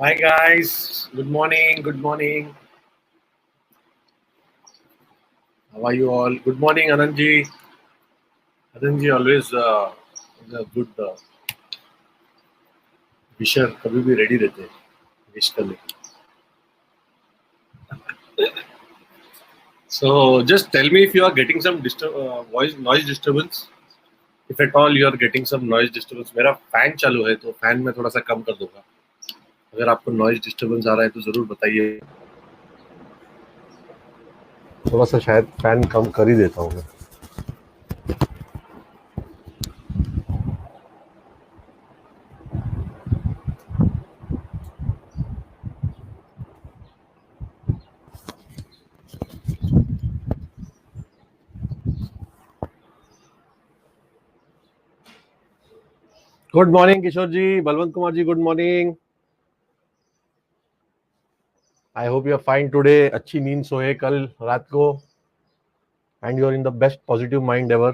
Hi guys, good morning. Good morning. How are you all? Good morning, Anandji. Anandji always is a good wisher. कभी भी ready रहते हैं wish करने. So just tell me if you are getting some voice noise disturbance. If at all you are getting some noise disturbance, मेरा fan चालू है तो fan में थोड़ा सा कम कर दूंगा. अगर आपको noise disturbance आ रहा है तो जरूर बताइए. थोड़ा सा शायद fan कम कर ही देता हूँ मैं. Good morning, Kishore ji, Balwant Kumar ji. Good morning. I hope you are fine today. अच्छी नींद सोए कल रात को. And you are in the best positive mind ever.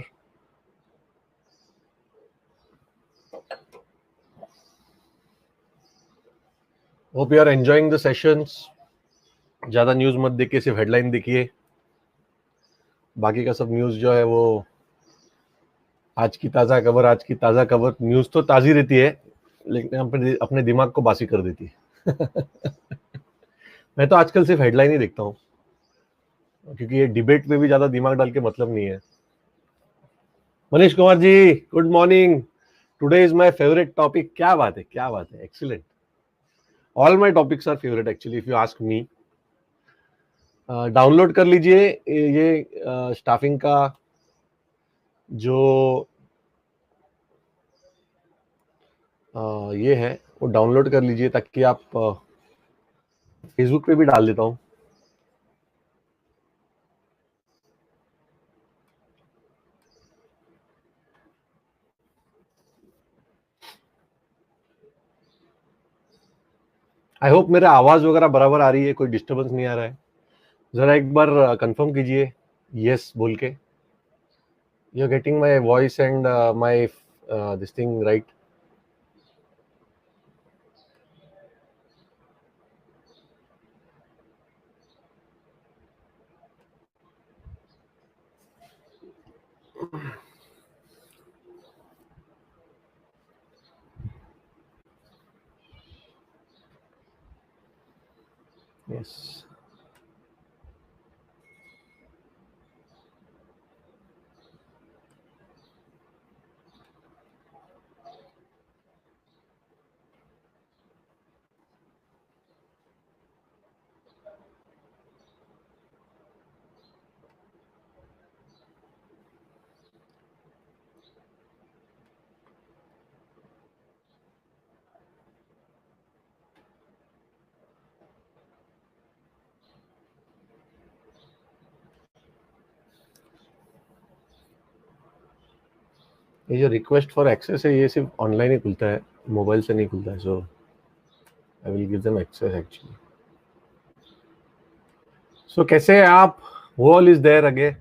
Hope you are enjoying the sessions. ज़्यादा न्यूज़ मत देखिए, सिर्फ हेडलाइन देखिए. बाकी का सब न्यूज़ जो है वो आज की ताज़ा खबर. न्यूज़ तो ताज़ी रहती है लेकिन अपने दिमाग को बासी कर देती है. मैं तो आजकल सिर्फ हेडलाइन ही देखता हूँ क्योंकि ये डिबेट में भी ज़्यादा दिमाग डाल के मतलब नहीं है. Manish Kumar ji, good morning. Today is my favourite topic. क्या बात है, excellent. All my topics are favourite actually if you ask me. Download कर लीजिए ये स्टाफिंग का जो ये है वो डाउनलोड कर लीजिए ताकि आप फेसबुक पे भी डाल देता हूँ. आई होप मेरा आवाज वगैरह बराबर आ रही है, कोई डिस्टर्बेंस नहीं आ रहा है. जरा एक बार कंफर्म कीजिए यस बोल के. You are getting my voice and my this thing right. Yes. ये जो रिक्वेस्ट फॉर एक्सेस है ये सिर्फ ऑनलाइन ही खुलता है, मोबाइल से नहीं खुलता है. So I will give them access actually. So कैसे हैं आप? Wall is there again.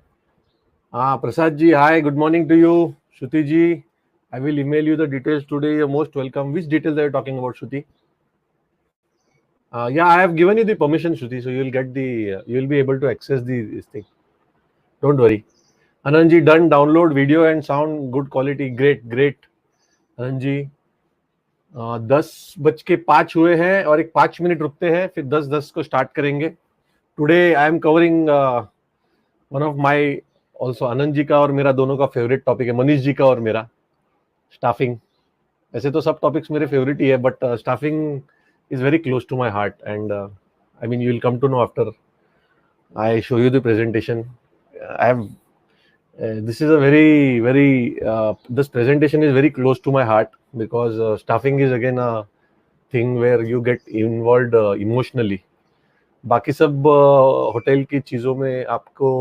हाँ Prasad ji, hi, good morning to you. Shruti ji, I will email you the details today. You are most welcome. Which details are you talking about, Shruti? Yeah, I have given you the permission, Shruti, so you will get you will be able to access this thing. Don't worry. Anandji, done. Download video and sound good quality. Great. Anandji, 10:05 हुए हैं और एक 5 minute रुकते हैं, फिर 10:10 को start करेंगे. Today I am covering one of my also Anand ji का और मेरा दोनों का फेवरेट टॉपिक है, मनीष जी का और मेरा, स्टाफिंग. ऐसे तो सब टॉपिक्स मेरे फेवरेट ही है but staffing is very close to my heart and I mean you will come to know after I show you the presentation. I have this is a very this presentation is very close to my heart because staffing is again a thing where you get involved emotionally. बाकी सब hotel की चीज़ों में आपको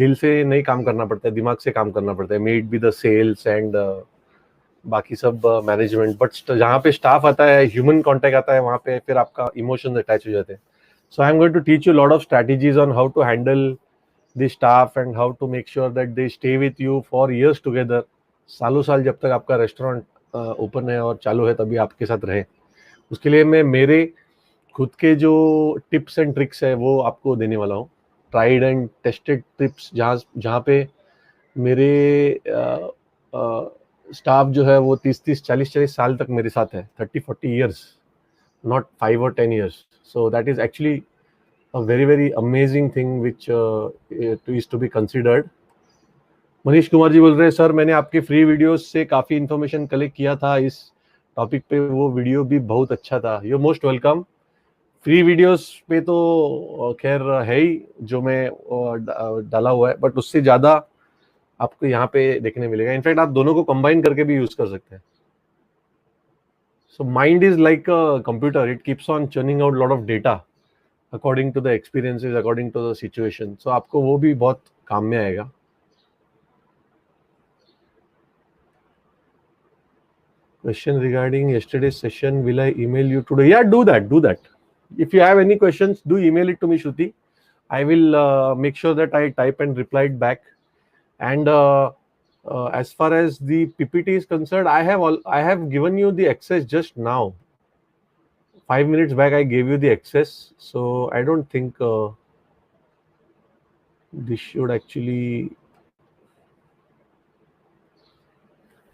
दिल से नहीं काम करना पड़ता है, दिमाग से काम करना पड़ता है. May it be the sales and बाकी सब मैनेजमेंट, बट जहाँ पे स्टाफ आता है, ह्यूमन कांटेक्ट आता है, वहाँ पे फिर आपका इमोशंस अटैच हो जाते हैं. So I am going to teach you lot of strategies on how to handle the staff and how to make sure that they stay with you for years together. सालों साल जब तक आपका restaurant open है और चालू है तभी आपके साथ रहे. उसके लिए मैं मेरे खुद के जो टिप्स एंड ट्रिक्स है वो आपको देने वाला हूँ, ट्राइड एंड टेस्टेड टिप्स, जहाँ पे मेरे स्टाफ जो है वो 30-40 साल तक मेरे साथ है, 30-40 years, not 5 or 10 years. So that is actually a very very amazing thing which is to be considered. Manish Kumar जी बोल रहे हैं, सर मैंने आपके फ्री वीडियोस से काफ़ी इन्फॉर्मेशन कलेक्ट किया था इस टॉपिक पे, वो वीडियो भी बहुत अच्छा था। You most welcome. Free videos पे तो खैर है ही जो मैं डाला हुआ है, बट उससे ज़्यादा आपको यहाँ पे देखने मिलेगा। इनफैक्ट आप दोनों को कंबाइन करके भी यूज कर सकते हैं। So mind is like a computer, it keeps on churning out lot of data according to the experiences, according to the situation. So आपको वो भी बहुत काम में आएगा। Question regarding yesterday's session, will I email you today? Yeah, do that, do that. If you have any questions, do email it to me, Shruti. I will make sure that I type and reply it back. And as far as the PPT is concerned, I have given you the access just now. 5 minutes back I gave you the access, so I don't think this should actually,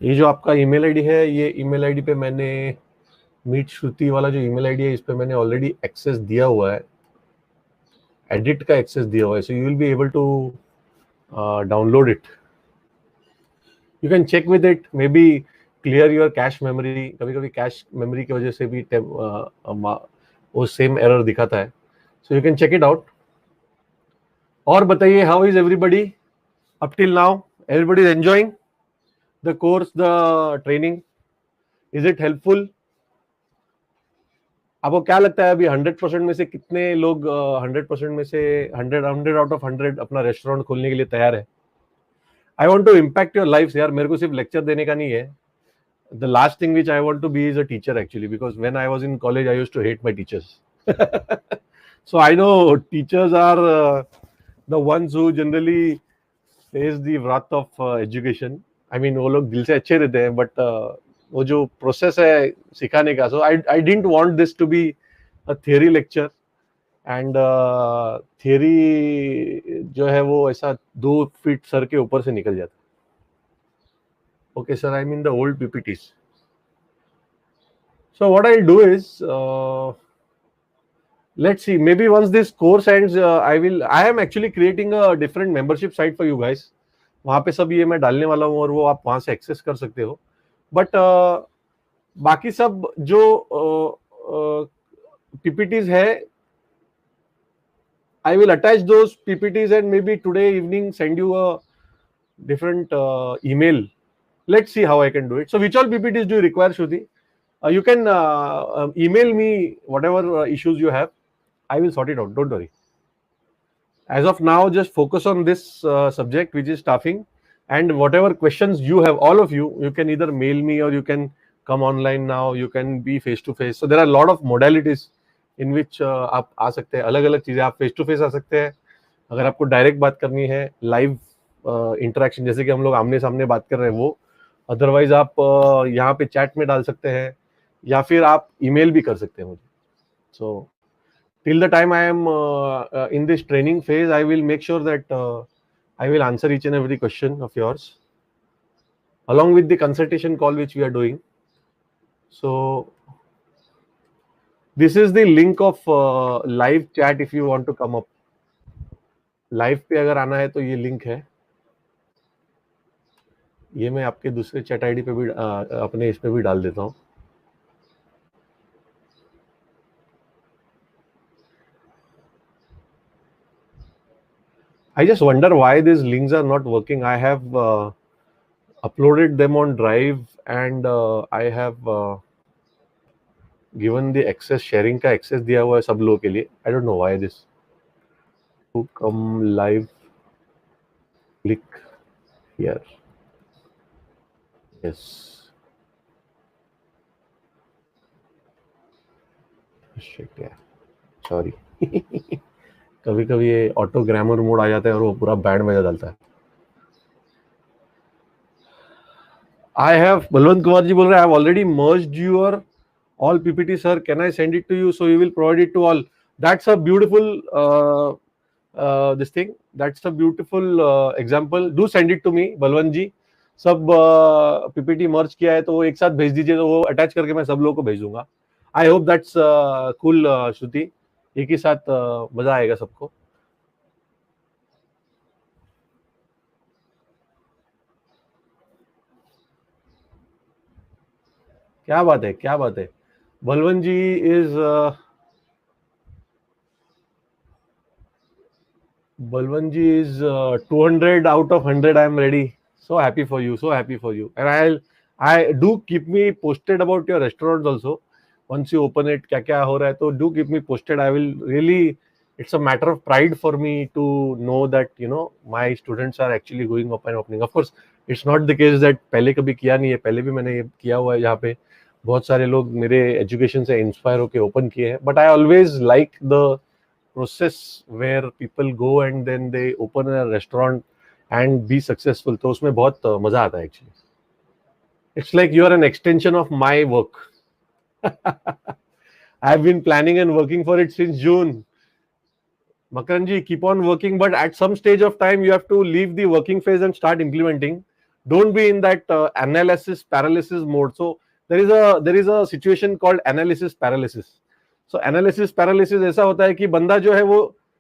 ये जो आपका email ID है, ये email ID पे मैंने meet श्रुति वाला जो email ID है, इस पे मैंने ऑलरेडी एक्सेस दिया हुआ है, एडिट का एक्सेस दिया हुआ है। So you will be able to download it, you can check with it, maybe clear your cache memory. कभी कभी कैश मेमोरी की वजह से भी वो सेम एरर दिखाता है। So you can check it out. और बताइए, how is everybody up till now? Everybody is enjoying the course, the training? Is it helpful? आपको क्या लगता है अभी 100% में से कितने लोग 100% में से 100 आउट ऑफ 100 अपना रेस्टोरेंट खोलने के लिए तैयार है? I want to impact your life यार, मेरे को सिर्फ लेक्चर देने का नहीं है। The last thing which I want to be is a teacher actually, because when I was in college I used to hate my teachers. So I know teachers are the ones who generally face the wrath of education. I mean वो लोग दिल से अच्छे रहते हैं, but वो जो process है सिखाने का, so I didn't want this to be a theory lecture, and theory जो है वो ऐसा 2 फीट सर के ऊपर से निकल जाता। Okay sir, I mean the old PPTs. So what I'll do is, let's see, maybe once this course ends, I am actually creating a different membership site for you guys. वहाँ पे सब ये मैं डालने वाला हूँ और वो आप वहाँ से एक्सेस कर सकते हो। बट बाकी सब जो PPTs है, I will attach those PPTs and maybe today evening send you a different email. Let's see how I can do it. So which all PPTs do you require, Shruti? You can email me whatever issues you have. I will sort it out, don't worry. As of now, just focus on this subject, which is staffing, and whatever questions you have, all of you, you can either mail me or you can come online now, you can be face to face. So there are a lot of modalities in which आप आ सकते हैं, अलग अलग चीजें। आप face to face आ सकते हैं, अगर आपको डायरेक्ट बात करनी है, लाइव इंटरेक्शन जैसे कि हम लोग आमने सामने बात कर रहे हैं वो। अदरवाइज आप यहाँ पे चैट में डाल सकते हैं, या फिर आप ईमेल भी कर सकते हैं मुझे। सो till the time I am in this training phase, I will make sure that I will answer each and every question of yours along with the consultation call which we are doing. So this is the link of live chat if you want to come up. Live पे अगर आना है तो ये link है, ये मैं आपके दूसरे चैट आईडी पे भी अपने इस पे भी डाल देता हूँ। I just wonder why these links are not working. I have uploaded them on Drive and I have given the access, sharing का access दिया हुआ है सब लोगों के लिए. I don't know why this. To come live, click here. Yes. Shit yeah. Sorry. कभी कभी ये ऑटो ग्रामर मोड आ जाता है और वो पूरा बैंड बजा डालता है। I have, बलवंत कुमार जी बोल रहे हैं, I have already merged your All PPT, sir, can I send it to you so you will provide it to all? That's a beautiful this thing. That's a beautiful example. Do send it to me, Balwant जी. सब PPT मर्ज किया है तो वो एक साथ भेज दीजिए, तो वो अटैच करके मैं सब लोगों को भेज दूंगा. आई होप दैट्स कूल श्रुति. एक ही साथ मजा आएगा सबको. क्या बात है, क्या बात है. बलवंत जी is Balwant ji is 200 out of 100. I am ready. So happy for you. So happy for you. And I do keep me posted about your restaurants also. Once you open it, क्या हो रहा है, तो do keep me posted. I will really. It's a matter of pride for me to know that my students are actually going up and opening. Of course, it's not the case that पहले कभी किया नहीं है. पहले भी मैंने ये किया हुआ है यहाँ पे. बहुत सारे लोग मेरे एजुकेशन से इंस्पायर होके ओपन किए हैं. But I always like the process where people go and then they open a restaurant and be successful. तो उसमें बहुत मजा आता है actually. It's like you are an extension of my work. I've been planning and working for it since June. Makaranji, keep on working, but at some stage of time you have to leave the working phase and start implementing. Don't be in that analysis paralysis mode. So there is a situation called analysis paralysis. So analysis paralysis ऐसा होता है कि बंदा जो है वो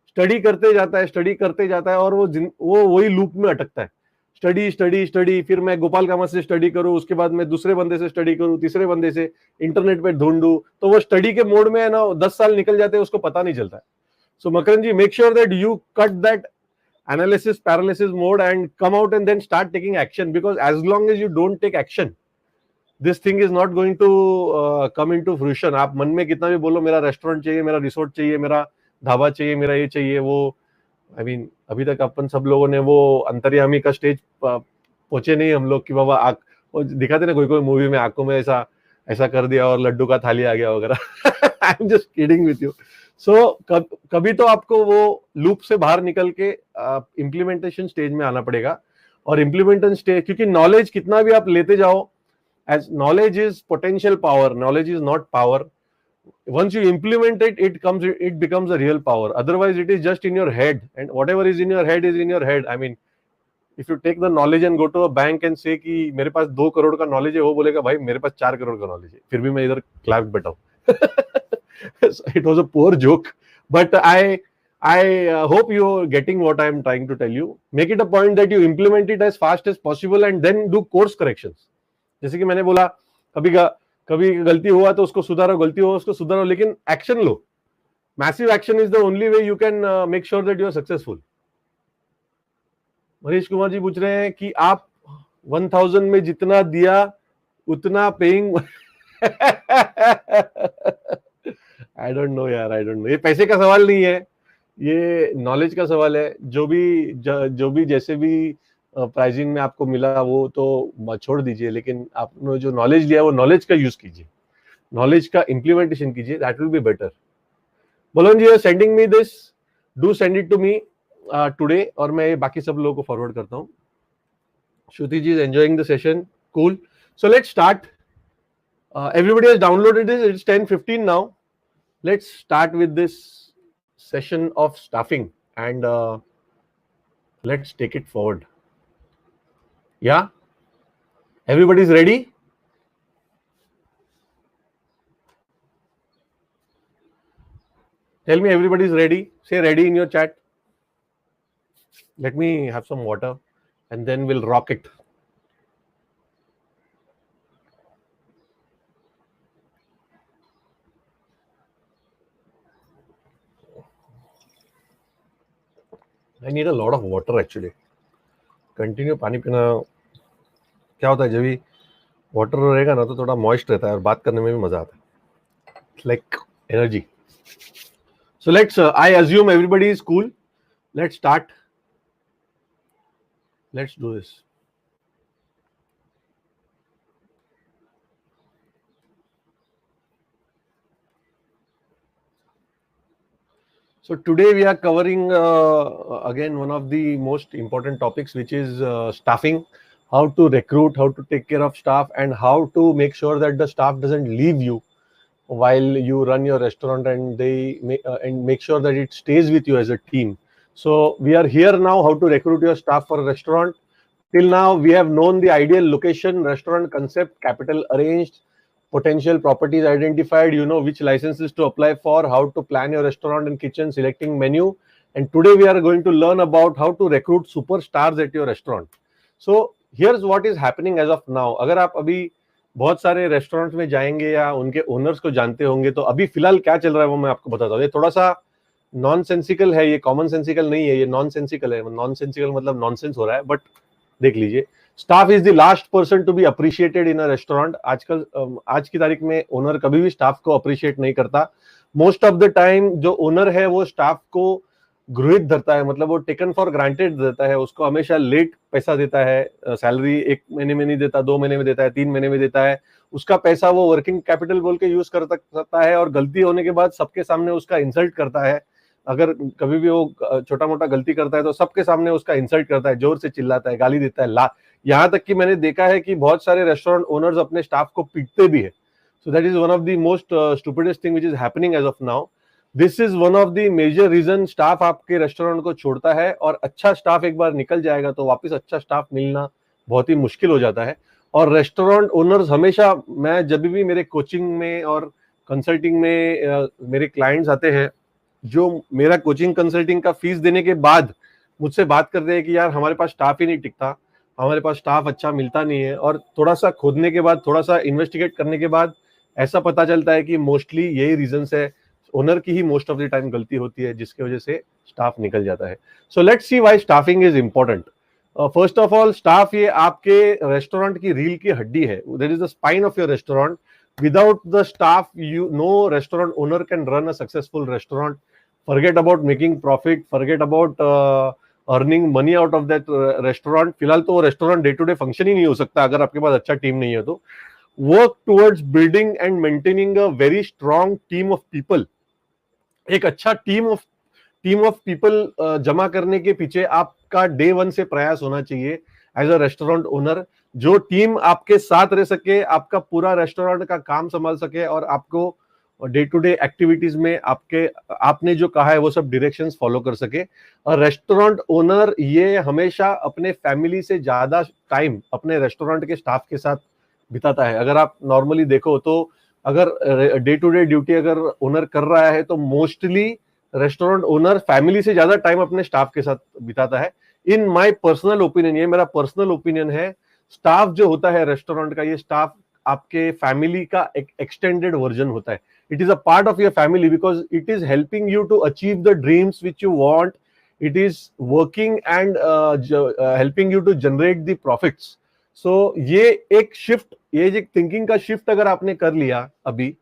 study करते जाता है और वो वही लूप में अटकता है. स्टडी, फिर मैं गोपाल कामत से स्टडी करूं, उसके बाद मैं दूसरे बंदे से स्टडी करूं, तीसरे बंदे से इंटरनेट पे ढूंढूं, तो वो स्टडी के मोड में है ना, 10 साल निकल जाते हैं, उसको पता नहीं चलता है. So Makaran ji, make sure that you cut that analysis paralysis mode and come out and then start taking action, because as long as you don't take action, this thing is not going to come into fruition. आप मन में कितना भी बोलो, मेरा restaurant चाहिए, मेरा resort चाहिए, मेरा ढाबा चाहिए, मेरा ये चाहिए, वो अभी तक अपन सब लोगों ने वो अंतर्यामी का स्टेज पहुंचे नहीं हम लोग कि बाबा आँख दिखाते ना कोई मूवी में, आंखों में ऐसा कर दिया और लड्डू का थाली आ गया वगैरह. I am just kidding with you. So कभी तो आपको वो लूप से बाहर निकल के इम्प्लीमेंटेशन स्टेज में आना पड़ेगा. और इम्प्लीमेंटेशन स्टेज, क्योंकि नॉलेज कितना भी आप लेते जाओ, as knowledge is potential power, knowledge is not power. Once you implement it, it becomes a real power. Otherwise it is just in your head, and whatever is in your head is in your head. I mean, if you take the knowledge and go to a bank and say कि मेरे पास 2 करोड़ का knowledge है, वो बोलेगा भाई मेरे पास 4 करोड़ का knowledge है, फिर भी मैं इधर क्लैप बैठा हूं. It was a poor joke, but I hope you are getting what I am trying to tell you. Make it a point that you implement it as fast as possible and then do course corrections. जैसे कि मैंने बोला, कभी गलती हुआ तो उसको सुधारो, गलती हुआ उसको सुधारो, लेकिन एक्शन लो. Massive action is the only way you can make sure that you are successful. Manish Kumar ji पूछ रहे हैं कि आप 1000 में जितना दिया उतना पेइंग. आई डोंट नो यार, आई डोंट नो. ये पैसे का सवाल नहीं है, ये नॉलेज का सवाल है. जो भी जैसे भी प्राइसिंग में आपको मिला वो तो छोड़ दीजिए, लेकिन आपने जो नॉलेज लिया वो नॉलेज का यूज कीजिए, नॉलेज का इंप्लीमेंटेशन कीजिए. That will be better. Balwant ji, sending me this, do send it to me today, और मैं बाकी सब लोगों को फॉरवर्ड करता हूँ. Shruti ji is enjoying the session. Cool. So let's start. Everybody has downloaded this. It's 10:15 now. Let's start with this session of staffing and let's take it forward. Yeah, everybody's ready. Tell me everybody's ready. Say ready in your chat. Let me have some water and then we'll rock it. I need a lot of water actually. Continue पानी पीना क्या होता है, जब भी water रहेगा ना तो थोड़ा मॉइस्ट रहता है और बात करने में भी मजा आता है. Like energy. So let's, I assume everybody is cool. Let's start. Let's do this. So today we are covering again one of the most important topics, which is staffing. How to recruit, how to take care of staff, and how to make sure that the staff doesn't leave you while you run your restaurant, and and make sure that it stays with you as a team. So we are here now how to recruit your staff for a restaurant. Till now we have known the ideal location, restaurant concept, capital arranged, potential properties identified, you know which licenses to apply for, how to plan your restaurant and kitchen, selecting menu. And today we are going to learn about how to recruit superstars at your restaurant. So here's what is happening as of now. अगर आप अभी बहुत सारे restaurant में जाएंगे या उनके owners को जानते होंगे, तो अभी फिलहाल क्या चल रहा है वो मैं आपको बताता हूँ. ये थोड़ा सा नॉन सेंसिकल है, ये कॉमन सेंसिकल नहीं है, ये नॉन सेंसिकल है. नॉन सेंसिकल मतलब नॉनसेंस हो रहा है, बट देख लीजिए. Staff is the last person to be appreciated in a restaurant. आजकल आज की तारीख में ओनर कभी भी स्टाफ को अप्रिशिएट नहीं करता. मोस्ट ऑफ द टाइम जो ओनर है वो स्टाफ को गृहित धरता है, मतलब वो टेकन फॉर ग्रांटेड देता है, उसको हमेशा लेट पैसा देता है. सैलरी 1 महीने में नहीं देता, 2 महीने में देता है, 3 महीने में देता है. उसका पैसा वो वर्किंग कैपिटल बोल के यूज कर सकता है, और गलती होने के बाद सबके सामने उसका इंसल्ट करता है. अगर कभी भी वो छोटा मोटा गलती करता है तो सबके सामने उसका इंसल्ट करता है, जोर से चिल्लाता है, गाली देता है. यहाँ तक कि मैंने देखा है कि बहुत सारे रेस्टोरेंट ओनर्स अपने स्टाफ को पीटते भी है. So that is one of the most stupidest thing which is happening as of now. This is one of the major reason staff आपके रेस्टोरेंट को छोड़ता है, और अच्छा स्टाफ एक बार निकल जाएगा तो वापस अच्छा स्टाफ मिलना बहुत ही मुश्किल हो जाता है. और रेस्टोरेंट ओनर्स हमेशा, मैं जब भी मेरे कोचिंग में और कंसल्टिंग में मेरे क्लाइंट्स आते हैं जो मेरा कोचिंग कंसल्टिंग का फीस देने के बाद मुझसे बात करते हैं कि यार हमारे पास स्टाफ ही नहीं टिकता, हमारे पास स्टाफ अच्छा मिलता नहीं है. और थोड़ा सा खोदने के बाद, थोड़ा सा इन्वेस्टिगेट करने के बाद ऐसा पता चलता है कि मोस्टली यही रीजंस है. ओनर की ही मोस्ट ऑफ द टाइम गलती होती है जिसकी वजह से स्टाफ निकल जाता है. So let's see why staffing is important. First of all, staff ये आपके रेस्टोरेंट की रील की हड्डी है. That is the spine of your restaurant. Without the staff, no restaurant owner can run a successful restaurant. Forget about making profit, forget about earning money out of that restaurant. फिलहाल तो restaurant day to day function ही नहीं हो सकता अगर आपके पास अच्छा team नहीं है. तो work towards building and maintaining a very strong team of people. एक अच्छा टीम ऑफ पीपल जमा करने के पीछे आपका डे 1 से प्रयास होना चाहिए एज अ रेस्टोरेंट ओनर. जो टीम आपके साथ रह सके, आपका पूरा रेस्टोरेंट का काम संभाल सके, और आपको डे टू डे एक्टिविटीज में आपने जो कहा है वो सब डायरेक्शंस फॉलो कर सके. और रेस्टोरेंट ओनर ये हमेशा अपने फैमिली से ज्यादा टाइम अपने रेस्टोरेंट के स्टाफ के साथ बिताता है. अगर आप नॉर्मली देखो तो अगर डे टू डे ड्यूटी अगर ओनर कर रहा है तो मोस्टली रेस्टोरेंट ओनर फैमिली से ज्यादा टाइम अपने स्टाफ के साथ बिताता है. इन माय पर्सनल ओपिनियन, ये मेरा पर्सनल ओपिनियन है, स्टाफ जो होता है रेस्टोरेंट का, ये स्टाफ आपके फैमिली का एक एक्सटेंडेड वर्जन होता है. It is a part of your family because it is helping you to achieve the dreams which you want. It is working and helping you to generate the profits. So ये एक shift, ये एक thinking का shift अगर आपने कर लिया अभी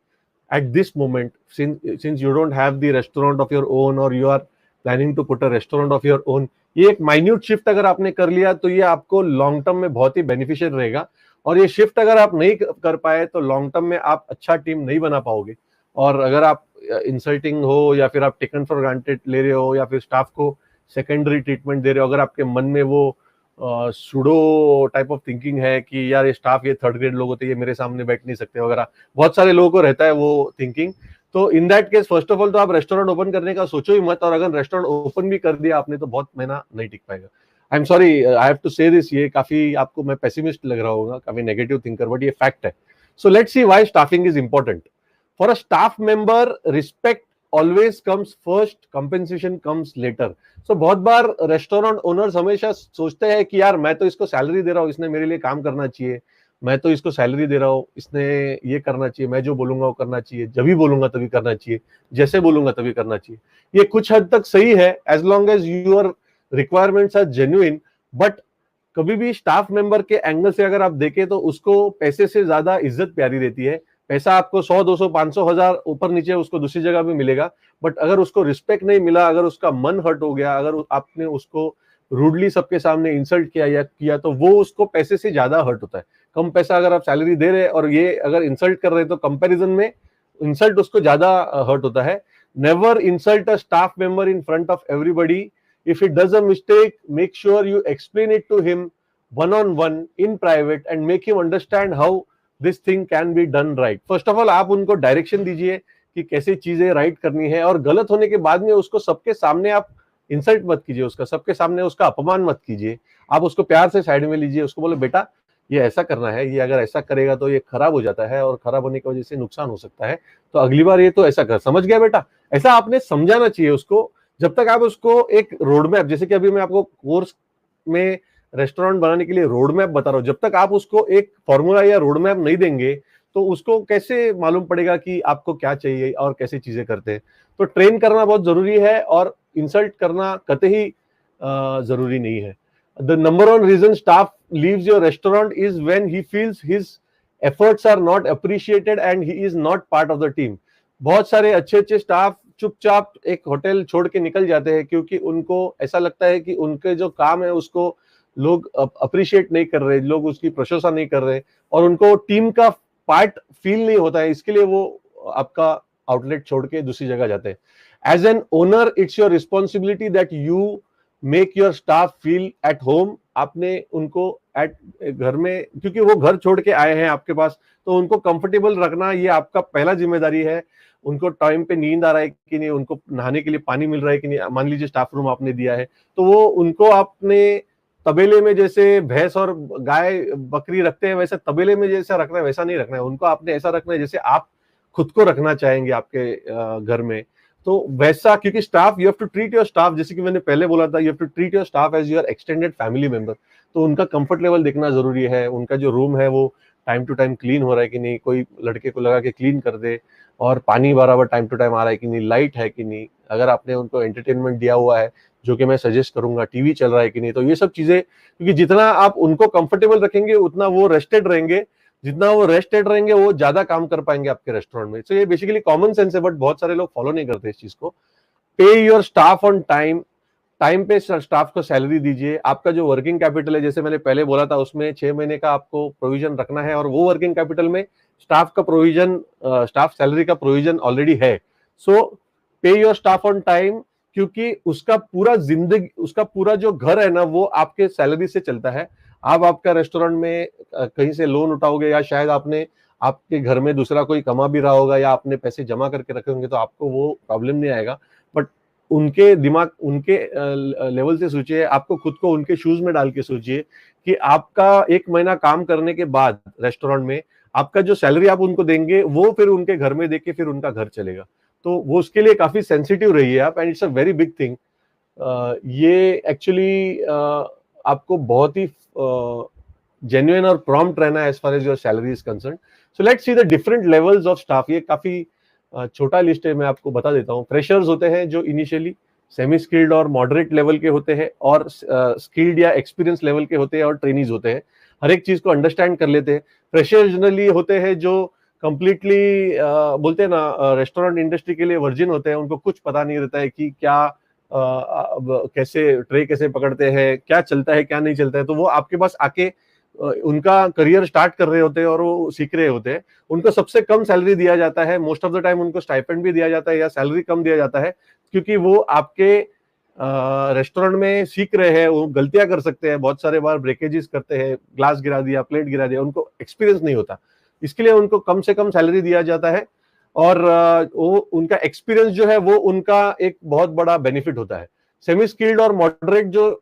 at this moment, since you don't have the restaurant of your own or you are planning to put a restaurant of your own, ये एक माइन्यूट शिफ्ट अगर आपने कर लिया तो ये आपको लॉन्ग टर्म में बहुत ही बेनिफिशियल रहेगा. और ये शिफ्ट अगर आप नहीं कर पाए तो लॉन्ग टर्म में आप अच्छा टीम नहीं बना पाओगे. और अगर आप इंसल्टिंग हो या फिर आप टेकन फॉर ग्रांटेड ले रहे हो या फिर स्टाफ को सेकेंडरी ट्रीटमेंट दे रहे हो, अगर आपके मन में वो सुडो टाइप ऑफ थिंकिंग है कि यार ये स्टाफ ये थर्ड ग्रेड लोग होते हैं, ये मेरे सामने बैठ नहीं सकते वगैरह, बहुत सारे लोगों को रहता है वो थिंकिंग. तो in that case first of all तो आप रेस्टोरेंट ओपन करने का सोचो ही मत. और अगर रेस्टोरेंट ओपन भी कर दिया आपने तो बहुत महीना नहीं टिक पाएगा. I am sorry, I have to say this. ये काफी आपको मैं पेसिमिस्ट लग रहा होगा, काफी नेगेटिव थिंकर, बट ये फैक्ट है. So let's see why staffing is important. For a staff member, respect always comes first, compensation comes later. So बहुत बार रेस्टोरेंट ओनर्स हमेशा सोचते हैं कि यार मैं तो इसको सैलरी दे रहा हूँ, इसने मेरे लिए काम करना चाहिए, मैं तो इसको सैलरी दे रहा हूँ, इसने ये करना चाहिए, मैं जो बोलूंगा वो करना चाहिए, जब भी बोलूंगा तभी करना चाहिए, जैसे बोलूंगा तभी करना चाहिए. ये कुछ हद तक सही है as long as your requirements are genuine. But कभी भी स्टाफ मेंबर के एंगल से अगर आप देखें तो उसको पैसे से ज्यादा इज्जत प्यारी रहती है. पैसा आपको 100, 200, 500, 1000 ऊपर नीचे उसको दूसरी जगह भी मिलेगा, बट अगर उसको रिस्पेक्ट नहीं मिला, अगर उसका मन हर्ट हो गया, अगर आपने उसको रूडली सबके सामने इंसल्ट किया तो वो उसको पैसे से ज्यादा हर्ट होता है. कम पैसा अगर आप सैलरी दे रहे हैं और ये अगर इंसल्ट कर रहे हैं तो कंपैरिजन में इंसल्ट उसको ज्यादा हर्ट होता है. Never insult a staff member in front of everybody. If it does a mistake, make sure you explain it to him one-on-one in private and make him understand how this thing can be done right. First of all आप उनको direction दीजिए कि कैसे चीजें right करनी है, और गलत होने के बाद में उसको सबके सामने आप इंसल्ट मत कीजिए, उसका सबके सामने उसका अपमान मत कीजिए। आप उसको प्यार से साइड में लीजिए, उसको बोले बेटा ये ऐसा करना है, ये अगर ऐसा करेगा तो ये खराब हो जाता है और खराब होने की वजह से नुकसान हो सकता है, तो अगली बार ये तो ऐसा कर, समझ गया बेटा? ऐसा आपने समझाना चाहिए उसको। जब तक आप उसको एक रोड मैप, जैसे कि अभी मैं आपको कोर्स में रेस्टोरेंट बनाने के लिए रोड मैप बता रहा हूं, जब तक आप उसको एक फॉर्मूला या रोड मैप नहीं देंगे तो उसको कैसे मालूम पड़ेगा कि आपको क्या चाहिए और कैसे चीजें करते हैं। तो ट्रेन करना बहुत जरूरी है, और इंसल्ट करना कतई जरूरी नहीं है। The number one reason staff leaves your restaurant is when he feels his efforts are not appreciated and he is not part of the team. बहुत सारे अच्छे अच्छे स्टाफ चुपचाप एक होटल छोड़ के निकल जाते हैं क्योंकि उनको ऐसा लगता है कि उनके जो काम है उसको लोग अप्रिशिएट नहीं कर रहे, लोग उसकी प्रशंसा नहीं कर रहे, और उनको टीम का पार्ट फील नहीं होता है, इसके लिए वो आपका आउटलेट छोड़ के दूसरी जगह जाते हैं। As an owner it's your responsibility that you make your staff feel at home. आपने उनको एट घर में, क्योंकि वो घर छोड़ के आए हैं आपके पास, तो उनको कंफर्टेबल रखना ये आपका पहला जिम्मेदारी है। उनको टाइम पे नींद आ रहा है कि नहीं, उनको नहाने के लिए पानी मिल रहा है कि नहीं, मान लीजिए स्टाफ रूम आपने दिया है तो वो उनको आपने तबेले में जैसे भैंस और गाय बकरी रखते हैं वैसे तबेले में जैसा रखना है वैसा नहीं रखना है, उनको आपने ऐसा रखना है जैसे आप खुद को रखना चाहेंगे आपके घर में। तो वैसा, क्योंकि staff, you have to treat your staff, जैसे कि मैंने पहले बोला था, you have to treat your staff as your extended family member. तो उनका कंफर्ट लेवल देखना जरूरी है, उनका जो रूम है वो टाइम टू टाइम क्लीन हो रहा है कि नहीं, कोई लड़के को लगा के क्लीन कर दे, और पानी बराबर टाइम टू टाइम आ रहा है कि नहीं, लाइट है कि नहीं, अगर आपने उनको एंटरटेनमेंट दिया हुआ है जो कि मैं सजेस्ट करूंगा, टीवी चल रहा है कि नहीं। तो ये सब चीजें, क्योंकि जितना आप उनको कंफर्टेबल रखेंगे उतना वो रेस्टेड रहेंगे, जितना वो रेस्टेड रहेंगे वो ज्यादा काम कर पाएंगे आपके रेस्टोरेंट में। तो ये बेसिकली कॉमन सेंस है, बट बहुत सारे लोग फॉलो नहीं करते इस चीज को। पे your staff on time, time पे स्टाफ को सैलरी दीजिए। आपका जो वर्किंग कैपिटल है, जैसे मैंने पहले बोला था, उसमें 6 महीने का आपको प्रोविजन रखना है, और वो वर्किंग कैपिटल में स्टाफ का प्रोविजन, स्टाफ सैलरी का प्रोविजन ऑलरेडी है। सो पे योर स्टाफ ऑन टाइम, क्योंकि उसका पूरा जिंदगी, उसका पूरा जो घर है ना वो आपके सैलरी से चलता है। आप आपका रेस्टोरेंट में कहीं से लोन उठाओगे, या शायद आपने आपके घर में दूसरा कोई कमा भी रहा होगा, या आपने पैसे जमा करके रखे होंगे, तो आपको वो प्रॉब्लम नहीं आएगा। बट उनके दिमाग, उनके लेवल से सोचिए, आपको खुद को उनके शूज में डाल के सोचिए कि आपका 1 महीना काम करने के बाद रेस्टोरेंट में आपका जो सैलरी आप उनको देंगे वो फिर उनके घर में देके फिर उनका घर चलेगा। तो वो उसके लिए काफी सेंसिटिव रहिए आप, and it's a very big thing. ये एक्चुअली आपको बहुत ही जेन्युइन और प्रॉम्प्ट रहना है as far as your salary is concern. So let's see the different levels of staff. ये काफी छोटा लिस्ट है, मैं आपको बता देता हूँ। फ्रेशर्स होते हैं जो इनिशियली सेमी स्किल्ड और मॉडरेट लेवल के होते हैं, और स्किल्ड या एक्सपीरियंस लेवल के होते हैं, और ट्रेनीज होते हैं, हर एक चीज को अंडरस्टैंड कर लेते हैं। फ्रेशर जनरली होते हैं जो कंप्लीटली बोलते हैं ना, रेस्टोरेंट इंडस्ट्री के लिए वर्जिन होते हैं, उनको कुछ पता नहीं रहता है कि क्या कैसे ट्रे कैसे पकड़ते हैं, क्या चलता है क्या नहीं चलता है। तो वो आपके पास आके उनका करियर स्टार्ट कर रहे होते हैं और वो सीख रहे होते हैं। उनको सबसे कम सैलरी दिया जाता है, मोस्ट ऑफ द टाइम उनको स्टाइपेंड भी दिया जाता है या सैलरी कम दिया जाता है, क्योंकि वो आपके रेस्टोरेंट में सीख रहे हैं, वो गलतियां कर सकते हैं, बहुत सारे बार ब्रेकेजेस करते हैं, ग्लास गिरा दिया, प्लेट गिरा दिया, उनको एक्सपीरियंस नहीं होता, इसके लिए उनको कम से कम सैलरी दिया जाता है। और वो उनका एक्सपीरियंस जो है वो उनका एक बहुत बड़ा बेनिफिट होता है। सेमी स्किल्ड और मॉडरेट जो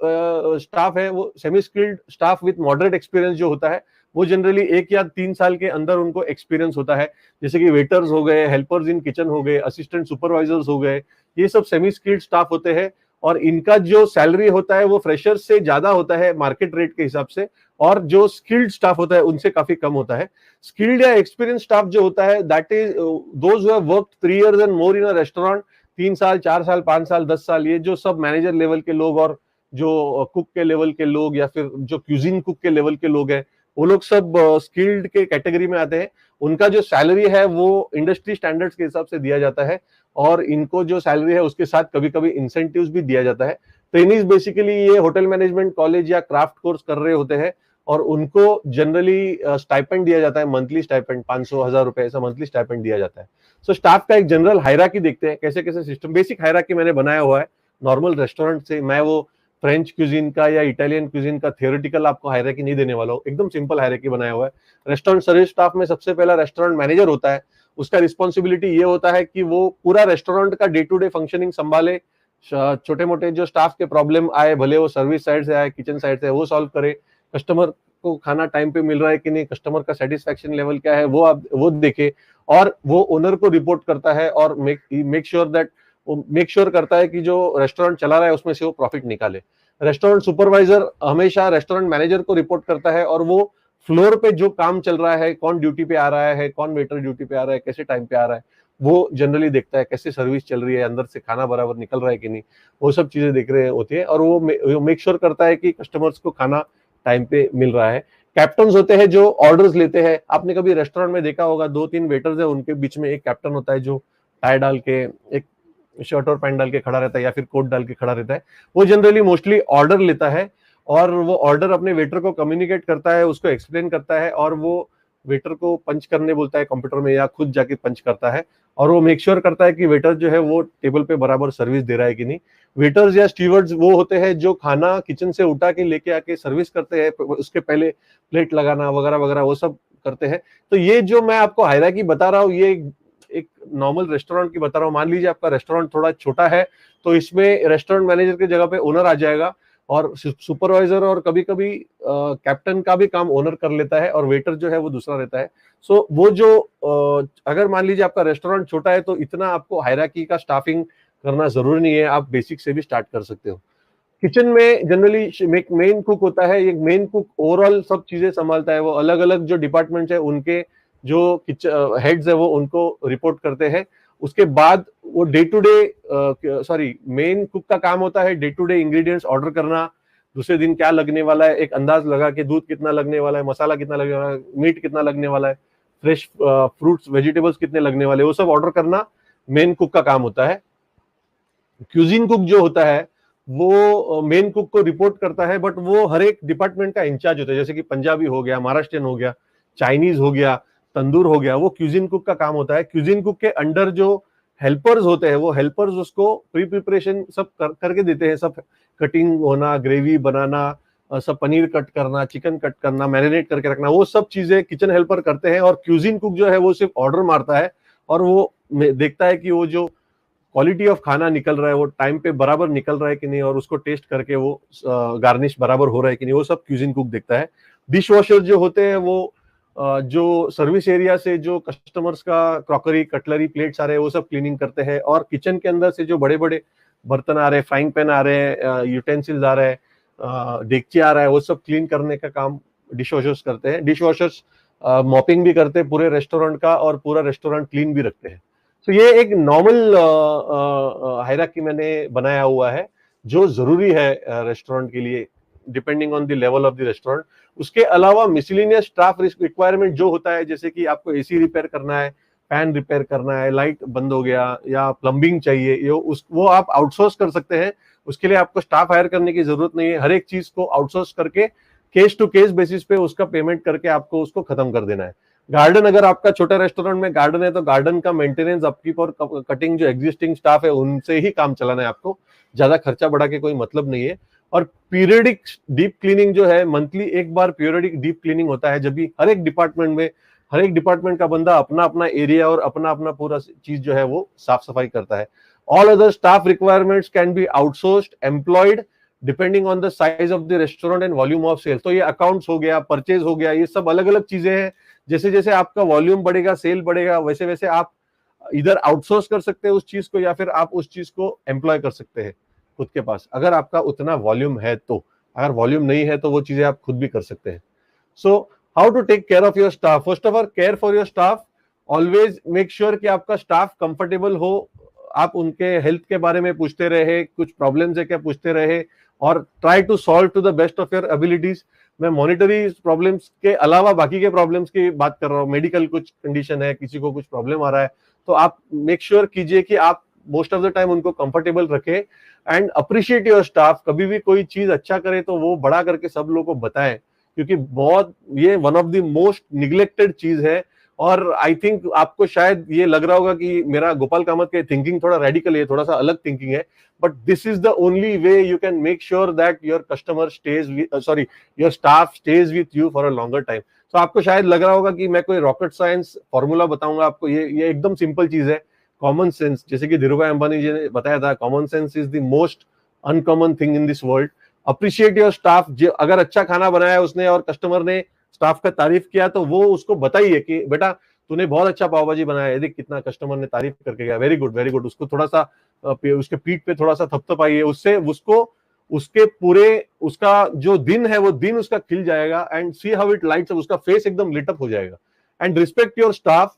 स्टाफ है, वो semi skilled staff with moderate experience जो होता है, वो जनरली 1 या 3 साल के अंदर उनको एक्सपीरियंस होता है। जैसे कि वेटर्स हो गए, हेल्पर्स इन किचन हो गए, असिस्टेंट सुपरवाइजर्स हो गए, ये सब सेमी स्किल्ड स्टाफ होते हैं, और इनका जो सैलरी होता है वो फ्रेशर्स से ज्यादा होता है मार्केट रेट के हिसाब से, और जो स्किल्ड स्टाफ होता है उनसे काफी कम होता है। स्किल्ड या एक्सपीरियंस स्टाफ जो होता है, that is those who have worked 3 years and more in a restaurant, 3 साल 4 साल 5 साल 10 साल, ये जो सब मैनेजर लेवल के लोग और जो कुक के लेवल के लोग या फिर जो क्यूजिन कुक के लेवल के लोग हैं, वो लोग सब स्किल्ड के कैटेगरी में आते हैं। उनका जो सैलरी है वो इंडस्ट्री स्टैंडर्ड्स के हिसाब से दिया जाता है, और इनको जो सैलरी है उसके साथ कभी कभी इंसेंटिव्स भी दिया जाता है। ट्रेनीज बेसिकली ये होटल मैनेजमेंट कॉलेज या क्राफ्ट कोर्स कर रहे होते हैं, और उनको जनरली स्टाइपेंड दिया जाता है, मंथली स्टाइपेंड 500-1000 रुपए ऐसा मंथली स्टाइपेंड दिया जाता है। सो स्टाफ का एक जनरल हायरार्की देखते हैं, कैसे कैसे सिस्टम, बेसिक हायरार्की मैंने बनाया हुआ है नॉर्मल रेस्टोरेंट से। मैं वो फ्रेंच क्यूजिन का या इटालियन क्यूजिन का थियोरेटिकल आपको हायरार्की नहीं देने वाला हूँ, एकदम सिंपल हायरार्की बनाया हुआ है। रेस्टोरेंट सर्विस स्टाफ में सबसे पहला रेस्टोरेंट मैनेजर होता है, उसका रिस्पॉन्सिबिलिटी ये होता है कि वो पूरा रेस्टोरेंट का डे टू डे फंक्शनिंग संभाले, छोटे मोटे जो स्टाफ के प्रॉब्लम आए, भले वो सर्विस साइड से आए, किचन साइड से, वो सॉल्व करे, कस्टमर को खाना टाइम पे मिल रहा है कि नहीं, कस्टमर का सेटिस्फेक्शन लेवल क्या है, वो देखे, और वो ओनर को रिपोर्ट करता है और मेक श्योर करता है कि जो रेस्टोरेंट चला रहा है उसमें से वो प्रॉफिट निकाले। रेस्टोरेंट सुपरवाइजर हमेशा रेस्टोरेंट मैनेजर को रिपोर्ट करता है और वो फ्लोर पे जो काम चल रहा है, कौन ड्यूटी पे आ रहा है, कौन वेटर ड्यूटी पे आ रहा है, कैसे टाइम पे आ रहा है, वो जनरली देखता है, कैसे सर्विस चल रही है, अंदर से खाना बराबर निकल रहा है कि नहीं, वो सब चीजें देख रहे होती है, और वो मेक श्योर करता है कि कस्टमर्स को खाना टाइम पे मिल रहा है। कैप्टन होते हैं जो ऑर्डर्स लेते हैं। आपने कभी रेस्टोरेंट में देखा होगा, 2-3 वेटर्स है, उनके बीच में एक कैप्टन होता है जो टाई डाल के, एक शर्ट और पैंट डाल के खड़ा रहता है या फिर कोट डाल के खड़ा रहता है। वो जनरली मोस्टली ऑर्डर लेता है और वो ऑर्डर अपने वेटर को कम्युनिकेट करता है, उसको एक्सप्लेन करता है, और वो वेटर को पंच करने बोलता है कंप्यूटर में या खुद जाके पंच करता है, और वो मेक श्योर करता है कि वेटर जो है वो टेबल पे बराबर सर्विस दे रहा है कि नहीं। वेटर्स या स्टीवर्ड्स वो होते हैं जो खाना किचन से उठा के लेके आके सर्विस करते हैं, उसके पहले प्लेट लगाना वगैरह वगैरह वो सब करते हैं। तो ये जो मैं आपको हायरार्की बता रहा हूँ, ये एक नॉर्मल रेस्टोरेंट की बता रहा हूँ। मान लीजिए आपका रेस्टोरेंट थोड़ा छोटा है, तो इसमें रेस्टोरेंट मैनेजर की जगह पे ओनर आ जाएगा, और सुपरवाइजर और कभी कभी कैप्टन का भी काम ओनर कर लेता है, और वेटर जो है वो दूसरा रहता है। सो वो जो अगर मान लीजिए आपका रेस्टोरेंट छोटा है तो इतना आपको हायरार्की का स्टाफिंग करना जरूरी नहीं है, आप बेसिक से भी स्टार्ट कर सकते हो। किचन में जनरली मेन कुक होता है, एक मेन कुक ओवरऑल सब चीजें संभालता है, वो अलग अलग जो डिपार्टमेंट है उनके जो हेड्स है वो उनको रिपोर्ट करते हैं। उसके बाद वो day to day main cook का काम होता है day to day ingredients order करना, दूसरे दिन क्या लगने वाला है, एक अंदाज लगा के दूध कितना लगने वाला है, मसाला कितना लगने वाला है, मीट कितना लगने वाला है, फ्रेश फ्रूट्स वेजिटेबल्स कितने लगने वाले, वो सब ऑर्डर करना मेन कुक का काम होता है। क्यूजिन कुक जो होता है वो मेन कुक को रिपोर्ट करता है, बट वो हर एक डिपार्टमेंट का इंचार्ज होता है, जैसे कि पंजाबी हो गया, महाराष्ट्रियन हो गया, चाइनीज हो गया, तंदूर हो गया, वो क्यूजिन कुक का काम होता है। क्यूजिन कुक के अंडर जो हेल्पर्स होते हैं, वो हेल्पर्स उसको प्री प्रिपरेशन सब करके देते हैं, सब कटिंग होना, ग्रेवी बनाना, सब पनीर कट करना, चिकन कट करना, मैरिनेट करके रखना, वो सब चीजें किचन हेल्पर करते हैं। और क्यूजिन कुक जो है वो सिर्फ ऑर्डर मारता है, और वो देखता है कि वो जो क्वालिटी ऑफ खाना निकल रहा है वो टाइम पे बराबर निकल रहा है कि नहीं, और उसको टेस्ट करके वो गार्निश बराबर हो रहा है कि नहीं, वो सब क्यूजिन कुक देखता है। डिश वॉशर जो होते हैं वो जो सर्विस एरिया से जो कस्टमर्स का क्रॉकरी, कटलरी, प्लेट्स आ रहे हैं वो सब क्लीनिंग करते हैं, और किचन के अंदर से जो बड़े बड़े बर्तन आ रहे हैं, फ्राइंग पैन आ रहे हैं, यूटेंसिल्स आ रहे हैं, डेगची आ रहा है, वो सब क्लीन करने का काम डिश वॉशर्स करते हैं। डिश वॉशर्स मॉपिंग भी करते हैं पूरे रेस्टोरेंट का, और पूरा रेस्टोरेंट क्लीन भी रखते हैं। तो ये एक नॉर्मल हायरार्की मैंने बनाया हुआ है जो जरूरी है रेस्टोरेंट के लिए, depending on the level of the restaurant. उसके अलावा मिसलिनियस स्टाफ रिक्वायरमेंट जो होता है, जैसे कि आपको एसी रिपेयर करना है, फैन रिपेयर करना है, लाइट बंद हो गया, या प्लम्बिंग चाहिए, वो आप आउटसोर्स कर सकते हैं। उसके लिए आपको स्टाफ हायर करने की जरूरत नहीं है, हर एक चीज को आउटसोर्स करके केस टू केस बेसिस पे उसका पेमेंट करके आपको उसको खत्म कर देना है। गार्डन, अगर आपका छोटा रेस्टोरेंट में गार्डन है तो गार्डन का मेंटेनेंस, अपकीप और कटिंग जो एग्जिस्टिंग स्टाफ है उनसे ही काम चलाना है आपको, ज्यादा खर्चा बढ़ा के कोई मतलब नहीं है। और पीरियडिक डीप क्लीनिंग जो है, मंथली एक बार पीरियडिक डीप क्लीनिंग होता है, जब भी हर एक डिपार्टमेंट का बंदा अपना अपना एरिया और अपना अपना पूरा चीज जो है वो साफ सफाई करता है। All other staff requirements can be outsourced, employed, depending on the size of the restaurant and volume of sales. तो ये अकाउंट्स हो गया, परचेज हो गया, ये सब अलग अलग चीजें हैं। जैसे जैसे आपका वॉल्यूम बढ़ेगा, सेल बढ़ेगा, वैसे वैसे आप इधर आउटसोर्स कर सकते हैं उस चीज को, या फिर आप उस चीज को एम्प्लॉय कर सकते हैं खुद के पास, अगर आपका उतना वॉल्यूम है तो। अगर वॉल्यूम नहीं है तो वो चीजें आप खुद भी कर सकते हैं। So how to take care of your staff? First of all, care for your staff, always make sure कि आपका स्टाफ कंफर्टेबल हो, आप उनके हेल्थ के बारे में पूछते रहे, कुछ प्रॉब्लम्स है क्या पूछते रहे, और try to solve to the best of your abilities. मैं मॉनिटरी प्रॉब्लम्स के अलावा बाकी के प्रॉब्लम्स की बात कर रहा हूँ। मेडिकल कुछ कंडीशन है, किसी को कुछ प्रॉब्लम आ रहा है, तो आप मेक श्योर कीजिए कि आप मोस्ट ऑफ द टाइम उनको कंफर्टेबल रखें, एंड अप्रिशिएट योर स्टाफ। कभी भी कोई चीज अच्छा करे तो वो बड़ा करके सब लोगों को बताएं, क्योंकि बहुत ये one of the most neglected चीज है, और आई थिंक आपको शायद ये लग रहा होगा कि मेरा गोपाल कामत के थिंकिंग थोड़ा रेडिकल है, थोड़ा सा अलग थिंकिंग है, but this is the only way you can make sure that your customer stage, sorry your staff stage with you for a longer time. तो आपको शायद लग रहा होगा कि मैं कोई रॉकेट साइंस फॉर्मूला बताऊंगा आपको, ये एकदम सिंपल चीज है, कॉमन सेंस। जैसे कि धीरूभाई अंबानी जी ने बताया था, common sense is the most uncommon thing in this world. Appreciate your staff. अगर अच्छा खाना बनाया उसने और कस्टमर ने स्टाफ का तारीफ किया, तो वो उसको बताइए कि बेटा तूने बहुत अच्छा पाव भाजी बनाया है, देख कितना कस्टमर ने तारीफ करके गया, वेरी गुड वेरी गुड। उसको थोड़ा सा उसके पीठ पे थोड़ा सा थपथपाइए, उससे उसको उसके पूरे उसका जो दिन है वो दिन उसका खिल जाएगा, and see how it lights up, उसका फेस एकदम लिट अप हो जाएगा। And respect your staff.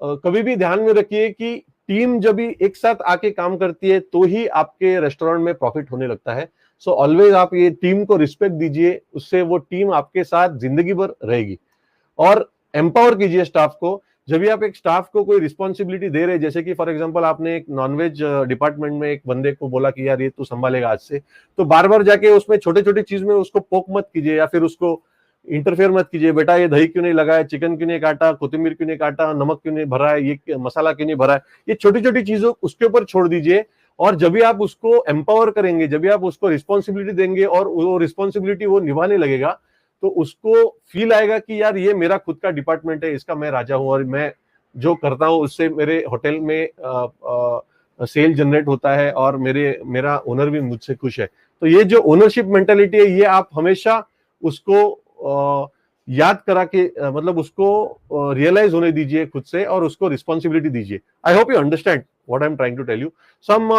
कभी भी ध्यान में रखिए कि टीम जब भी एक साथ आके काम करती है तो ही आपके रेस्टोरेंट में प्रॉफिट होने लगता है। सो ऑलवेज आप ये टीम को रिस्पेक्ट दीजिए, उससे वो टीम आपके साथ जिंदगी भर रहेगी। और एम्पावर कीजिए स्टाफ को। जब भी आप एक स्टाफ को कोई रिस्पॉन्सिबिलिटी दे रहे हैं, जैसे कि फॉर एग्जांपल आपने एक नॉनवेज डिपार्टमेंट में एक बंदे को बोला कि यार ये तू संभालेगा आज से, तो बार बार जाके उसमें छोटे छोटे चीज में उसको पोक मत कीजिए या फिर उसको इंटरफेयर मत कीजिए। बेटा ये दही क्यों नहीं लगाया, चिकन क्यों नहीं काटा, कोथिंबीर क्यों नहीं काटा, नमक क्यों नहीं भरा है, ये मसाला क्यों नहीं भरा है, ये छोटी छोटी चीजों उसके ऊपर छोड़ दीजिए। और जब भी आप उसको एम्पावर करेंगे, जब भी आप उसको रिस्पॉन्सिबिलिटी देंगे और वो रिस्पॉन्सिबिलिटी वो निभाने लगेगा, तो उसको फील आएगा कि यार ये मेरा खुद का डिपार्टमेंट है, इसका मैं राजा हूं और मैं जो करता हूं उससे मेरे होटल में सेल जनरेट होता है और मेरा ओनर भी मुझसे खुश है। तो ये जो ओनरशिप मेंटालिटी है, ये आप हमेशा उसको याद करा के मतलब उसको रियलाइज होने दीजिए खुद से और उसको रिस्पॉन्सिबिलिटी दीजिए। I hope you understand what I am trying to tell you. Some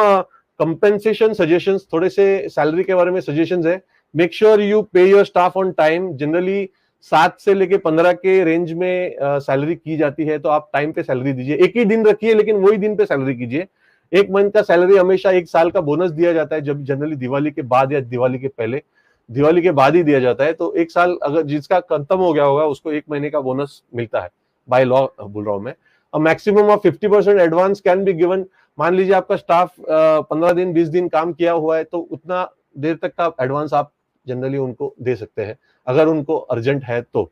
compensation suggestions, थोड़े से सैलरी के बारे में सजेशंस है। Make sure you pay your staff on time. Generally 7 से लेके 15 के रेंज में सैलरी की जाती है, तो आप टाइम पे सैलरी दीजिए। एक ही दिन रखिए लेकिन वही दिन पे सैलरी कीजिए। एक मंथ का सैलरी हमेशा एक साल का बोनस दिया जाता है, जब जनरली दिवाली के बाद या दिवाली के पहले, दिवाली के बाद ही दिया जाता है। तो एक साल अगर जिसका खत्म हो गया होगा उसको 1 महीने का बोनस मिलता है, बाय लॉ बोल रहा हूं मैं। Maximum of 50% advance can be given. मान लीजिए आपका स्टाफ 15 दिन 20 दिन काम किया हुआ है, तो उतना देर तक का एडवांस आप जनरली उनको दे सकते हैं अगर उनको अर्जेंट है तो।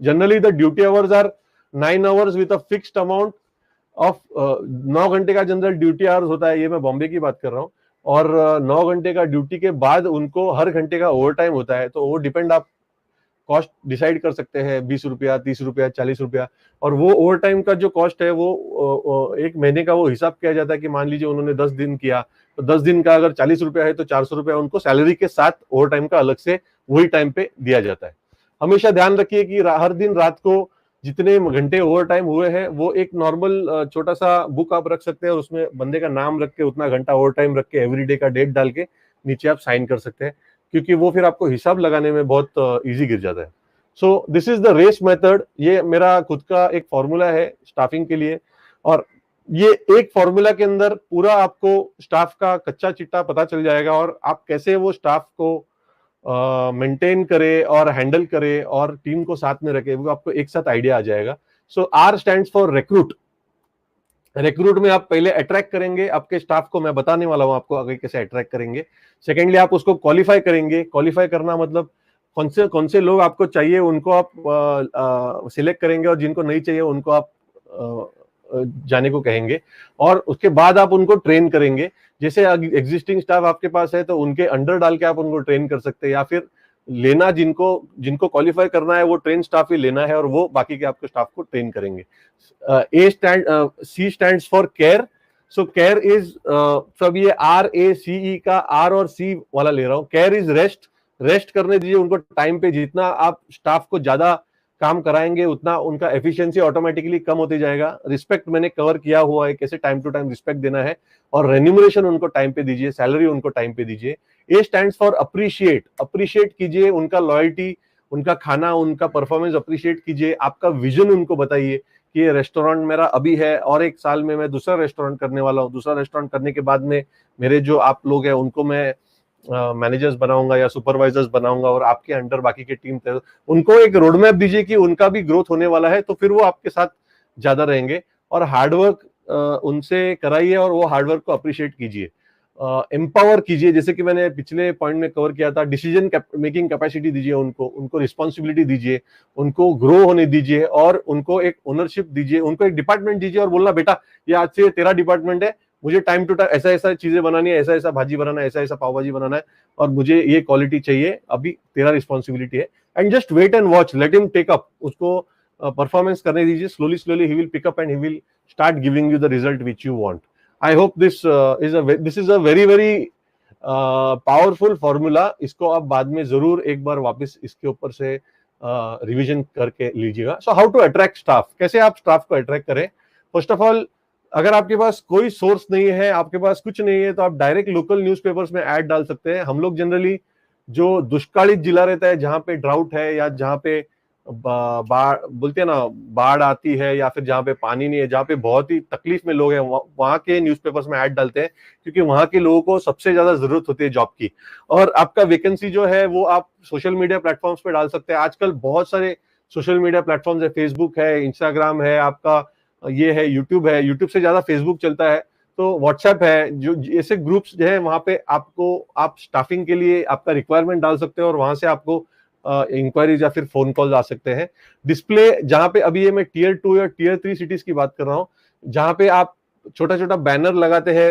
Generally the duty hours are 9 hours with a fixed amount of 9 घंटे का जनरल ड्यूटी आवर्स होता है, ये मैं बॉम्बे की बात कर रहा हूँ। और 9 घंटे का ड्यूटी के बाद उनको हर घंटे का ओवर टाइम होता है, तो वो डिपेंड आप कॉस्ट डिसाइड कर सकते हैं, 20 रुपया 30 रुपया 40 रुपया। और वो ओवर टाइम का जो कॉस्ट है वो एक महीने का वो हिसाब किया जाता है कि मान लीजिए उन्होंने 10 दिन किया, तो 10 दिन का अगर 40 रुपया है तो 400 रुपया उनको सैलरी के साथ ओवर टाइम का अलग से वही टाइम पे दिया जाता है। हमेशा ध्यान रखिए कि हर दिन रात को जितने घंटे ओवर टाइम हुए हैं वो एक नॉर्मल छोटा सा बुक आप रख सकते हैं और उसमें बंदे का नाम रख के उतना घंटा ओवर टाइम रख के एवरीडे का डेट डाल के नीचे आप साइन कर सकते हैं, क्योंकि वो फिर आपको हिसाब लगाने में बहुत इजी गिर जाता है। So this is the RACE method. ये मेरा खुद का एक फॉर्मूला है स्टाफिंग के लिए, और ये एक फॉर्मूला के अंदर पूरा आपको स्टाफ का कच्चा चिट्टा पता चल जाएगा और आप कैसे वो स्टाफ को मेंटेन करे और हैंडल करे और टीम को साथ में रखे, वो आपको एक साथ आइडिया आ जाएगा। So R stands for recruit. Recruit में आप पहले अट्रैक्ट करेंगे आपके स्टाफ को, मैं बताने वाला हूं आपको आगे कैसे अट्रैक्ट करेंगे। सेकेंडली आप उसको क्वालिफाई करेंगे। क्वालिफाई करना मतलब कौन से लोग आपको चाहिए उनको आप सिलेक्ट करेंगे और जिनको नहीं चाहिए उनको आप जाने को कहेंगे। और उसके बाद आप उनको ट्रेन करेंगे। जैसे एग्जिस्टिंग स्टाफ आपके पास है तो उनके अंडर डाल के आप उनको ट्रेन कर सकते हैं, या फिर लेना जिनको क्वालिफाई करना है वो ट्रेन स्टाफ ही लेना है और वो बाकी के आपके स्टाफ को ट्रेन करेंगे। C stands for care. So care is सब ये RACE का R और C वाला ले रहा हूं। केयर इज रेस्ट करने दीजिए उनको टाइम पे। जितना आप स्टाफ को ज्यादा काम कराएंगे उतना उनका एफिशिएंसी ऑटोमेटिकली कम होते जाएगा। रिस्पेक्ट मैंने कवर किया हुआ है, कैसे टाइम टू टाइम रिस्पेक्ट देना है, और रेन्यूमरेशन उनको टाइम पे दीजिए, सैलरी उनको टाइम पे दीजिए। ए स्टैंड्स फॉर अप्रिशिएट कीजिए उनका लॉयल्टी, उनका खाना, उनका परफॉर्मेंस अप्रिशिएट कीजिए। आपका विजन उनको बताइए कि ये रेस्टोरेंट मेरा अभी है और 1 साल में मैं दूसरा रेस्टोरेंट करने वाला हूँ। दूसरा रेस्टोरेंट करने के बाद में मेरे जो आप लोग हैं उनको मैं मैनेजर्स बनाऊंगा या सुपरवाइजर्स बनाऊंगा और आपके अंडर बाकी की टीम। उनको एक रोड मैप दीजिए कि उनका भी ग्रोथ होने वाला है, तो फिर वो आपके साथ ज्यादा रहेंगे। और हार्डवर्क उनसे कराइए और वो हार्डवर्क को अप्रिशिएट कीजिए। एम्पावर कीजिए, जैसे कि मैंने पिछले पॉइंट में कवर किया था, डिसीजन मेकिंग कैपेसिटी दीजिए उनको रिस्पॉन्सिबिलिटी दीजिए, उनको ग्रो होने दीजिए और उनको एक ओनरशिप दीजिए, उनको एक डिपार्टमेंट दीजिए और बोलना बेटा ये आज से तेरा डिपार्टमेंट है, मुझे टाइम टू टाइम ऐसा ऐसा चीजें बनानी है, ऐसा ऐसा भाजी बनाना है, ऐसा ऐसा पाव भाजी बनाना है और मुझे ये क्वालिटी चाहिए, अभी तेरा रिस्पॉन्सिबिलिटी है। And just wait and watch, let him take up, उसको परफॉर्मेंस करने दीजिए, slowly slowly he will pick up and he will start giving you the result which you want. I hope this is a very very powerful formula. इसको आप बाद में जरूर एक बार वापस इसके ऊपर से रिवीजन करके लीजिएगा। So how to attract staff, कैसे आप स्टाफ को अट्रैक्ट करें। फर्स्ट ऑफ ऑल, अगर आपके पास कोई सोर्स नहीं है, आपके पास कुछ नहीं है, तो आप डायरेक्ट लोकल न्यूज़पेपर्स में ऐड डाल सकते हैं। हम लोग जनरली जो दुष्कालित जिला रहता है, जहां पे ड्राउट है या जहां पे बोलते हैं ना बाढ़ आती है या फिर जहाँ पे पानी नहीं है, जहाँ पे बहुत ही तकलीफ में लोग हैं, वहां के न्यूज़पेपर्स में ऐड डालते हैं, क्योंकि वहां के लोगों को सबसे ज्यादा जरूरत होती है जॉब की। और आपका वैकेंसी जो है वो आप सोशल मीडिया प्लेटफॉर्म्स पे डाल सकते हैं। आजकल बहुत सारे सोशल मीडिया प्लेटफॉर्म्स है, फेसबुक है, इंस्टाग्राम है, आपका ये है यूट्यूब है, यूट्यूब से ज्यादा फेसबुक चलता है, तो व्हाट्सएप है, जो ऐसे ग्रुप्स जो है वहां पे आपको आप स्टाफिंग के लिए आपका रिक्वायरमेंट डाल सकते हो और वहां से आपको इंक्वायरीज या फिर फोन कॉल आ सकते हैं। डिस्प्ले, जहां पे अभी ये मैं टीयर 2 या टीयर 3 सिटीज की बात कर रहा हूँ, जहां पे आप छोटा छोटा बैनर लगाते हैं,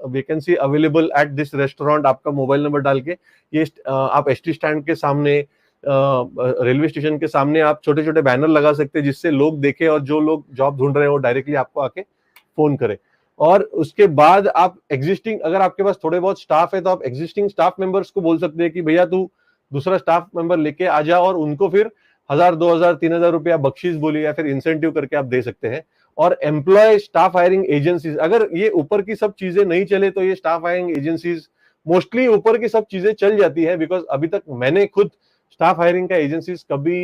vacancy available at this restaurant, आपका मोबाइल नंबर डाल के, ये आप एसटी स्टैंड के सामने, रेलवे स्टेशन के सामने आप छोटे छोटे बैनर लगा सकते हैं, जिससे लोग देखें और जो लोग जॉब ढूंढ रहे हैं वो डायरेक्टली आपको आके फोन करें। और उसके बाद आप एग्जिस्टिंग, अगर आपके पास थोड़े बहुत स्टाफ है तो आप एग्जिस्टिंग स्टाफ मेंबर्स को बोल सकते हैं कि भैया तू दूसरा स्टाफ मेंबर लेके आ जा, और उनको फिर 1000 2000 3000 रुपया बख्शीश बोलिए या फिर इंसेंटिव करके आप दे सकते हैं। और एम्प्लॉय स्टाफ हायरिंग एजेंसीज, अगर ये ऊपर की सब चीजें नहीं चले तो ये स्टाफ हायरिंग एजेंसीज, मोस्टली ऊपर की सब चीजें चल जाती है, बिकॉज अभी तक मैंने खुद स्टाफ हायरिंग का एजेंसीज कभी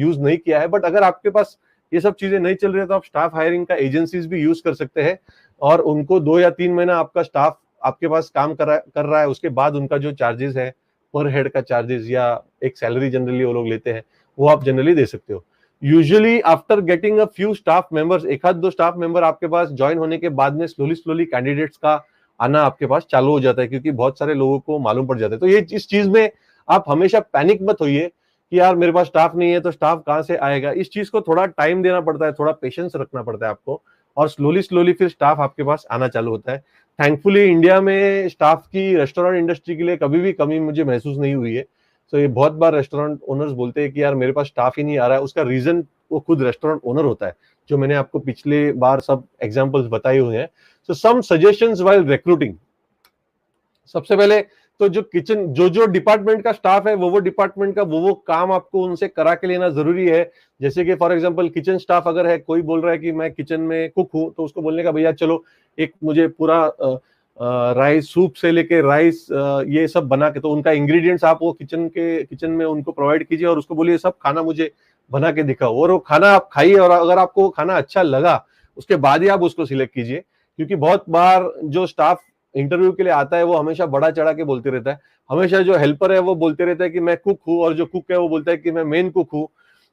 यूज नहीं किया है। बट अगर आपके पास ये सब चीजें नहीं चल रही है तो आप स्टाफ हायरिंग का एजेंसीज भी यूज कर सकते हैं, और उनको 2 या 3 महीना आपका स्टाफ आपके पास काम कर रहा है, उसके बाद उनका जो चार्जेस है पर हेड का चार्जेस या एक सैलरी जनरली वो लोग लेते हैं, वो आप जनरली दे सकते हो। Usually after getting a few staff members, एक आध दो स्टाफ मेंबर आपके पास ज्वाइन होने के बाद में स्लोली स्लोली कैंडिडेट्स का आना आपके पास चालू हो जाता है, क्योंकि बहुत सारे लोगों को मालूम पड़ जाता है। तो ये इस चीज में आप हमेशा पैनिक मत होइए कि यार मेरे पास स्टाफ नहीं है तो स्टाफ कहाँ से आएगा। इस चीज को थोड़ा टाइम देना पड़ता है, थोड़ा पेशेंस रखना पड़ता है आपको, और स्लोली स्लोली फिर स्टाफ आपके पास आना चालू होता है। थैंकफुली इंडिया में स्टाफ की रेस्टोरेंट इंडस्ट्री के लिए कभी भी कमी मुझे महसूस नहीं हुई है। तो ये बहुत बार रेस्टोरेंट ओनर्स बोलते हैं कि यार मेरे पास स्टाफ ही नहीं आ रहा है, उसका रीजन वो खुद रेस्टोरेंट ओनर होता है, जो मैंने आपको पिछले बार सब एग्जांपल्स बताए हुए हैं। सो सम सजेशंस व्हाइल रिक्रूटिंग। सबसे पहले तो जो किचन, जो डिपार्टमेंट का स्टाफ है वो डिपार्टमेंट का वो काम आपको उनसे करा के लेना जरूरी है। जैसे कि फॉर एग्जांपल किचन स्टाफ अगर है, कोई बोल रहा है कि मैं किचन में कुक हूं, तो उसको बोलने का भैया चलो एक मुझे पूरा राइस सूप से लेके राइस ये सब बना के, तो उनका इंग्रेडिएंट्स आप वो किचन में उनको प्रोवाइड कीजिए और उसको बोलिए सब खाना मुझे बना के दिखाओ, और वो खाना आप खाइए, और अगर आपको वो खाना अच्छा लगा उसके बाद ही आप उसको सिलेक्ट कीजिए। क्योंकि बहुत बार जो स्टाफ इंटरव्यू के लिए आता है वो हमेशा बड़ा चढ़ा के बोलते रहता है, हमेशा जो हेल्पर है वो बोलते रहता है कि मैं कुक हूँ, और जो कुक है वो बोलता है कि मैं मेन कुक हूँ,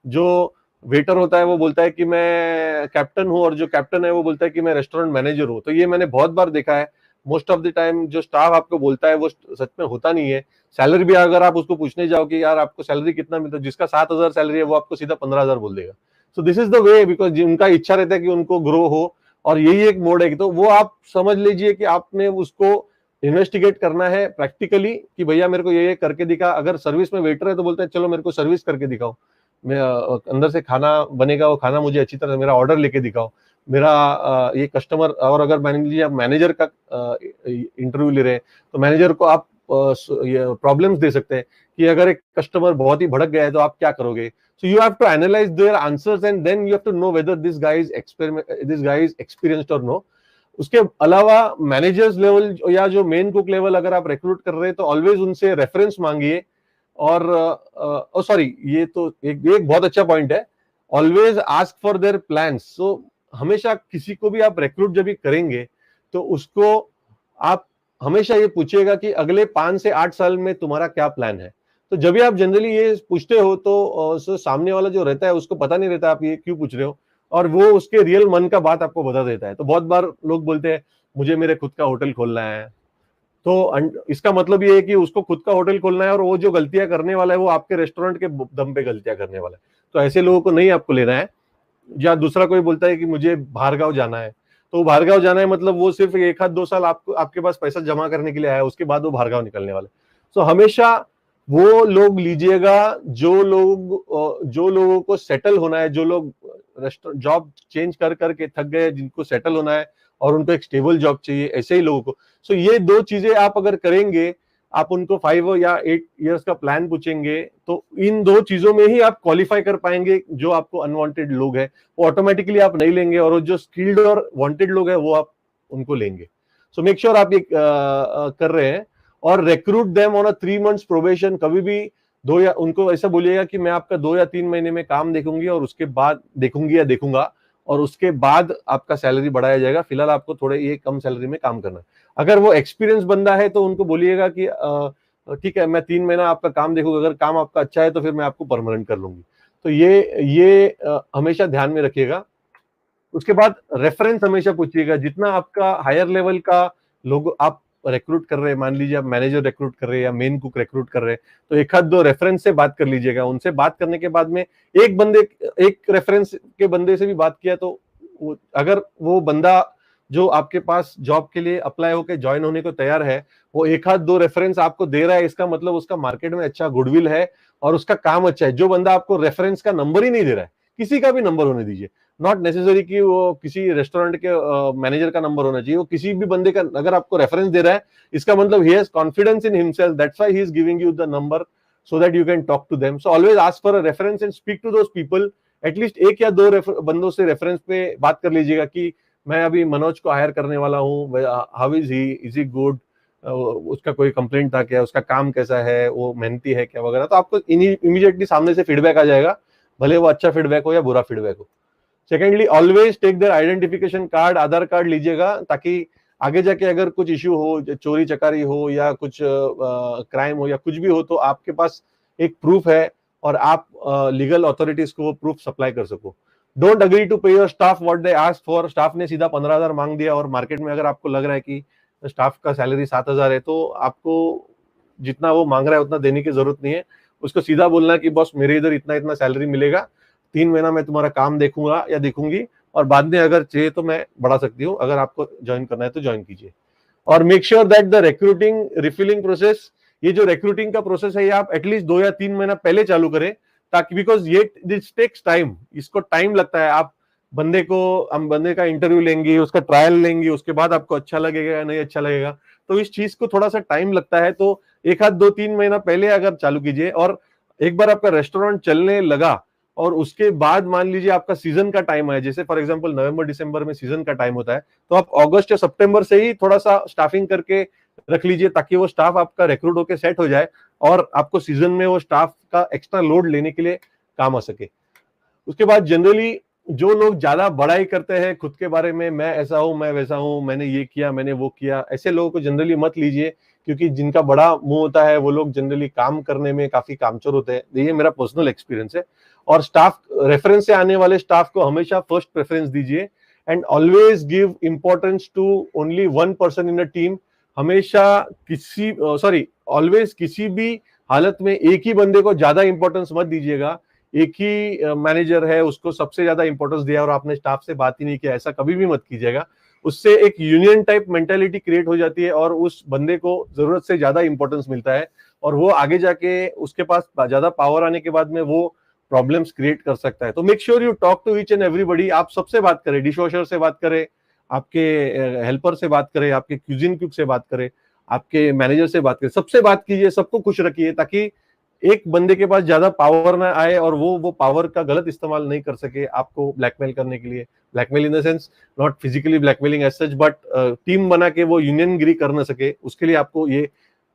जो वेटर होता है वो बोलता है कि मैं कैप्टन हूँ, और जो कैप्टन है वो बोलता है कि मैं रेस्टोरेंट मैनेजर हूँ। तो ये मैंने बहुत बार देखा है। मोस्ट ऑफ द टाइम जो स्टाफ आपको बोलता है वो सच में होता नहीं है। सैलरी भी अगर आप उसको पूछने जाओ कि यार आपको सैलरी कितना मिलता है, जिसका 7000 सैलरी है वो आपको सीधा 15000 बोल देगा। सो this is the way, because उनका इच्छा रहता है कि उनको ग्रो हो, और यही एक मोड है। तो वो आप समझ लीजिए कि आपने उसको इन्वेस्टिगेट करना है प्रैक्टिकली कि भैया मेरे को ये करके दिखा। अगर सर्विस में वेटर है तो बोलते हैं चलो मेरे को सर्विस करके दिखाओ, मैं अंदर से खाना बनेगा, वो खाना मुझे अच्छी तरह मेरा ऑर्डर लेके दिखाओ, मेरा ये कस्टमर। और अगर मान लीजिए आप मैनेजर का इंटरव्यू ले रहे हैं तो मैनेजर को आप प्रॉब्लम्स दे सकते हैं कि अगर एक कस्टमर बहुत ही भड़क गया है तो आप क्या करोगे। So you have to analyse their answers and then you have to know whether this guy is experienced और नो। उसके अलावा मैनेजर्स लेवल या जो मेन कुक लेवल अगर आप रिक्रूट कर रहे हैं तो ऑलवेज उनसे रेफरेंस मांगिए। और सॉरी, ये तो एक बहुत अच्छा पॉइंट है, always ask for their plans. So हमेशा किसी को भी आप रिक्रूट जब भी करेंगे तो उसको आप हमेशा ये पूछिएगा कि अगले 5 से 8 साल में तुम्हारा क्या प्लान है। तो जब भी आप जनरली ये पूछते हो तो सामने वाला जो रहता है उसको पता नहीं रहता आप ये क्यों पूछ रहे हो, और वो उसके रियल मन का बात आपको बता देता है। तो बहुत बार लोग बोलते हैं मुझे मेरे खुद का होटल खोलना है, तो इसका मतलब ये है कि उसको खुद का होटल खोलना है और वो जो गलतियां करने वाला है वो आपके रेस्टोरेंट के दम पे गलतियां करने वाला है। तो ऐसे लोगों को नहीं आपको लेना है। या दूसरा कोई बोलता है कि मुझे बाहरगांव जाना है, तो बाहरगांव जाना है मतलब वो सिर्फ 1 आध 2 साल आपको आपके पास पैसा जमा करने के लिए आया है, उसके बाद वो बाहरगांव निकलने वाला है। तो हमेशा वो लोग लीजिएगा जो लोगों को सेटल होना है, जो लोग जॉब चेंज कर करके थक गए, जिनको सेटल होना है और उनको एक स्टेबल जॉब चाहिए, ऐसे ही लोगों को। सो ये 2 चीजें आप अगर करेंगे, आप उनको 5 या 8 इयर्स का प्लान पूछेंगे, तो इन 2 चीजों में ही आप क्वालिफाई कर पाएंगे। जो आपको अनवांटेड लोग हैं वो ऑटोमेटिकली आप नहीं लेंगे, और जो स्किल्ड और वांटेड लोग हैं वो आप उनको लेंगे। सो मेक श्योर आप ये कर रहे हैं। और recruit them on a 3 months probation. कभी भी उनको ऐसा बोलिएगा कि मैं आपका 2 या 3 महीने में काम देखूंगी और उसके बाद देखूंगी या देखूंगा, और उसके बाद आपका सैलरी बढ़ाया जाएगा। फिलहाल आपको थोड़े ये कम सैलरी में काम करना है। अगर वो एक्सपीरियंस बंदा है तो उनको बोलिएगा कि ठीक है, मैं 3 महीना आपका काम देखूंगा, अगर काम आपका अच्छा है तो फिर मैं आपको परमानेंट कर लूंगी। तो ये हमेशा ध्यान में रखिएगा। उसके बाद रेफरेंस हमेशा पूछिएगा। जितना आपका हायर लेवल का लोग आप रिक्रूट कर रहे हैं, मान लीजिए आप मैनेजर रिक्रूट कर रहे हैं या मेन कुक रिक्रूट कर रहे हैं, तो 1 आध 2 रेफरेंस से बात कर लीजिएगा। उनसे बात करने के बाद में एक रेफरेंस के बंदे से भी बात किया, तो अगर वो बंदा जो आपके पास जॉब के लिए अप्लाई होकर ज्वाइन होने को तैयार है, वो 1 आध 2 रेफरेंस आपको दे रहा है, इसका मतलब उसका मार्केट में अच्छा गुडविल है और उसका काम अच्छा है। जो बंदा आपको रेफरेंस का नंबर ही नहीं दे रहा है, किसी का भी नंबर होने दीजिए, नॉट नेसेसरी कि वो किसी रेस्टोरेंट के मैनेजर का नंबर होना चाहिए, वो किसी भी बंदे का अगर आपको रेफरेंस दे रहा है, इसका मतलब he has confidence in himself, that's why he is giving you the number so that you can talk to them. So always ask for a reference and speak to those people. At least 1 या 2 बंदों से reference पे बात कर लीजिएगा कि मैं अभी मनोज को हायर करने वाला हूँ, हाउ इज ही गुड, उसका कोई कंप्लेंट था क्या, उसका काम कैसा है, वो मेहनती है क्या वगैरह। तो आपको इमीडिएटली सामने से फीडबैक आ जाएगा, भले वो अच्छा फीडबैक हो या बुरा फीडबैक हो। Secondly, always take their identification card, Aadhaar card लीजिएगा, ताकि आगे जाके अगर कुछ इश्यू हो, चोरी चकारी हो या कुछ क्राइम हो या कुछ भी हो, तो आपके पास एक प्रूफ है और आप लीगल अथॉरिटीज को वो प्रूफ सप्लाई कर सको। डोंट अग्री टू पे your staff what they ask for. Staff ने सीधा 15,000 मांग दिया और मार्केट में अगर आपको लग रहा है कि स्टाफ का सैलरी 7,000 है, तो आपको जितना वो मांग रहा है उतना देने की जरूरत नहीं है। उसको सीधा बोलना कि बॉस मेरे इधर इतना इतना सैलरी मिलेगा, 3 महीना मैं तुम्हारा काम देखूंगा या देखूंगी, और बाद में अगर चाहिए तो मैं बढ़ा सकती हूँ, अगर आपको ज्वाइन करना है तो ज्वाइन कीजिए। और make sure that the recruiting refilling process, ये जो रिक्रूटिंग का प्रोसेस है, ये आप एटलीस्ट 2 या 3 महीना पहले चालू करें, ताकि बिकॉज ये दिस टेक्स टाइम, इसको टाइम लगता है। आप हम बंदे का इंटरव्यू लेंगे, उसका ट्रायल लेंगे, उसके बाद आपको अच्छा लगेगा या नहीं अच्छा लगेगा, तो इस चीज को थोड़ा सा टाइम लगता है। तो 1 आध 2 3 महीना पहले अगर चालू कीजिए, और एक बार आपका रेस्टोरेंट चलने लगा और उसके बाद मान लीजिए आपका सीजन का टाइम है, जैसे फॉर एग्जांपल नवंबर दिसंबर में सीजन का टाइम होता है, तो आप अगस्त या सितंबर से ही थोड़ा सा स्टाफिंग करके रख लीजिए, ताकि वो स्टाफ आपका रिक्रूट होकर सेट हो जाए और आपको सीजन में वो स्टाफ का एक्स्ट्रा लोड लेने के लिए काम आ सके। उसके बाद जनरली जो लोग ज्यादा बड़ाई करते हैं खुद के बारे में, मैं ऐसा हूं, मैं वैसा हूं, मैंने ये किया, मैंने वो किया, ऐसे लोगों को जनरली मत लीजिए, क्योंकि जिनका बड़ा मुंह होता है वो लोग जनरली काम करने में काफी कामचोर होते हैं। ये मेरा पर्सनल एक्सपीरियंस है। और स्टाफ रेफरेंस से आने वाले स्टाफ को हमेशा फर्स्ट प्रेफरेंस दीजिए, and always give importance to only 1 person in a team. हमेशा ऑलवेज किसी भी हालत में एक ही बंदे को ज्यादा इंपॉर्टेंस मत दीजिएगा। एक ही मैनेजर है, उसको सबसे ज्यादा इंपॉर्टेंस दिया और आपने स्टाफ से बात ही नहीं किया, ऐसा कभी भी मत कीजिएगा। उससे एक यूनियन टाइप मेंटेलिटी क्रिएट हो जाती है और उस बंदे को जरूरत से ज्यादा इंपॉर्टेंस मिलता है, और वो आगे जाके उसके पास ज्यादा पावर आने के बाद में वो प्रॉब्लम्स क्रिएट कर सकता है। तो make sure you talk to each and everybody. आप सबसे बात करें, डिश वॉशर से बात करें, आपके हेल्पर से बात करें, आपके क्यूजिन कुक से बात करें, आपके मैनेजर से बात करें, सबसे बात कीजिए, सबको खुश रखिए, ताकि एक बंदे के पास ज्यादा पावर ना आए और वो पावर का गलत इस्तेमाल नहीं कर सके आपको ब्लैकमेल करने के लिए। Blackmail in the sense not physically blackmailing as such, but team बना के वो यूनियन गिरी कर ना सके, उसके लिए आपको ये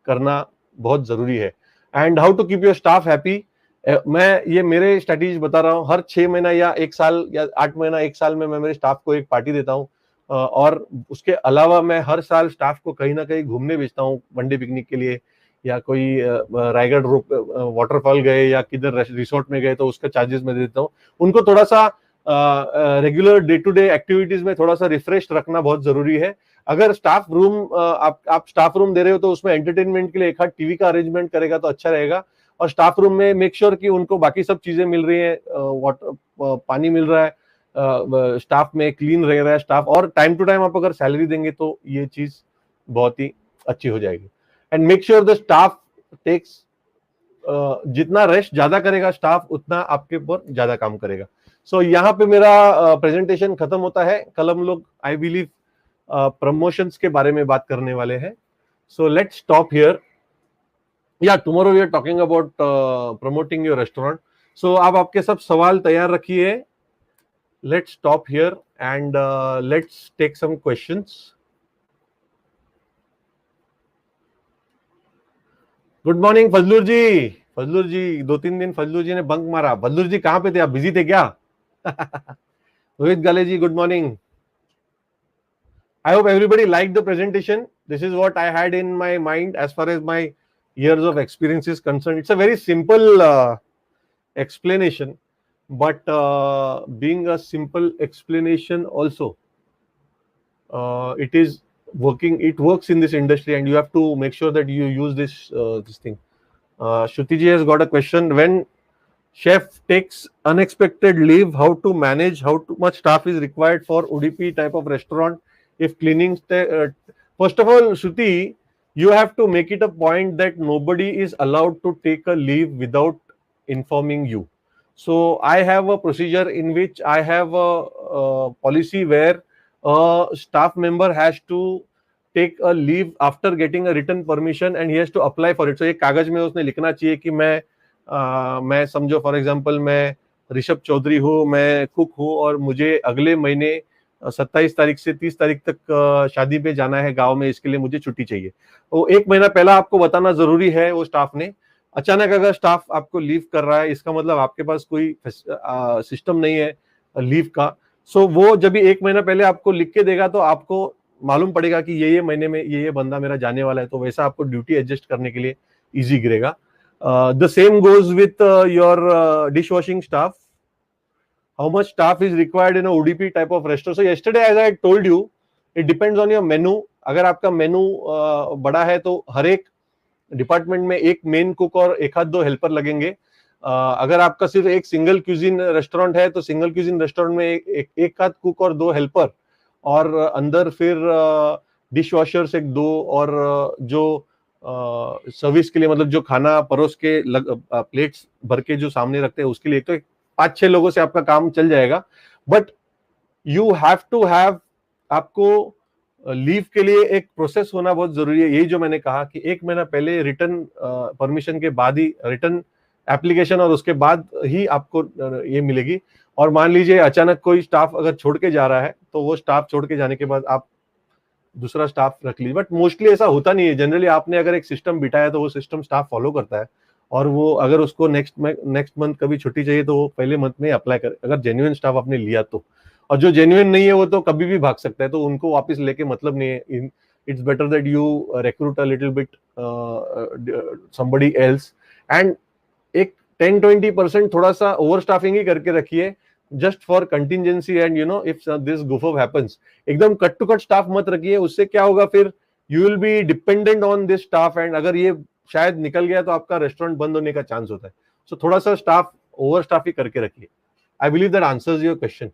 करना बहुत जरूरी है। And how to keep your staff happy, मैं ये मेरे स्ट्रेटेजी बता रहा हूँ। हर 6 महीना या 1 साल या 8 महीना 1 साल में मैं मेरे स्टाफ को एक पार्टी देता हूँ, और उसके अलावा मैं हर साल स्टाफ को कहीं ना कहीं घूमने भेजता हूँ, वनडे पिकनिक के लिए, या कोई रायगढ़ वाटरफॉल गए या किधर रिसोर्ट में गए, तो उसका चार्जेस मैं दे देता हूँ। उनको थोड़ा सा regular day to day activities में थोड़ा सा रिफ्रेश रखना बहुत जरूरी है। अगर स्टाफ रूम आप स्टाफ रूम दे रहे हो तो उसमें एंटरटेनमेंट के लिए एक आध टीवी का अरेंजमेंट करेगा तो अच्छा रहेगा। और स्टाफ रूम में मेक श्योर कि उनको बाकी सब चीजें मिल रही है, वाटर पानी मिल रहा है, स्टाफ में क्लीन रह रहा है स्टाफ, और टाइम टू टाइम आप अगर सैलरी देंगे तो ये चीज बहुत ही अच्छी हो जाएगी। And make sure the staff takes, जितना रेस्ट ज्यादा करेगा स्टाफ उतना आपके ऊपर ज्यादा काम करेगा। सो यहाँ पे मेरा प्रेजेंटेशन खत्म होता है। कल हम लोग आई बिलीव प्रमोशंस के बारे में बात करने वाले हैं। So let's stop here. या tomorrow we are talking about promoting your restaurant. So आप आपके सब सवाल तैयार रखिए। Let's stop here and let's take some questions. Good morning Fazlur ji. Fazlur ji 2-3 दिन फजलूर जी ने बंक मारा। फजलूर जी कहां पे थे आप? बिजी थे क्या? Rohit Gale ji good morning. I hope everybody liked the presentation. This is what I had in my mind as far as my years of experience is concerned. It's a very simple explanation, but being a simple explanation also, it is working. It works in this industry, and you have to make sure that you use this thing. Shruti ji has got a question. When chef takes unexpected leave, how to manage? How much staff is required for UDP type of restaurant? If cleaning, first of all, Shruti, you have to make it a point that nobody is allowed to take a leave without informing you. So I have a procedure in which I have a policy where a staff member has to take a leave after getting a written permission and he has to apply for it. So एक कागज में उसने लिखना चाहिए कि मैं समझो for example मैं ऋषभ चौधरी हूँ, मैं कुक हूँ और मुझे अगले महीने 27 तारीख से 30 तारीख तक शादी पे जाना है गांव में, इसके लिए मुझे छुट्टी चाहिए। वो 1 महीना पहला आपको बताना जरूरी है वो स्टाफ ने। अचानक अगर स्टाफ आपको लीव कर रहा है, इसका मतलब आपके पास कोई सिस्टम नहीं है लीव का। सो वो जब भी 1 महीना पहले आपको लिख के देगा तो आपको मालूम पड़ेगा कि ये महीने में ये बंदा मेरा जाने वाला है, तो वैसा आपको ड्यूटी एडजस्ट करने के लिए इजी गिरेगा। The same goes with your dish washing staff. How much staff is required in a ODP type of restaurant? So yesterday, as I told you, it depends on your menu. अगर आपका मेनू बड़ा है तो हर एक department में एक main cook और एक आध दो हेल्पर लगेंगे। अगर आपका सिर्फ एक सिंगल क्यूजिन रेस्टोरेंट है तो सिंगल क्यूजिन रेस्टोरेंट में एक आध कुक और 2 हेल्पर, और अंदर फिर डिश वॉशर्स 1-2, और जो सर्विस के लिए मतलब जो खाना परोस के प्लेट्स भर के जो सामने रखते हैं उसके लिए तो 5-6 लोगों से आपका काम चल जाएगा। But you have to have, आपको लीव के लिए एक प्रोसेस होना बहुत जरूरी है। यही जो मैंने कहा कि 1 महीना पहले रिटर्न परमिशन के बाद ही रिटर्न एप्लीकेशन और उसके बाद ही आपको ये मिलेगी। और मान लीजिए अचानक कोई स्टाफ अगर छोड़ के जा रहा है तो वो स्टाफ छोड़ के जाने के बाद आप दूसरा स्टाफ रख लीजिए। बट मोस्टली ऐसा होता नहीं है। जनरली आपने अगर एक सिस्टम बिठाया तो वो सिस्टम स्टाफ फॉलो करता है, और वो अगर उसको नेक्स्ट मंथ कभी छुट्टी चाहिए तो वो पहले मंथ में अप्लाई करे, अगर जेन्युइन स्टाफ आपने लिया तो। और जो जेन्युइन नहीं है वो तो कभी भी भाग सकता है, तो उनको वापस लेके मतलब नहीं है। It's better that you recruit a little bit somebody else, and एक 10-20% थोड़ा सा ओवर स्टाफिंग ही करके रखिए, just for contingency and if this goof happens. एकदम कट टू कट स्टाफ मत रखिए, उससे क्या होगा फिर you will be dependent on this staff, and अगर ये शायद निकल गया तो आपका रेस्टोरेंट बंद होने का चांस होता है। सो थोड़ा सा स्टाफ ओवर स्टाफ ही करके रखिए। I believe that answers your question.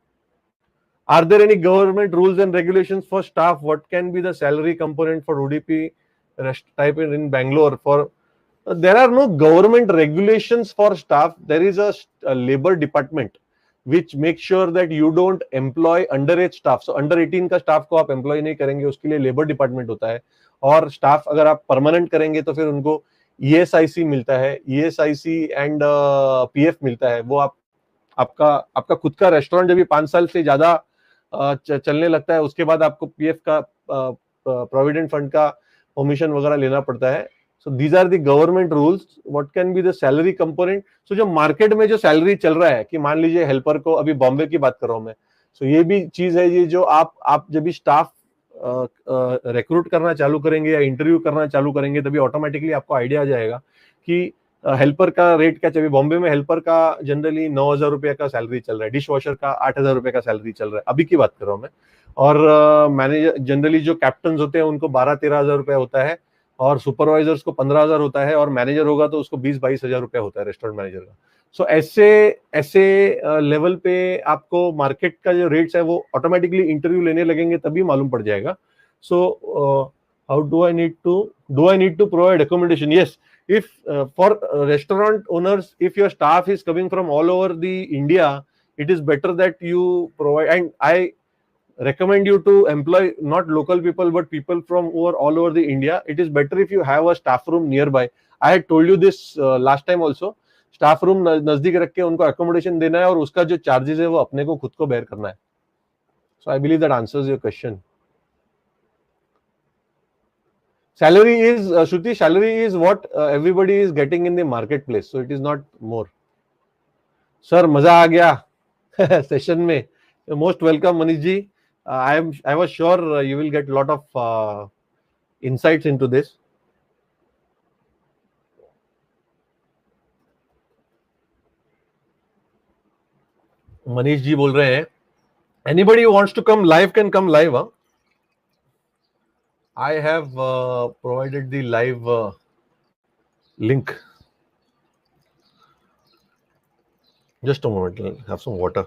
Are there any government rules and regulations for staff? What can be the salary component for ODP type in Bangalore? For there are no government regulations for staff. There is a labor department which makes sure that you don't employ underage staff. So under 18 का staff को आप employ नहीं करेंगे, उसके लिए labour department होता है। और स्टाफ अगर आप परमानेंट करेंगे तो फिर उनको ESIC मिलता है, ESIC एंड PF मिलता है। वो आपका खुद का रेस्टोरेंट जब भी 5 साल से ज्यादा चलने लगता है उसके बाद आपको PF का प्रोविडेंट फंड का परमिशन वगैरह लेना पड़ता है। So these are the government rules. What can be the salary component? So जो मार्केट में जो सैलरी चल रहा है कि मान लीजिए हेल्पर को, अभी बॉम्बे की बात कर रहा हूं मैं, so ये भी चीज है, ये जो आप जब भी स्टाफ रिक्रूट करना चालू करेंगे या इंटरव्यू करना चालू करेंगे तभी ऑटोमेटिकली आपको आइडिया आ जाएगा कि हेल्पर का रेट क्या चाहिए? बॉम्बे में हेल्पर का जनरली 9,000 रुपये का सैलरी चल रहा है, डिश वॉशर का 8,000 रुपये का सैलरी चल रहा है, अभी की बात कर रहा हूँ मैं। और मैनेजर जनरली जो कैप्टन होते हैं उनको 12-13 हजार रुपये होता है, और सुपरवाइजर्स को 15,000 होता है, और मैनेजर होगा तो उसको 20-22 हजार रुपये होता है रेस्टोरेंट मैनेजर का। सो ऐसे ऐसे लेवल पे आपको मार्केट का जो रेट्स है वो ऑटोमेटिकली इंटरव्यू लेने लगेंगे तभी मालूम पड़ जाएगा। So how do I need to provide accommodation? Yes, if for restaurant owners, if your staff is coming from all over the India, it is better that you provide, and I recommend you to employ not local people but people from all over the India. It is better if you have a staff room nearby. I had told you this last time also. Staff room नजदीक रख के उनको accommodation देना है, और उसका जो charges है वो अपने को खुद को बेयर करना है. So I believe that answers your question. Salary is Shruti, salary is what everybody is getting in the marketplace, so it is not more. Sir, मजा आ गया सेशन में. Most welcome Manish ji. I was sure you will get lot of insights into this. Manish ji बोल रहे हैं, anybody who wants to come live can come live. Huh? I have provided the live link. Just a moment, I'll have some water.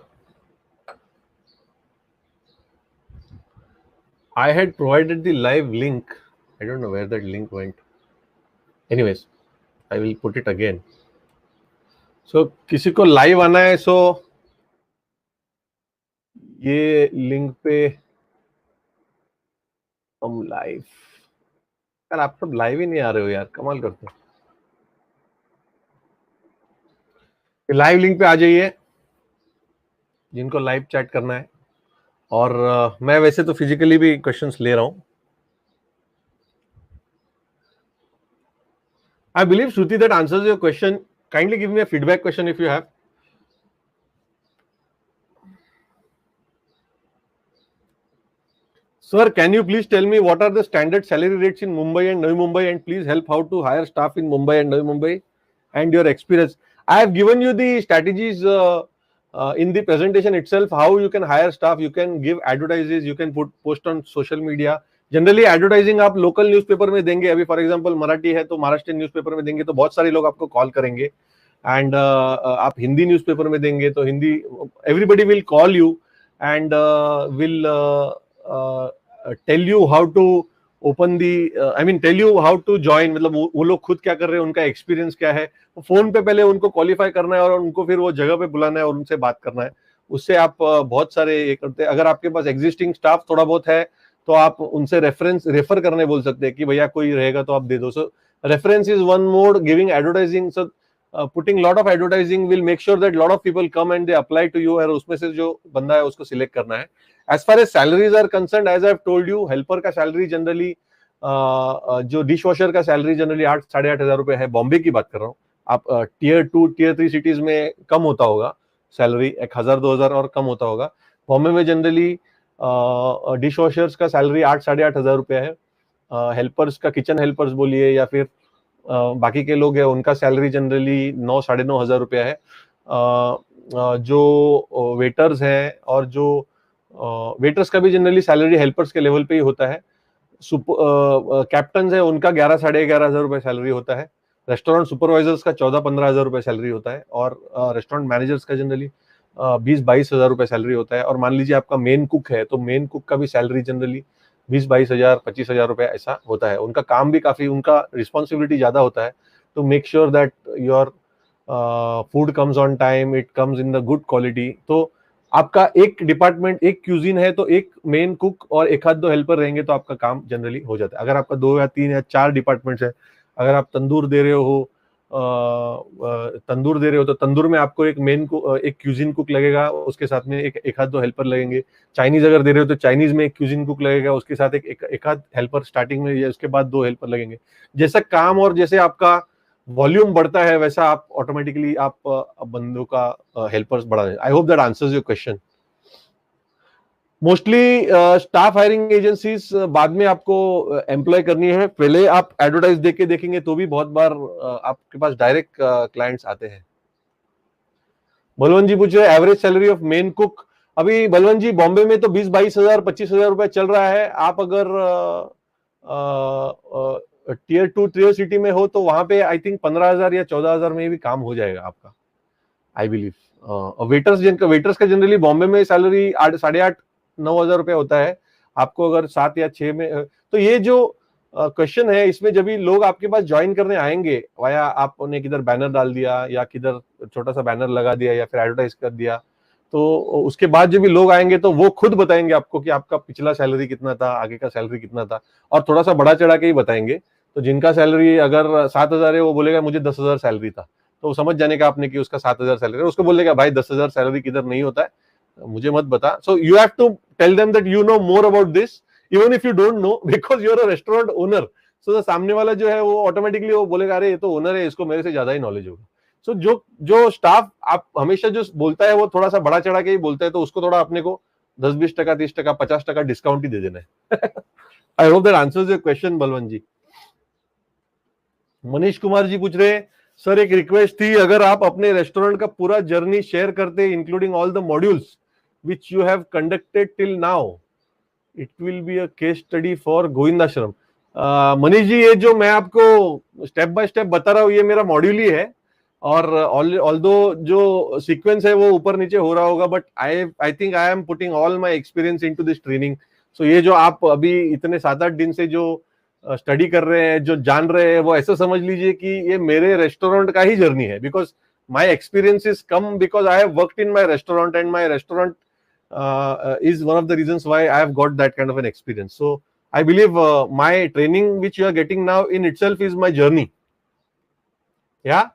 I had provided the live link. I don't know where that link went. Anyways, I will put it again. So किसी को live आना है, so ये link पे हम live. यार आप सब लाइव ही नहीं आ रहे हो यार, कमाल करते हो. लाइव लिंक पे आ जाइए जिनको लाइव चैट करना है. और मैं वैसे तो फिजिकली भी क्वेश्चंस ले रहा हूं. I believe Shruti that answers your question. Kindly give me a feedback question if you have. Sir, can you please tell me what are the standard salary rates in Mumbai and Navi Mumbai, and please help how to hire staff in Mumbai and Navi Mumbai and your experience. I have given you the strategies in the presentation itself, how you can hire staff. You can give advertises, you can post on social media. Generally advertising आप local newspaper में देंगे. अभी for example Marathi है तो Maharashtra newspaper में देंगे तो बहुत सारे लोग आपको कॉल करेंगे. एंड आप हिंदी न्यूज़पेपर में देंगे तो Hindi, everybody will call you and will tell you how to open the tell you how to join. मतलब वो लोग खुद क्या कर रहे हैं, उनका एक्सपीरियंस क्या है, फोन पे पहले उनको क्वालिफाई करना है और उनको फिर वो जगह पे बुलाना है और उनसे बात करना है. उससे आप बहुत सारे ये करते हैं. अगर आपके पास एग्जिस्टिंग स्टाफ थोड़ा बहुत है तो आप उनसे रेफर करने बोल सकते हैं कि भैया कोई रहेगा तो आप दे दो. So reference is one mode. Giving advertising, so putting lot of advertising will make sure that lot of people come and they apply to you, और उसमें से जो बंदा है उसको सिलेक्ट करना है. As far as salaries are concerned, as I've told you, helper का सैलरी जनरली जो डिश वॉशर का सैलरी जनरली 8-8.5 हजार रुपए है. बॉम्बे की बात कर रहा हूँ. आप टियर 2 टियर 3 सिटीज में कम होता होगा सैलरी, 1,000-2,000 और कम होता होगा. बॉम्बे में जनरली डिश वॉशर्स का सैलरी 8-8.5 हजार रुपये है. हेल्पर्स का, किचन हेल्पर्स बोलिए या फिर बाकी के लोग हैं, उनका सैलरी जनरली 9-9.5 हजार रुपया है. जो वेटर्स हैं और जो वेटर्स का भी जनरली सैलरी हेल्पर्स के लेवल पे ही होता है. कैप्टन है उनका 11-11.5 हजार रुपए सैलरी होता है. रेस्टोरेंट सुपरवाइजर्स का 14-15 हजार रुपए सैलरी होता है. और रेस्टोरेंट मैनेजर्स का जनरली 20-22 हजार रुपए सैलरी होता है. और मान लीजिए आपका मेन कुक है तो मेन कुक का भी सैलरी जनरली 20-22 हजार 25 हजार रुपए ऐसा होता है. उनका काम भी काफी, उनका रिस्पॉन्सिबिलिटी ज्यादा होता है to make sure that your food comes on time, it comes in the good quality. तो आपका एक डिपार्टमेंट, एक क्यूजिन है तो एक मेन कुक और एक आध दो हेल्पर रहेंगे तो आपका काम जनरली हो जाता है. अगर आपका 2 या 3 या 4 डिपार्टमेंट्स है, अगर आप तंदूर दे रहे हो तो तंदूर में आपको एक मेन एक क्यूजिन कुक लगेगा, उसके साथ में एक आध दो हेल्पर लगेंगे. चाइनीज अगर दे रहे हो तो चाइनीज में एक क्यूजिन कुक लगेगा, उसके साथ एक आध हेल्पर स्टार्टिंग में, या उसके बाद 2 हेल्पर लगेंगे. जैसा काम और जैसे आपका वॉल्यूम बढ़ता है वैसा आप ऑटोमेटिकली आप बंदों का हेल्पर्स बढ़ा दें. आई hope that answers your question. Mostly staff hiring agencies बाद में आपको एम्प्लॉय करनी है, पहले आप एडवर्टाइज देके देखेंगे तो भी बहुत बार आपके पास डायरेक्ट क्लाइंट्स आते हैं। बलवंत जी पूछ रहे average salary of main cook. अभी बलवंत जी बॉम्बे में तो 20-22 हजार 25 हजार रुपए चल रहा है। आप अगर टीयर 2 टीयर सिटी में हो तो वहां पे आई थिंक 15 हजार या 14 हजार में भी काम हो जाएगा आपका, आई बिलीव। वेटर्स का जनरली बॉम्बे में सैलरी 8-8.5-9 हजार रुपया होता है। आपको अगर 7 या 6 में तो ये जो क्वेश्चन है इसमें जब भी लोग आपके पास ज्वाइन करने आएंगे वाया आपने किधर बैनर डाल दिया या किधर छोटा सा बैनर लगा दिया या फिर एडवर्टाइज कर दिया, तो उसके बाद जब भी लोग आएंगे तो वो खुद बताएंगे आपको कि आपका पिछला सैलरी कितना था, आगे का सैलरी कितना था, और थोड़ा सा बड़ा चढ़ा के ही बताएंगे। तो जिनका सैलरी अगर 7 हजार है वो बोलेगा मुझे 10 हजार सैलरी था, तो समझ जाने का आपने कि उसका 7 हजार सैलरी है। उसको बोलेगा भाई 10 हजार सैलरी किधर नहीं होता है, मुझे मत बता। So you have to tell them that you know more about this even if you don't know because you are a restaurant owner. So सामने वाला जो है वो ऑटोमेटिकली वो बोलेगा अरे ये तो ओनर है, इसको मेरे से ज्यादा ही नॉलेज होगा। सो जो जो स्टाफ आप हमेशा जो बोलता है वो थोड़ा सा बड़ा चढ़ा के ही बोलता है, तो उसको थोड़ा अपने को 10-20%, 30%, 50% डिस्काउंट ही दे देना है। I hope that answers your question Balwant ji. Manish Kumar ji पूछ रहे हैं सर एक रिक्वेस्ट थी, अगर आप अपने रेस्टोरेंट का पूरा जर्नी शेयर करते including all the modules which you have conducted till now, it will be a case study for Govindashram. Manish ji, ये जो मैं आपको स्टेप बाय स्टेप बता रहा हूँ ये मेरा मॉड्यूल ही है, और ऑल्दो जो सीक्वेंस है वो ऊपर नीचे हो रहा होगा, but I think I am putting all my experience into this training. So ये जो आप अभी इतने 7-8 दिन से जो स्टडी कर रहे हैं, जो जान रहे हैं, वो ऐसा समझ लीजिए कि ये मेरे रेस्टोरेंट का ही जर्नी है, because my experience is come because I have worked in my restaurant and my restaurant is one of the reasons why I have got that kind of an experience. So I believe my training which you are getting now in itself is my journey. Yeah,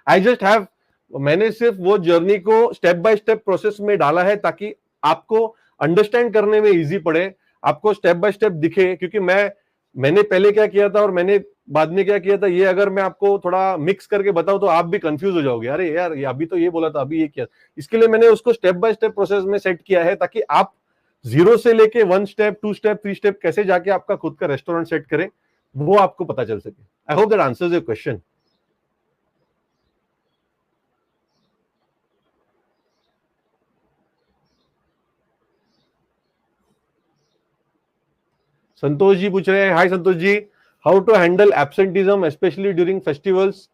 I just have, मैंने सिर्फ वो journey को step by step process में डाला है ताकि आपको understand करने में इजी पड़े, आपको स्टेप बाय स्टेप दिखे। क्योंकि मैंने पहले क्या किया था और मैंने बाद में क्या किया था, ये अगर मैं आपको थोड़ा मिक्स करके बताऊं तो आप भी कंफ्यूज हो जाओगे, अरे यार ये अभी तो ये बोला था, अभी ये किया। इसके लिए मैंने उसको स्टेप बाय स्टेप प्रोसेस में सेट किया है ताकि आप 0 से लेके 1 स्टेप 2 स्टेप 3 स्टेप कैसे जाके आपका खुद का रेस्टोरेंट सेट करें वो आपको पता चल सके। I hope that answers your question. Santosh ji पूछ रहे हैं, hi Santosh ji, how to handle absenteeism especially during festivals,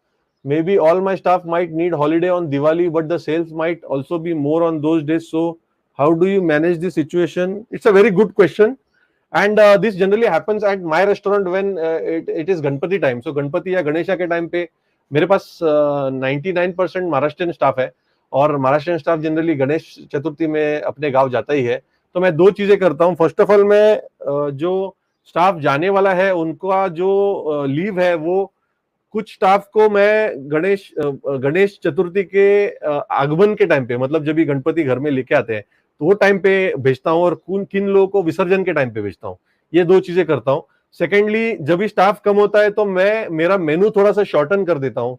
may be all my staff might need holiday on Diwali but the sales might also be more on those days, so how do you manage this situation? It's a very good question and this generally happens at my restaurant when it is Ganpati time. सो गणपति या गणेशा के time पे मेरे पास 99% Maharashtrian staff है, और Maharashtrian staff generally Ganesh Chaturthi में अपने गांव जाता ही है। तो मैं 2 चीजें करता हूँ। फर्स्ट ऑफ ऑल मैं जो स्टाफ जाने वाला है उनका जो लीव है वो कुछ स्टाफ को मैं गणेश चतुर्थी के आगमन के टाइम पे, मतलब जब भी गणपति घर में लेके आते हैं तो वो टाइम पे भेजता हूँ, और किन लोगों को विसर्जन के टाइम पे भेजता हूँ। ये 2 चीजें करता हूँ। सेकेंडली, जब भी स्टाफ कम होता है तो मैं मेरा मेनू थोड़ा सा शॉर्टन कर देता हूँ,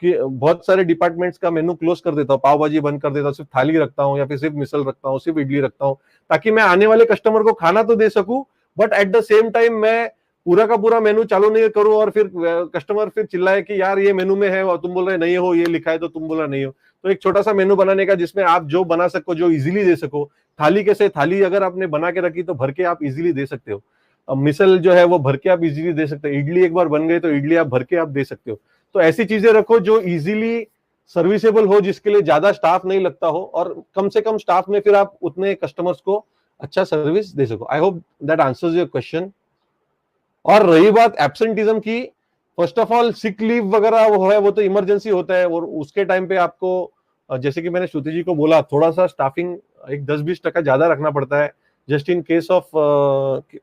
कि बहुत सारे डिपार्टमेंट्स का मेनू क्लोज कर देता हूँ, पाव भाजी बंद कर देता हूँ, सिर्फ थाली रखता हूँ या फिर सिर्फ मिसल रखता हूँ, सिर्फ इडली रखता हूँ, ताकि मैं आने वाले कस्टमर को खाना तो दे सकूं but at the same time मैं पूरा का पूरा मेनू चालू नहीं करूं और फिर कस्टमर फिर चिल्लाए कि यार ये मेनू में है और तुम बोल रहे नहीं हो, ये लिखा है तो तुम बोल रहे नहीं हो। तो एक छोटा सा मेनू बनाने का जिसमें आप जो बना सको, जो इजीली दे सको। थाली कैसे, थाली अगर आपने बना के रखी तो भर के आप इजीली दे सकते हो। अब मिसल जो है वो भर के आप इजीली दे सकते हो। इडली एक बार बन गई तो इडली आप भर के आप दे सकते हो। तो ऐसी चीजें रखो जो इजीली सर्विसेबल हो, जिसके लिए ज्यादा स्टाफ नहीं लगता हो, और कम से कम स्टाफ में फिर आप उतने कस्टमर्स को अच्छा सर्विस दे सको। आई hope that answers your question. और रही बात एब्सेंटिज्म की, first of all sick leave वगैरह वो है, वो तो इमरजेंसी होता है, और उसके टाइम पे आपको जैसे कि मैंने श्रुति जी को बोला, थोड़ा सा स्टाफिंग एक 10-20% ज्यादा रखना पड़ता है, जस्ट इन केस ऑफ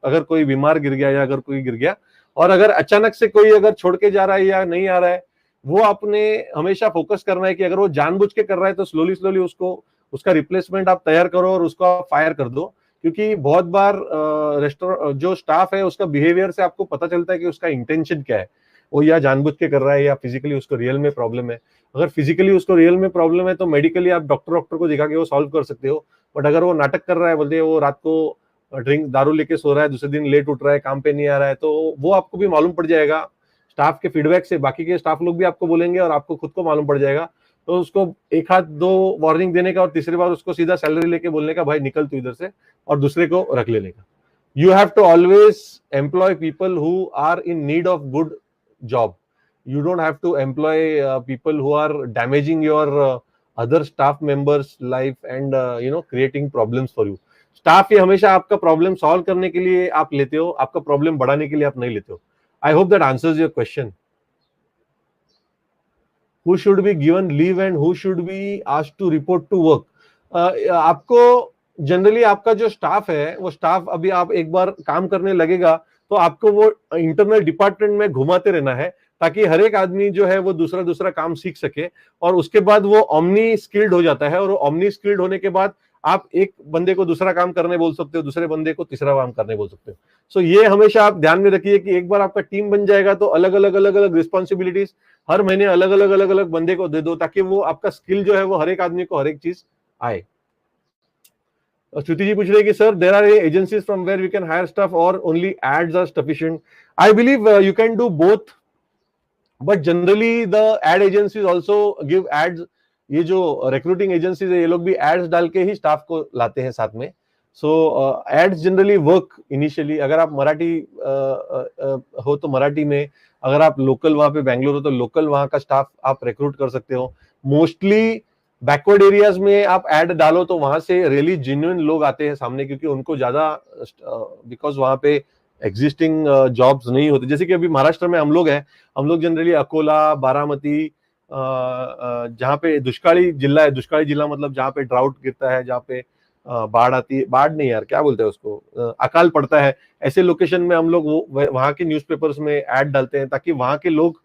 अगर कोई बीमार गिर गया या अगर कोई गिर गया, और अगर अचानक से कोई अगर छोड़ के जा रहा है या नहीं आ रहा है, वो आपने हमेशा फोकस करना है कि अगर वो जानबूझ के कर रहा है तो स्लोली स्लोली उसको उसका रिप्लेसमेंट आप तैयार करो और उसको आप फायर कर दो। क्योंकि बहुत बार रेस्टोरेंट जो स्टाफ है उसका बिहेवियर से आपको पता चलता है कि उसका इंटेंशन क्या है, वो या जानबूझ के कर रहा है या फिजिकली उसको रियल में प्रॉब्लम है। अगर फिजिकली उसको रियल में प्रॉब्लम है तो मेडिकली आप डॉक्टर को दिखा के वो सॉल्व कर सकते हो, बट अगर वो नाटक कर रहा है, बोलते वो रात को ड्रिंक दारू लेके सो रहा है, दूसरे दिन लेट उठ रहा है, काम पे नहीं आ रहा है, तो वो आपको भी मालूम पड़ जाएगा स्टाफ के फीडबैक से। बाकी के स्टाफ लोग भी आपको बोलेंगे और आपको खुद को मालूम पड़ जाएगा। तो उसको एक हाथ दो वार्निंग देने का और तीसरी बार उसको सीधा सैलरी लेके बोलने का, भाई निकल तू इधर से, और दूसरे को रख लेने का। You have to always employ people who are in need of good job. You don't have to employ people who are damaging your other staff members life and creating problems for you. Staff ये हमेशा आपका problem solve करने के लिए आप लेते हो, आपका प्रॉब्लम बढ़ाने के लिए आप नहीं लेते हो। I hope that answers your question. Who should be given leave and who should be asked to report to work? आपको जनरली आपका जो स्टाफ है वो स्टाफ अभी आप एक बार काम करने लगेगा तो आपको वो इंटरनल डिपार्टमेंट में घुमाते रहना है ताकि हर एक आदमी जो है वो दूसरा दूसरा काम सीख सके और उसके बाद वो ओमनी स्किल्ड हो जाता है और ओमनी स्किल्ड होने के बाद आप एक बंदे को दूसरा काम करने बोल सकते हो, दूसरे बंदे को तीसरा काम करने बोल सकते हो। सो ये हमेशा आप ध्यान में रखिए कि एक बार आपका टीम बन जाएगा तो अलग अलग रिस्पॉन्सिबिलिटीज हर महीने अलग अलग बंदे को दे दो ताकि वो आपका स्किल जो है वो हर एक आदमी को हर एक चीज आए। श्रुति जी पूछ रहे कि sir there are agencies from where we can hire staff और only ads are sufficient. I believe you can do both, but generally the ad agencies also give ads. ये जो रिक्रूटिंग एजेंसीज है ये लोग भी एड्स डाल के ही staff को लाते हैं साथ में। सो एड्स जनरली वर्क इनिशियली। अगर आप मराठी हो तो मराठी में, अगर आप लोकल वहां पे बैंगलोर हो तो लोकल वहां का स्टाफ आप रिक्रूट कर सकते हो। मोस्टली बैकवर्ड एरियाज में आप ऐड डालो तो वहां से रियली जेन्युइन लोग आते हैं सामने, क्योंकि उनको ज्यादा बिकॉज वहां पे एग्जिस्टिंग जॉब्स नहीं होते। जैसे कि अभी महाराष्ट्र में हम लोग हैं, हम लोग जनरली अकोला, बारामती, जहाँ पे दुष्काली जिला है, दुष्काली जिला मतलब जहाँ पे ड्राउट गिरता है, जहाँ पे बाढ़ आती है, बाढ़ नहीं यार क्या बोलते हैं उसको, अकाल पड़ता है, ऐसे लोकेशन में हम लोग वहां के न्यूज़पेपर्स में ऐड डालते हैं ताकि वहां के लोग,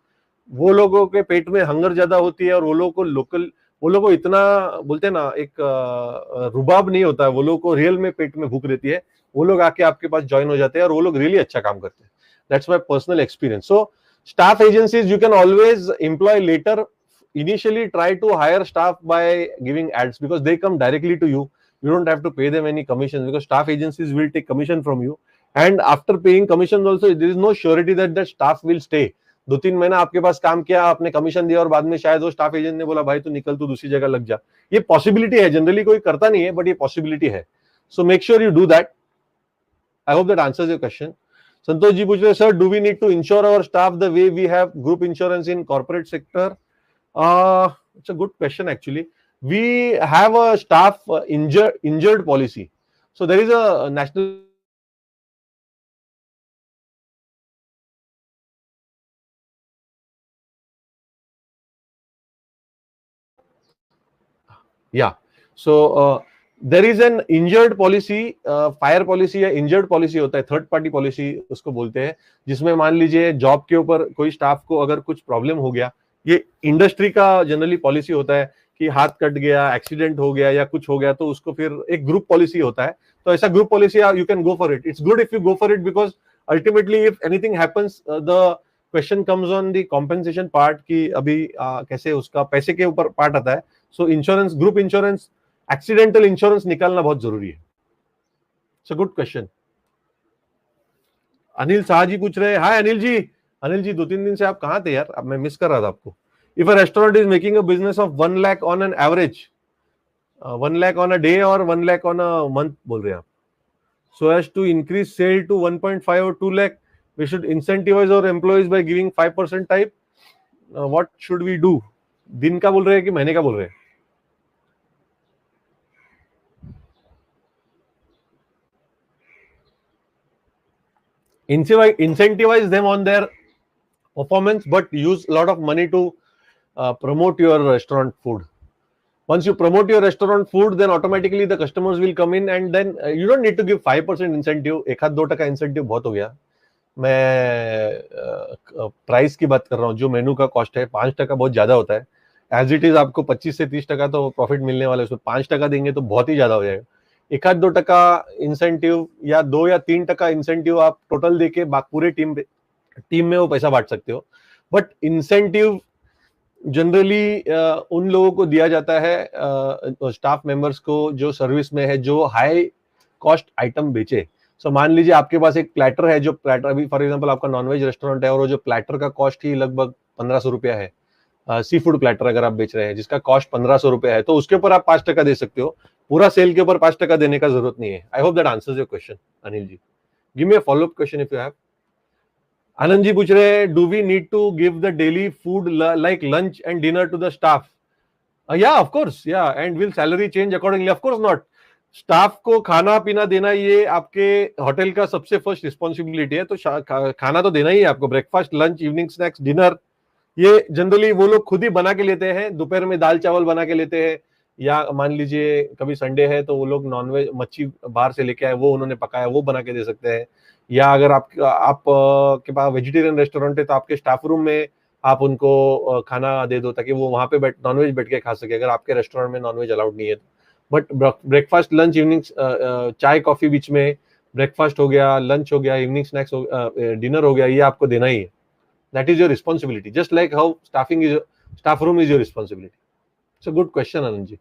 वो लोगों के पेट में हंगर ज्यादा होती है और वो लोगों को लोकल, वो लोगों को इतना बोलते हैं ना एक रुबाब नहीं होता है, वो लोगों को रियल में पेट में भूख रहती है, वो लोग आके आपके पास ज्वाइन हो जाते हैं और वो लोग रियली अच्छा काम करते हैं। That's my personal experience. So staff agencies you can always employ later. Initially try to hire staff by giving ads because they come directly to you. You don't have to pay them any commissions because staff agencies will take commission from you, and after paying commissions also there is no surety that the staff will stay. 2-3 महीना आपके पास काम किया, आपने commission दिया और बाद में शायद वो स्टाफ एजेंट ने बोला भाई तू निकल, तू दूसरी जगह लग जा। ये पॉसिबिलिटी है, जनरली कोई करता नहीं है बट ये पॉसिबिलिटी है। So make sure you do that. I hope that answers your question. Santosh ji पूछ रहे sir do we need to insure our staff the way we have group insurance in corporate sector? It's a good question actually. We have a staff injured policy. So there is a national yeah. So there is an injured policy, fire policy या injured policy होता है, third party policy उसको बोलते हैं, जिसमें मान लीजिए job के ऊपर कोई स्टाफ को अगर कुछ प्रॉब्लम हो गया, ये इंडस्ट्री का जनरली पॉलिसी होता है कि हाथ कट गया, एक्सीडेंट हो गया या कुछ हो गया तो उसको फिर एक ग्रुप पॉलिसी होता है। तो ऐसा group policy you can go for it. It's good if you go for it because ultimately if anything happens the question comes on the compensation part की अभी कैसे उसका पैसे के ऊपर पार्ट आता है। So insurance, group insurance, accidental insurance निकालना बहुत जरूरी है। It's a good question. Anil Shah ji पूछ रहे हैं, हाय अनिल जी। अनिल जी 2-3 दिन से आप कहाँ थे यार, अब मैं मिस कर रहा था आपको। If a restaurant is making a business of 1 lakh on an average, 1 lakh on a day or 1 lakh on a month बोल रहे हैं आप, so as to increase sale to 1.5 or 2 lakh, we should incentivize our employees by giving 5% type. What should we do? दिन का बोल रहे हैं कि महीने का बोल रहे हैं? Incentivize them on their performance, but use a lot of money to promote your restaurant food. Once you promote your restaurant food, then automatically the customers will come in and then you don't need to give 5% incentive. 1-2% incentive बहुत हो गया। मैं price की बात कर रहा हूँ, जो मेनू का कॉस्ट है 5% बहुत ज्यादा होता है। एज इट इज आपको 25 से 30% तो प्रॉफिट मिलने वाला है, उसमें 5% देंगे तो बहुत ही ज्यादा हो जाएगा। 1-2% इंसेंटिव या 2 या 3% इंसेंटिव आप टोटल देके पूरे टीम में वो पैसा बांट सकते हो। बट इंसेंटिव जनरली उन लोगों को दिया जाता है स्टाफ मेंबर्स को जो सर्विस में है, जो हाई कॉस्ट आइटम बेचे। सो मान लीजिए आपके पास एक प्लेटर है, जो प्लेटर अभी फॉर एग्जांपल आपका नॉनवेज रेस्टोरेंट है और वो जो प्लेटर का कॉस्ट ही लगभग 1500 रुपया है, सी फूड प्लेटर अगर आप बेच रहे हैं जिसका कॉस्ट 1500 रुपया है, तो उसके ऊपर आप 5% दे सकते हो, पूरा सेल के ऊपर 5% देने का जरूरत नहीं है। I hope that answers your question Anil ji. Give me a follow up question if you have. Anand ji पूछ रहे हैं, do we need to give the daily food like lunch and dinner to the staff? Yeah, of course, yeah, and will salary change accordingly? Of course not. Staff को खाना पीना देना ये आपके hotel का सबसे फर्स्ट रिस्पॉन्सिबिलिटी है, तो खाना तो देना ही है आपको, breakfast, lunch, evening snacks, dinner, ये जनरली वो लोग खुद ही बना के लेते हैं। दोपहर में दाल चावल बना के लेते हैं, या मान लीजिए कभी संडे है तो वो लोग नॉनवेज मच्छी बाहर से लेके आए, वो उन्होंने पकाया, वो बना के दे सकते हैं। या अगर आप के पास वेजिटेरियन रेस्टोरेंट है तो आपके स्टाफ रूम में आप उनको खाना दे दो ताकि वो वहां पे नॉनवेज बैठ के खा सके, अगर आपके रेस्टोरेंट में नॉनवेज अलाउड नहीं है तो। बट ब्रेकफास्ट, लंच, इवनिंग, चाय कॉफी बीच में, ब्रेकफास्ट हो गया, लंच हो गया, इवनिंग स्नैक्स हो गया, डिनर हो गया, ये आपको देना ही है। That is your responsibility, just like how staff room is your responsibility. It's a good question Anand ji.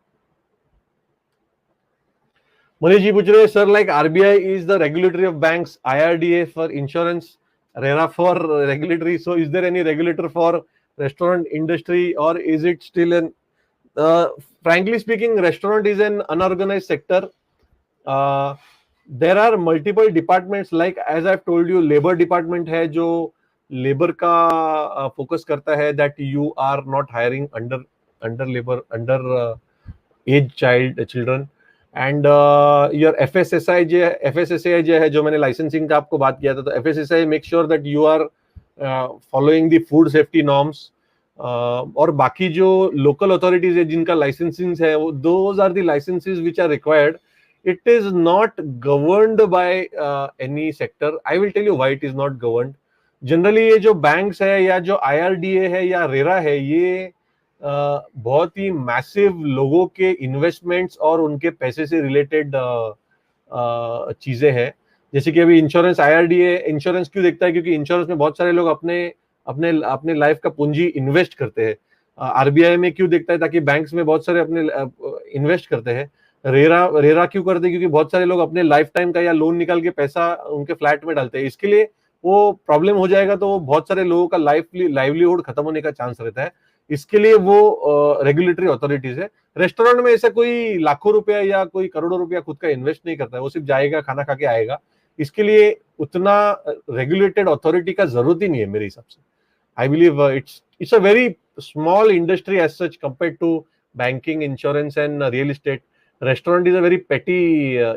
Manish ji पूछ रहे हैं, sir like RBI is the regulatory of banks, IRDA for insurance, RERA for regulatory, so is there any regulator for restaurant industry, or is it still an frankly speaking, restaurant is an unorganized sector. There are multiple departments, like as I've told you, labor department है जो labor का focus करता है, that you are not hiring under labor, under age children, and your FSSI जो है, जो मैंने licensing का आपको बात किया था, तो FSSI make sure that you are following the food safety norms, और बाकी जो लोकल अथॉरिटीज है जिनका लाइसेंसिंग है, वो those are the licenses which are required. It is not governed by any sector. I will tell you why it is not governed. Generally ये जो banks है या जो IRDA है या रेरा है, ये बहुत ही मैसिव लोगों के इन्वेस्टमेंट्स और उनके पैसे से रिलेटेड चीजें हैं. जैसे कि अभी इंश्योरेंस, IRDA इंश्योरेंस क्यों देखता है? क्योंकि इंश्योरेंस में बहुत सारे लोग अपने अपने अपने लाइफ का पूंजी इन्वेस्ट करते हैं. RBI में क्यों देखता है? ताकि बैंक्स में बहुत सारे अपने इन्वेस्ट करते हैं. रेरा क्यों करते हैं? क्योंकि बहुत सारे लोग अपने लाइफ टाइम का या लोन निकाल के पैसा उनके फ्लैट में डालते हैं. इसके लिए वो प्रॉब्लम हो जाएगा तो बहुत सारे लोगों का लाइवलीहुड खत्म होने का चांस रहता है. इसके लिए वो रेगुलेटरी अथॉरिटीज है. रेस्टोरेंट में ऐसा कोई लाखों रुपया या कोई करोड़ों रुपया खुद का इन्वेस्ट नहीं करता है. वो सिर्फ जाएगा, खाना खा के आएगा. इसके लिए उतना रेगुलेटेड अथॉरिटी का जरूरत ही नहीं है मेरे हिसाब से. I believe it's a very small industry as such compared to banking, insurance and real estate. Restaurant is a very petty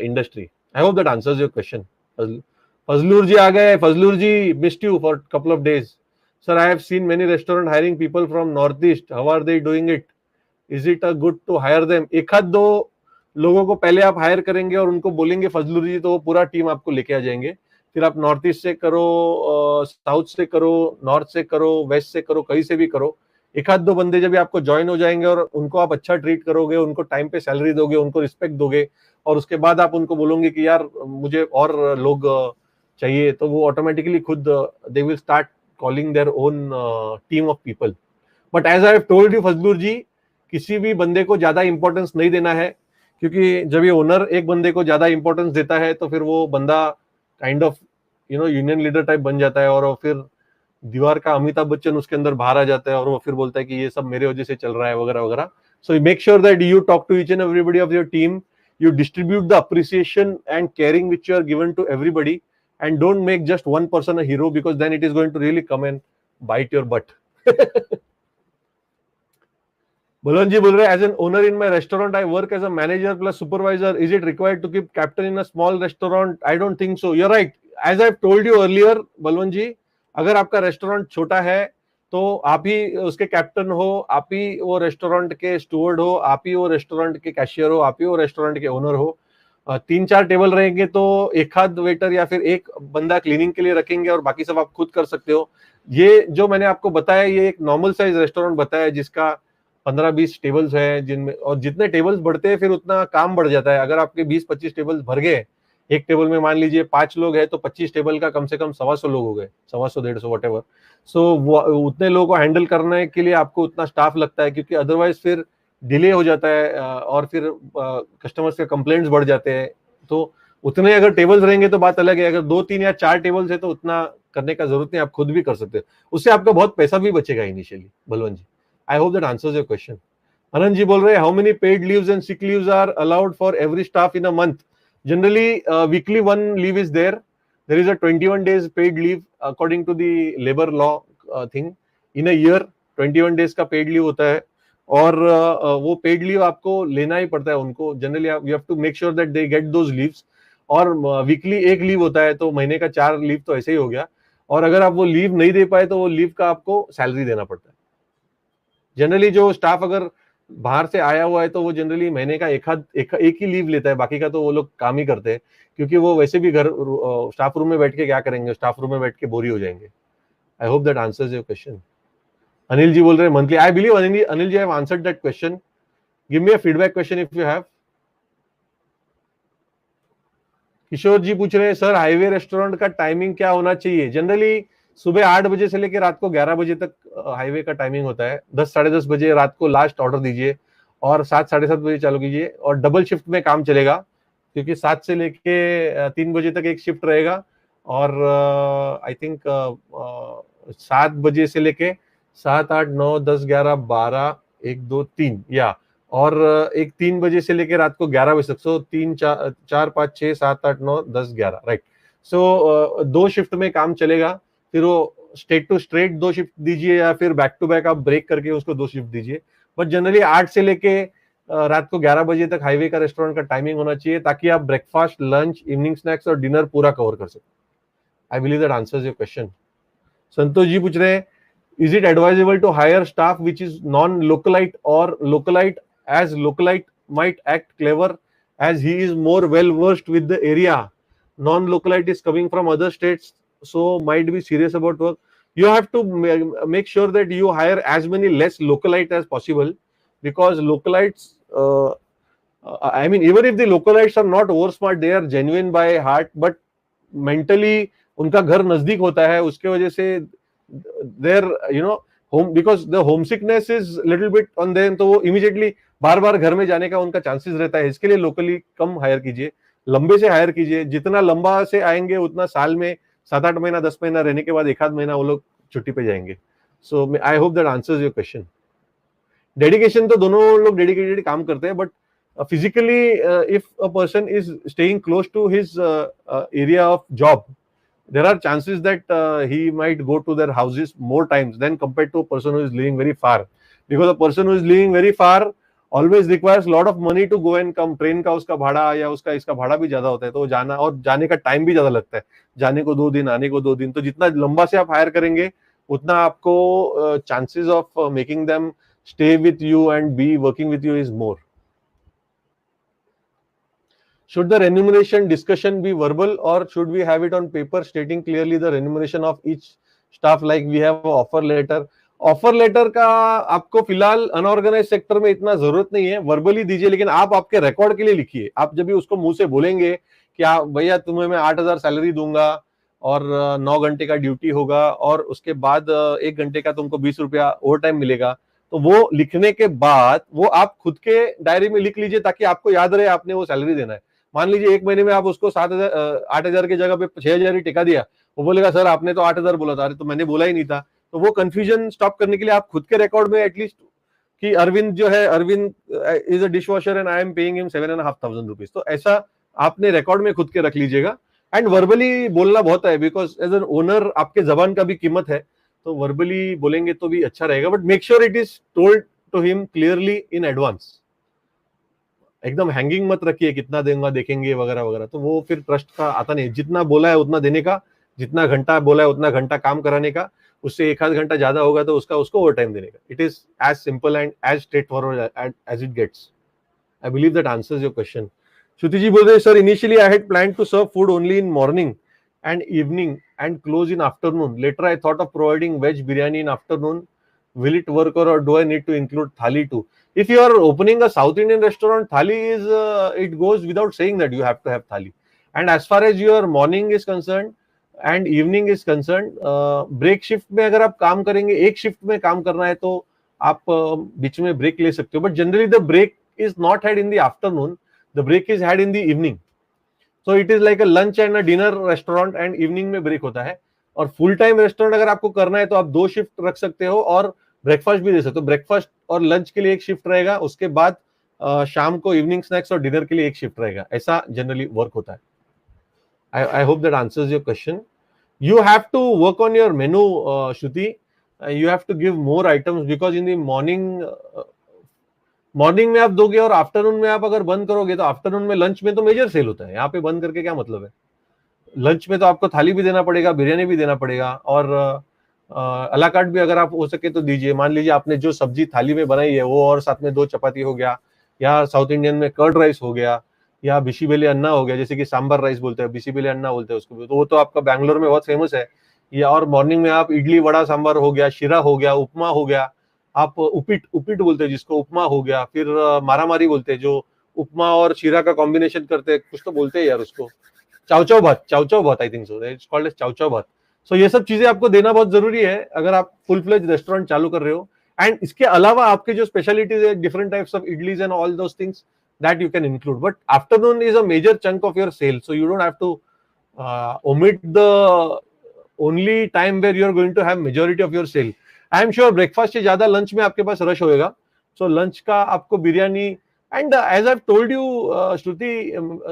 industry. I hope that answers your question. Fazlur ji आ गए. Fazlur ji, missed you for couple of days. Sir, I have seen many restaurant hiring people from Northeast. How are they doing it? Is it a good to hire them? एक आध दो लोगों को पहले आप higher करेंगे और उनको बोलेंगे फजलूर जी, तो वो पूरा टीम आपको लेके आ जाएंगे. फिर आप नॉर्थ ईस्ट से करो, साउथ से करो, नॉर्थ से करो, वेस्ट से करो, कहीं से भी करो. एक आध दो बंदे जब आपको ज्वाइन हो जाएंगे और उनको आप अच्छा ट्रीट करोगे, उनको टाइम पे सैलरी दोगे, उनको रिस्पेक्ट दोगे, और उसके बाद आप उनको बोलोगे कि यार मुझे और लोग चाहिए, तो वो ऑटोमेटिकली खुद they will start calling their own team of people. But as I have told you फजलूर जी, किसी भी बंदे को ज्यादा इंपॉर्टेंस नहीं देना है, क्योंकि जब ये ओनर एक बंदे को ज्यादा इंपॉर्टेंस देता है तो फिर वो बंदा kind of union leader type बन जाता है, और फिर दीवार का अमिताभ बच्चन उसके अंदर बाहर आ जाता है और वो फिर बोलता है कि ये सब मेरे वजह से चल रहा है वगैरह वगैरह. So make sure that you talk to each and everybody of your team. You distribute the appreciation and caring which you are given to everybody, and don't make just one person a hero, because then it is going to really come and bite your butt. Bulwan ji बोल रहे हैं, as an owner in my restaurant I work as a manager plus supervisor. Is it required to keep captain in a small restaurant? I don't think so. You're right. As I've told you earlier, बलवन जी, अगर आपका restaurant छोटा है तो आप ही उसके captain हो, आप ही वो रेस्टोरेंट के स्टूवर्ड हो, आप ही वो रेस्टोरेंट के कैशियर हो, आप ही वो रेस्टोरेंट के ओनर हो. 3-4 टेबल रहेंगे तो एक आध वेटर या फिर एक बंदा क्लीनिंग के लिए रखेंगे और बाकी सब आप खुद कर सकते हो. ये जो मैंने आपको बताया, ये एक नॉर्मल साइज रेस्टोरेंट बताया जिसका 15-20 टेबल्स हैं, जिनमें, और जितने टेबल्स बढ़ते हैं फिर उतना काम बढ़ जाता है. अगर आपके 20-25 टेबल्स भर गए, एक टेबल में मान लीजिए 5 लोग हैं, तो 25 टेबल का कम से कम 125 लोग हो गए, 125-150 व्हाटएवर. सो उतने लोगों को हैंडल करने के लिए आपको उतना स्टाफ लगता है, क्योंकि अदरवाइज फिर डिले हो जाता है और फिर कस्टमर्स के कंप्लेंट्स बढ़ जाते हैं. तो उतने अगर टेबल्स रहेंगे तो बात अलग है, अगर 2 3 या 4 टेबल्स है तो उतना करने का जरूरत नहीं, आप खुद भी कर सकते हो, उससे आपका बहुत पैसा भी बचेगा initially. Balwant ji, I hope that answers your question. Anand ji बोल रहे हैं, how many paid leaves and sick leaves are allowed for every staff in a month? Generally weekly 1 leave is there is a 21 days paid leave according to the labour law thing. In a year 21 days का paid leave होता है, और वो paid leave आपको लेना ही पड़ता है उनको। Generally you have to make sure that they get those leaves, और वीकली 1 लीव होता है, तो महीने का 4 लीव तो ऐसे ही हो गया। और अगर आप वो लीव नहीं दे पाए तो वो लीव का आपको सैलरी देना पड़ता है। जनरली जो स्टाफ अगर बाहर से आया हुआ है तो वो जनरली महीने का एक ही लीव लेता है, बाकी का तो वो लोग काम ही करते हैं, क्योंकि वो वैसे भी घर स्टाफ रूम में बैठ के क्या करेंगे, स्टाफ रूम में बैठ के बोरी हो जाएंगे। I hope that answers your question. Anil ji बोल रहे हैं monthly, I believe Anil ji have answered that question. Give me a feedback question if you have. Kishore ji पूछ रहे हैं, सर हाईवे रेस्टोरेंट का टाइमिंग क्या होना चाहिए? जनरली सुबह 8 बजे से लेकर रात को 11 बजे तक हाईवे का टाइमिंग होता है। 10 साढ़े 10 बजे रात को लास्ट ऑर्डर दीजिए, और 7 साढ़े 7 बजे चालू कीजिए, और डबल शिफ्ट में काम चलेगा, क्योंकि 7 से लेके 3 बजे तक एक शिफ्ट रहेगा, और आई थिंक 7 बजे से लेके 7 8 9 10 11 12 1 2 3 या, और एक 3 बजे से लेकर रात को 11 बजे तक। सो 3 4 5 6 7 8 9 10 11, राइट। सो 2 शिफ्ट में काम चलेगा, फिर वो स्ट्रेट टू स्ट्रेट 2 शिफ्ट दीजिए, या फिर बैक टू बैक आप ब्रेक करके उसको 2 शिफ्ट दीजिए। बट जनरली 8 से लेके रात को 11 बजे तक हाईवे का रेस्टोरेंट का टाइमिंग होना चाहिए, ताकि आप ब्रेकफास्ट, लंच, इवनिंग स्नैक्स और डिनर पूरा कवर कर सकें। I believe that answers your question. Santosh ji पूछ रहे हैं, is it advisable to hire staff which is non-localite or localite, as localite might act clever as he is more well versed with the area? Non-localite is coming from other states, so might be serious about work. You have to make sure that you hire as many less localite as possible, because localites, I mean, even if the localites are not over smart, they are genuine by heart, but mentally उनका घर नजदीक होता है, उसके वजह से there home, because the homesickness is little bit on them, तो वो immediately बार बार घर में जाने का उनका चांसेस रहता है। इसके लिए लोकली कम हायर कीजिए, लंबे से हायर कीजिए। जितना लंबा से आएंगे उतना साल में 7 8 महीना 10 महीना रहने के बाद 1 आध महीना वो लोग छुट्टी पे जाएंगे। So I hope that answers your question. Dedication तो दोनों लोग डेडिकेटेड काम करते हैं, but physically if a person is staying close to his area of job, there are chances that he might go to their houses more times than compared to a person who is living very far, because a person who is living very far always requires lot of money to go and come। Train का उसका भाड़ा या उसका इसका भाड़ा भी ज्यादा होता है, तो जाना और जाने का टाइम भी ज्यादा लगता है, जाने को 2 दिन आने को 2 दिन। तो जितना लंबा से आप हायर करेंगे उतना आपको chances of making them stay with you and be working with you is more. Should the remuneration discussion be verbal, or should we have it on paper stating clearly the remuneration of each staff like we have a offer letter? Offer letter का आपको फिलहाल unorganised sector में इतना जरूरत नहीं है, verbally दीजिए, लेकिन आप आपके रिकॉर्ड के लिए लिखिए। आप जब भी उसको मुंह से बोलेंगे कि आप भैया तुम्हें मैं 8,000 सैलरी दूंगा और 9 घंटे का ड्यूटी होगा और उसके बाद 1 घंटे का तुमको 20 रुपया ओवर टाइम मिलेगा, तो वो लिखने के बाद वो आप खुद के डायरी में लिख लीजिए, ताकि आपको याद रहे आपने वो सैलरी देना है। मान लीजिए 1 महीने में आप उसको 8,000 की जगह पे 6,000 ही टिका दिया, वो बोलेगा सर आपने तो 8,000 बोला था। अरे तो मैंने बोला ही नहीं था। तो वो कंफ्यूजन स्टॉप करने के लिए आप खुद के रिकॉर्ड में एटलीस्ट कि अरविंद जो है, Arvind is a dishwasher and I am paying him 7,500 rupees, तो ऐसा आपने रिकॉर्ड में खुद के रख लीजिएगा। एंड वर्बली बोलना बहुत है, बिकॉज एज एन ओनर आपके जबान का भी कीमत है, तो वर्बली बोलेंगे तो भी अच्छा रहेगा, but make sure it is told to him clearly in advance. एकदम हैंगिंग मत रखिए कितना देंगे देखेंगे वगैरह वगैरह, तो वो फिर ट्रस्ट का आता नहीं। जितना बोला है उतना देने का, जितना घंटा बोला है उतना घंटा काम कराने का, उससे 1 आध घंटा ज्यादा होगा तो उसको ओवर टाइम देने का। It is as simple and as straight forward as it gets. I believe that answers your question. Shruti ji बोल रहे हैं, sir initially I had plan to serve food only in morning and evening and close in afternoon. Later I thought of providing veg biryani in afternoon. Will it work, or do I need to include thali too? If you are opening a South Indian restaurant, thali is it goes without saying that you have to have thali. And as far as your morning is concerned and evening is concerned, break shift में अगर आप काम करेंगे, एक shift में काम करना है तो आप बीच में ब्रेक ले सकते हो, but generally the break is not had in the afternoon, the break is had in the evening. So it is like a lunch and a dinner restaurant, and evening में ब्रेक होता है। और full time restaurant अगर आपको करना है तो आप 2 शिफ्ट रख सकते हो और ब्रेकफास्ट भी दे सकते हो। ब्रेकफास्ट और लंच के लिए एक शिफ्ट रहेगा, उसके बाद शाम को इवनिंग स्नैक्स और डिनर के लिए एक शिफ्ट रहेगा। ऐसा जनरली वर्क होता है। I hope that answers your question. You have to work on your menu, Shruti. You have to give more items because in the morning में आप दोगे और आफ्टरनून में आप अगर बंद करोगे तो आफ्टरनून में, लंच में तो मेजर सेल होता है, यहाँ पे बंद करके क्या मतलब है। लंच में तो आपको थाली भी देना पड़ेगा, बिरयानी भी देना पड़ेगा, और अला कार्ट भी अगर आप हो सके तो दीजिए। मान लीजिए आपने जो सब्जी थाली में बनाई है वो, और साथ में 2 चपाती हो गया, या साउथ इंडियन में कर्ड राइस हो गया, या बिशीबेले अन्ना हो गया, जैसे कि सांबर राइस बोलते हैं, बिशीबेले अन्ना बोलते हैं उसको, तो वो तो आपका बैंगलोर में बहुत फेमस है। या और मॉर्निंग में आप इडली वड़ा सांबर हो गया, शिरा हो गया, उपमा हो गया, आप उपिट उपिट बोलते हैं जिसको, उपमा हो गया, फिर मारामारी बोलते हैं जो उपमा और शिरा का कॉम्बिनेशन करते हैं, कुछ तो बोलते हैं यार उसको, चावचाव bath, chow chow bath, I think so it's called as chow chow bath. So ये सब चीजें आपको देना बहुत जरूरी है अगर आप फुल फ्लेज रेस्टोरेंट चालू कर रहे हो। एंड इसके अलावा आपके जो स्पेशलिटीज है, different types of idlis and all those things, that you can include, but afternoon is a major chunk of your sale, so you don't have to omit the only time where you are going to have majority of your sale. I am sure breakfast से ज्यादा lunch में आपके पास rush होएगा, so lunch का आपको biryani, and as I've told you, Shruti,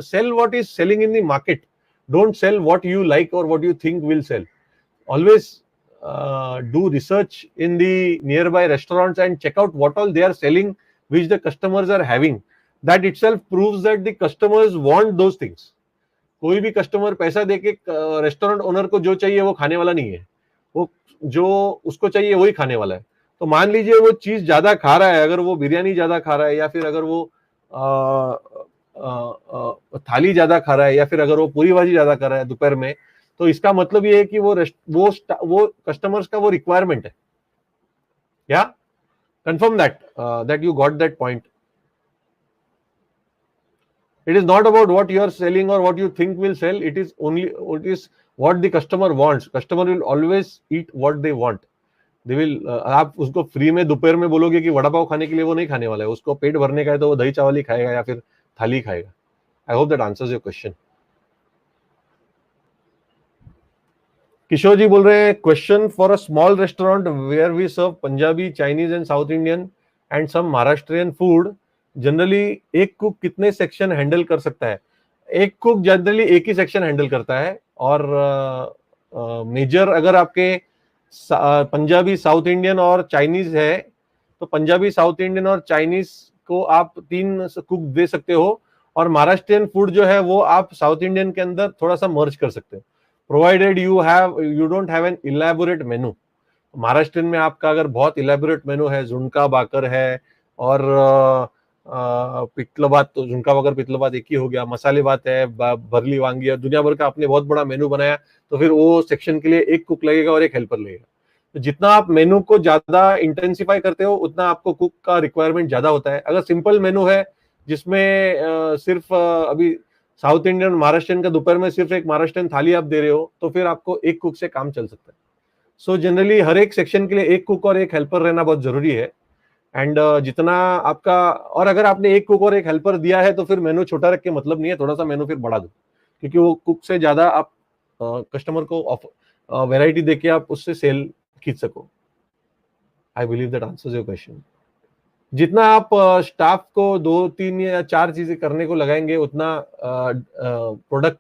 sell what is selling in the market, don't sell what you like or what you think will sell. Always do research in the nearby restaurants and check out what all they are selling, which the customers are having. That itself proves that the customers want those things. कोई भी customer पैसा देके restaurant owner को जो चाहिए वो खाने वाला नहीं है, वो जो उसको चाहिए वही खाने वाला है। तो मान लीजिए वो चीज ज्यादा खा रहा है, अगर वो बिरयानी ज्यादा खा रहा है, या फिर अगर वो थाली ज्यादा खा रहा है, या फिर अगर वो पूरी भाजी ज्यादा खा रहा है दोपहर में, तो इसका मतलब ये है कि वो कस्टमर्स का वो रिक्वायरमेंट है। या confirm that you got that point. It is not about what you are selling or what you think will sell. It is what the customer wants. Customer will always eat what they want. They will आप उसको free में दोपहर में बोलोगे कि वड़ा पाव खाने के लिए, वो नहीं खाने वाला है। उसको पेट भरने का है तो वो दही चावल ही खाएगा या फिर थाली खाएगा। I hope that answers your question. किशोर जी बोल रहे हैं, question for a small restaurant where we serve Punjabi, Chinese and South Indian and some Maharashtrian food, generally एक कुक कितने सेक्शन हैंडल कर सकता है? एक कुक जनरली एक ही सेक्शन हैंडल करता है, और मेजर अगर आपके पंजाबी, साउथ इंडियन और चाइनीज है, तो पंजाबी, साउथ इंडियन और चाइनीज को आप 3 कुक दे सकते हो, और महाराष्ट्रियन फूड जो है वो आप साउथ इंडियन के अंदर थोड़ा सा मर्ज कर सकते हो, provided you don't have an elaborate मेनू। महाराष्ट्रियन में आपका अगर बहुत इलेबोरेट मेनू है, झुणका भाकर है, और पिठलं भात, तो झुणका भाकर पिठलं भात एक ही हो गया, मसाले भात है, भरली वांगी है, दुनिया भर का आपने बहुत बड़ा मेनू बनाया, तो फिर वो सेक्शन के लिए एक कुक लगेगा और एक हेल्पर लगेगा। तो जितना आप मेनू को ज्यादा इंटेंसिफाई करते हो उतना आपको कुक का रिक्वायरमेंट ज्यादा होता है। अगर सिंपल मेनू है जिसमें सिर्फ अभी साउथ इंडियन, महाराष्ट्रियन का दोपहर में सिर्फ एक महाराष्ट्रियन थाली आप दे रहे हो, तो फिर आपको एक कुक से काम चल सकता है। सो जनरली हर एक सेक्शन के लिए एक कुक और एक हेल्पर रहना बहुत जरूरी है। एंड जितना आपका, और अगर आपने एक कुक और एक हेल्पर दिया है तो फिर मेनू छोटा रख के मतलब नहीं है, थोड़ा सा मेनू फिर बढ़ा दो, क्योंकि वो कुक से ज्यादा आप कस्टमर को वैरायटी देके आप उससे सेल खींच सको। आई believe that answers your question. जितना आप स्टाफ को 2, 3 या 4 चीजें करने को लगाएंगे, उतना प्रोडक्ट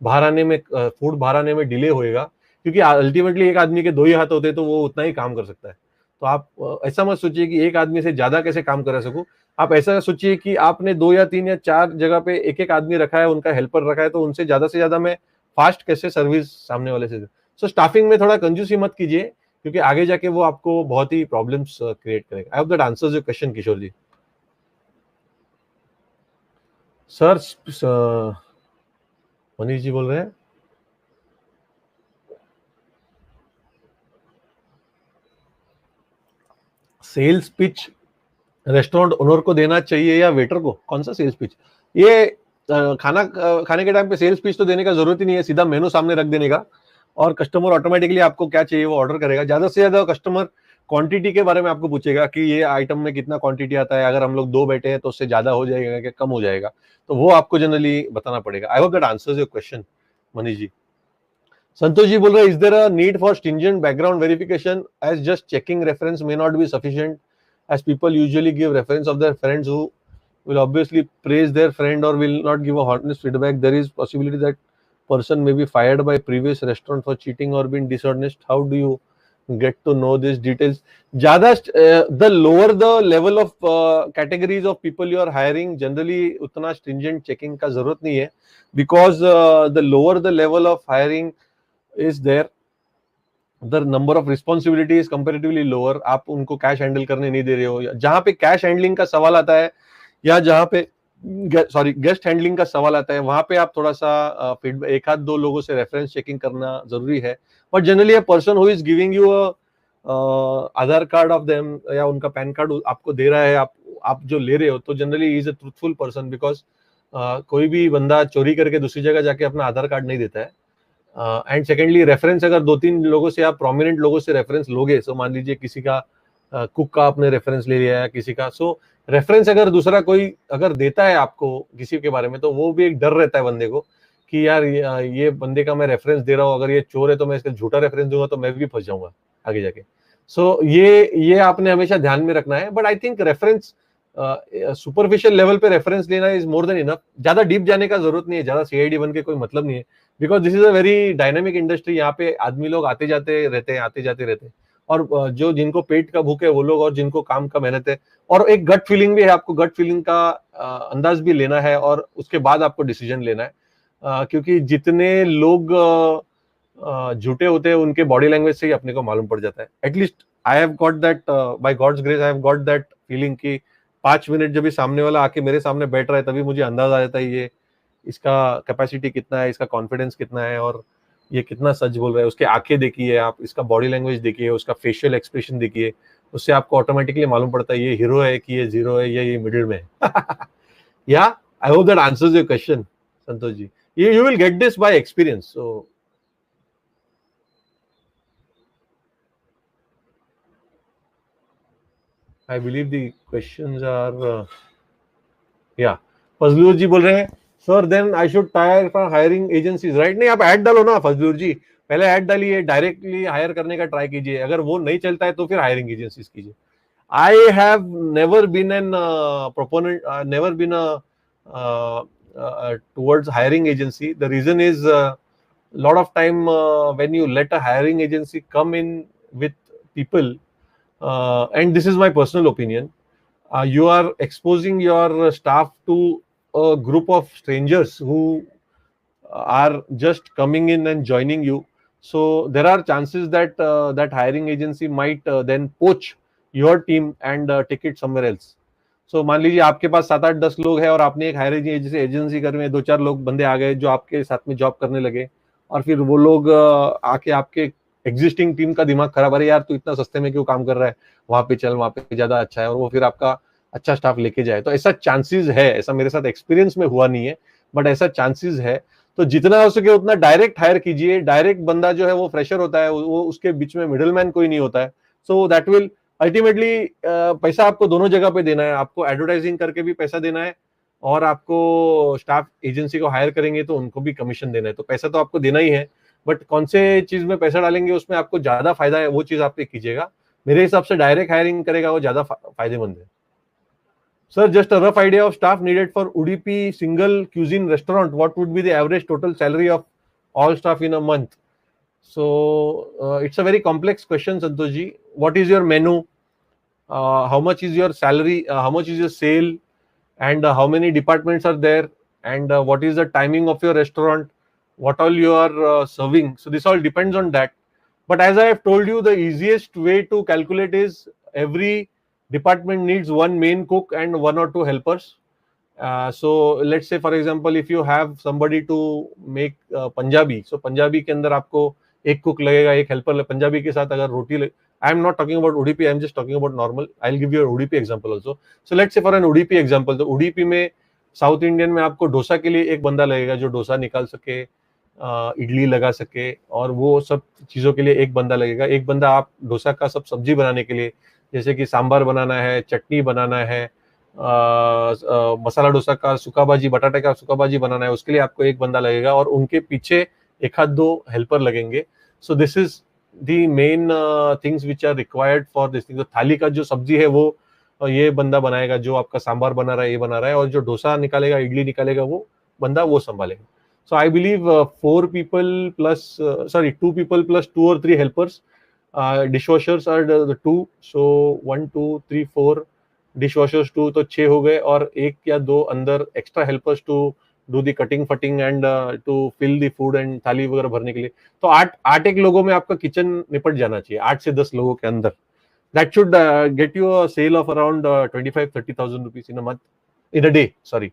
बाहर आने में, फूड बाहर आने में डिले होएगा, क्योंकि अल्टीमेटली एक आदमी के 2 ही हाथ होते हैं तो वो उतना ही काम कर सकता है। तो आप ऐसा मत सोचिए कि एक आदमी से ज्यादा कैसे काम करा सकूं, आप ऐसा सोचिए कि आपने 2 या 3 या 4 जगह पे एक एक आदमी रखा है, उनका हेल्पर रखा है, तो उनसे ज्यादा मैं फास्ट कैसे सर्विस सामने वाले से। सो स्टाफिंग में थोड़ा कंजूसी मत कीजिए, क्योंकि आगे जाके वो आपको बहुत ही प्रॉब्लम्स क्रिएट करेगा। I hope that answers your question, Kishore ji. Sir Manish ji बोल रहे हैं, सेल्स पिच रेस्टोरेंट ओनर को देना चाहिए या वेटर को? कौन सा सेल्स पिच? ये खाना खाने के टाइम पे सेल्स पिच तो देने का जरूरत ही नहीं है, सीधा मेनू सामने रख देने का, और कस्टमर ऑटोमेटिकली आपको क्या चाहिए वो ऑर्डर करेगा। ज्यादा से ज्यादा कस्टमर क्वांटिटी के बारे में आपको पूछेगा कि ये आइटम में कितना क्वांटिटी आता है, अगर हम लोग 2 बैठे हैं तो उससे ज्यादा हो जाएगा कि कम हो जाएगा, तो वो आपको जनरली बताना पड़ेगा। I hope that answers your question Manish ji. Santosh ji बोल रहे हैं, is there a need for stringent background verification as just checking reference may not be sufficient as people usually give reference of their friends who will obviously praise their friend or will not give a honest feedback. There is possibility that person may be fired by previous restaurant for cheating or being dishonest. How do you get to know these details? Jada the lower the level of categories of people you are hiring, generally उतना stringent checking का जरूरत नहीं है, because the lower the level of hiring is there, the number of responsibility is comparatively lower. आप उनको cash handle करने नहीं दे रहे हो, जहां पे कैश हैंडलिंग का सवाल आता है या जहां पे गेस्ट हैंडलिंग का सवाल आता है, वहां पे आप थोड़ा सा फीडबैक, एक आध दो लोगों से रेफरेंस चेकिंग करना जरूरी है। But generally a person who is giving you Aadhaar card of them या उनका पैन कार्ड आपको दे रहा है, आप जो ले रहे हो, तो generally is a truthful person, because कोई भी बंदा चोरी करके दूसरी जगह जाके अपना आधार कार्ड नहीं देता है। एंड सेकेंडली रेफरेंस अगर 2-3 लोगों से, आप प्रोमिनेंट लोगों से रेफरेंस लोगे, सो मान लीजिए किसी का कुक का आपने रेफरेंस ले लिया है, किसी का, सो रेफरेंस अगर दूसरा कोई अगर देता है आपको किसी के बारे में, तो वो भी एक डर रहता है बंदे को कि यार ये बंदे का मैं रेफरेंस दे रहा हूँ, अगर ये चोर है तो मैं इसका झूठा रेफरेंस दूंगा तो मैं भी फंस जाऊंगा आगे जाके। सो ये आपने हमेशा ध्यान में रखना है। But I think reference superficial level पे रेफरेंस लेना इज मोर देन इनफ। ज्यादा डीप जाने का जरूरत नहीं है, ज्यादा सीआईडी बन के कोई मतलब नहीं है, because this is a very dynamic industry. यहाँ पे आदमी लोग आते जाते रहते हैं, आते जाते रहते हैं, और जो जिनको पेट का भूख है वो लोग, और जिनको काम का मेहनत है, और एक गट फीलिंग भी है, आपको गट फीलिंग का अंदाज भी लेना है, और उसके बाद आपको डिसीजन लेना है। क्योंकि जितने लोग झूठे होते हैं उनके बॉडी लैंग्वेज से ही अपने को मालूम पड़ जाता है। At least I have got that, by God's grace I have got that feeling कि 5 मिनट जब भी सामने वाला आके मेरे सामने बैठ रहा है, तभी मुझे अंदाज आ जाता है ये इसका कैपेसिटी कितना है, इसका कॉन्फिडेंस कितना है, और ये कितना सच बोल रहा है। उसके आंखें देखिए आप, इसका बॉडी लैंग्वेज देखिए, उसका फेशियल एक्सप्रेशन देखिए, उससे आपको ऑटोमेटिकली मालूम पड़ता है ये हीरो है कि ये जीरो है या ये मिडिल में है। Yeah I hope that answers your question Santosh ji. You will get this by experience. So I believe the questions are yeah. Fazlur ji बोल रहे हैं, sir then I should tire for hiring agencies, right? नहीं, आप ऐड डालो ना फजलूर जी, पहले ऐड डालिए, directly hire करने का ट्राई कीजिए, अगर वो नहीं चलता है तो फिर हायरिंग एजेंसीज कीजिए। I have never been a proponent, never been towards hiring agency. The reason is lot of time when you let a hiring agency come in with people, and this is my personal opinion, you are exposing your staff to a group of strangers who are just coming in and joining you. So there are chances that that hiring agency might then poach your team and take it somewhere else. So मान लीजिए आपके पास 7-8-10 लोग हैं और आपने एक hiring agency कर में 2-4 लोग बंदे आ गए जो आपके साथ में जॉब करने लगे, और फिर वो लोग आके आपके एग्जिस्टिंग टीम का दिमाग खराब, अरे यार तू इतना सस्ते में क्यों काम कर रहा है, वहां पे चल, वहां पे ज्यादा अच्छा है, और वो फिर आपका अच्छा स्टाफ लेके जाए। तो ऐसा चांसेस है, ऐसा मेरे साथ एक्सपीरियंस में हुआ नहीं है, बट ऐसा चांसेस है। तो जितना हो सके उतना डायरेक्ट हायर कीजिए। डायरेक्ट बंदा जो है वो फ्रेशर होता है, वो उसके बीच में मिडिलमैन कोई नहीं होता है। सो दैट विल अल्टीमेटली, पैसा आपको दोनों जगह पे देना है, आपको एडवर्टाइजिंग करके भी पैसा देना है, और आपको स्टाफ एजेंसी को हायर करेंगे तो उनको भी कमीशन देना है। तो पैसा तो आपको देना ही है, बट कौन से चीज में पैसा डालेंगे उसमें आपको ज्यादा फायदा है, वो चीज आप पे कीजिएगा। मेरे हिसाब से डायरेक्ट हायरिंग करेगा वो ज्यादा फायदेमंद है। Sir, just a rough idea of staff needed for Udupi single cuisine restaurant. What would be the average total salary of all staff in a month? So it's a very complex question, Santosh ji. What is your menu? How much is your salary? How much is your sale? And how many departments are there? And what is the timing of your restaurant? What all you are serving? So this all depends on that. But as I have told you, the easiest way to calculate is every department needs one main cook and 1 or 2 helpers. So let's say for example if you have somebody to make Punjabi, so Punjabi के अंदर आपको एक cook लगेगा, एक helper. Punjabi के साथ अगर रोटी, I am not talking about Udupi, I am just talking about normal, I will give you Udupi example also. So let's say for an Udupi example, तो उडीपी में साउथ इंडियन में आपको डोसा के लिए एक बंदा लगेगा जो डोसा निकाल सके, इडली लगा सके, और वो सब चीज़ों के लिए एक बंदा लगेगा। एक बंदा आप डोसा का सब सब्जी बनाने के लिए, जैसे कि सांभर बनाना है, चटनी बनाना है, मसाला डोसा का सूखा भाजी, बटाटे का सूखा भाजी बनाना है, उसके लिए आपको एक बंदा लगेगा, और उनके पीछे एक आध दो हेल्पर लगेंगे। So this is the main things which are required for this thing. तो थाली का जो सब्जी है वो ये बंदा बनाएगा, जो आपका सांभर बना रहा है ये बना रहा है, और जो डोसा निकालेगा, इडली निकालेगा, वो बंदा वो संभालेगा। So I believe 4 people plus, sorry, 2 people plus 2 or 3 helpers. Dishwashers are the two. So 1, 2, 3, 4 dishwashers, 2 तो 6 हो गए, और एक या दो अंदर extra helpers to do the cutting Phating and to fill the food and थाली वगैरह भरने के लिए। तो 8 एक लोगों में आपका किचन निपट जाना चाहिए, 8 से 10 लोगों के अंदर। That should get you a sale of around 25-30,000 rupees in a month, in a day, sorry।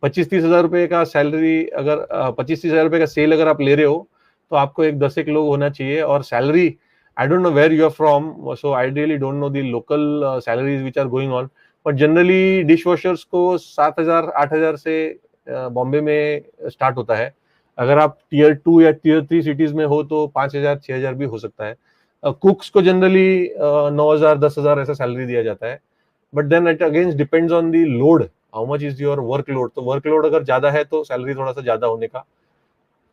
25-30 हजार रुपए का सैलरी, अगर 25-30 हजार रुपए का सेल अगर आप ले रहे हो, तो आपको एक 10 एक लोग होना चाहिए। और salary, I don't know where you are from, so I really don't know the local salaries which are going on, but generally dishwashers को 7,000-8,000 से बॉम्बे में स्टार्ट होता है। अगर आप टीयर 2 या टीयर 3 सिटीज में हो तो 5,000-6,000 भी हो सकता है। कुक्स को जनरली 9,000-10,000 ऐसा सैलरी दिया जाता है। But then it against depends on the load, how much is your workload. तो वर्कलोड अगर ज्यादा है तो सैलरी थोड़ा सा ज्यादा होने का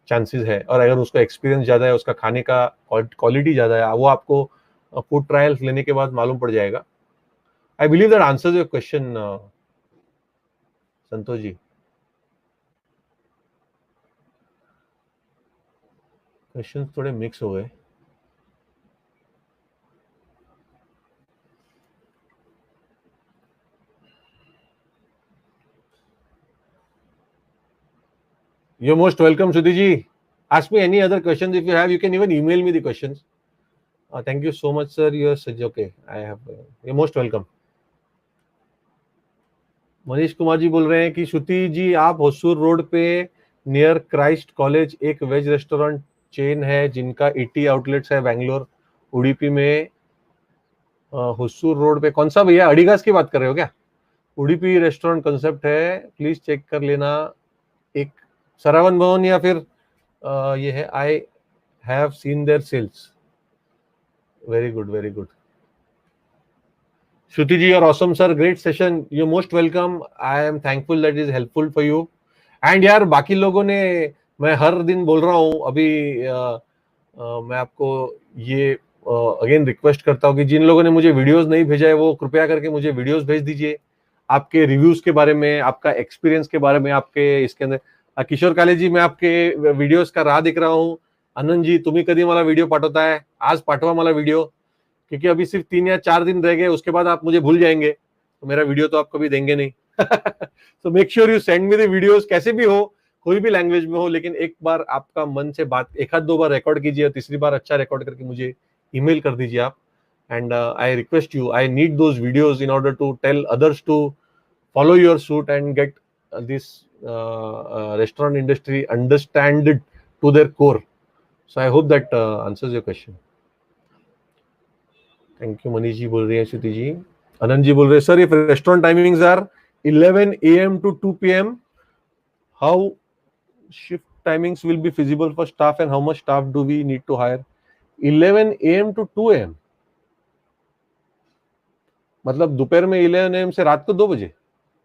चांसेस है, और अगर उसका एक्सपीरियंस ज्यादा है, उसका खाने का क्वालिटी ज्यादा है, वो आपको फूड ट्रायल्स लेने के बाद मालूम पड़ जाएगा। I believe that answers your question Santosh ji. Question थोड़े मिक्स हो गए। You're most welcome, Shruti ji. Ask me any other questions if you have. You can even email me the questions. Thank you so much, sir. You're such okay. I have. You're most welcome. Manish Kumar जी बोल रहे हैं कि श्रुति जी, आप Hosur road पे near Christ college एक veg restaurant chain है जिनका 80 outlets है बेंगलोर उडुपी में। होसूर रोड पे कौन सा भैया, अड़ीगास की बात कर रहे हो क्या? उडुपी रेस्टोरेंट कंसेप्ट है, प्लीज चेक कर लेना। एक सरावन भवन या फिर ये है, I have seen there sales. Very good, very good. Shruti ji, you're awesome, sir. Great session. You're most welcome. I am thankful that is helpful for you. And यार बाकी लोगों ने, मैं हर दिन बोल रहा हूँ अभी, मैं आपको ये अगेन रिक्वेस्ट करता हूँ कि जिन लोगों ने मुझे वीडियोस नहीं भेजा है वो कृपया करके मुझे वीडियोस भेज दीजिए, आपके रिव्यूज के बारे में, आपका एक्सपीरियंस के बारे में, आपके इसके अंदर। किशोर काले जी, मैं आपके वीडियोस का राह देख रहा हूँ। आनंद जी, तुम्ही कधी मला व्हिडिओ पाठवता है, आज पाठवा मला वीडियो, क्योंकि अभी सिर्फ 3 या 4 दिन रह गए, उसके बाद आप मुझे भूल जाएंगे, तो मेरा वीडियो तो आप कभी देंगे नहीं। तो make sure you send me the videos, कैसे भी हो, कोई भी लैंग्वेज में हो, लेकिन एक बार आपका मन से बात एक आध दो बार रिकॉर्ड कीजिए, और तीसरी बार अच्छा रिकॉर्ड करके मुझे ईमेल कर दीजिए आप। And I request you, I need those videos in order to tell others to follow your suit and get this restaurant industry understand it to their core. So I hope that answers your question. Thank you, Manish ji बोल रही है, श्रुति जी। आनंद जी बोल रहे हैं, sir if restaurant timings are 11 AM to 2 PM, how shift timings will be feasible for staff and how much staff do we need to hire? 11 AM to 2 AM मतलब दोपहर में 11 AM से रात को 2 बजे?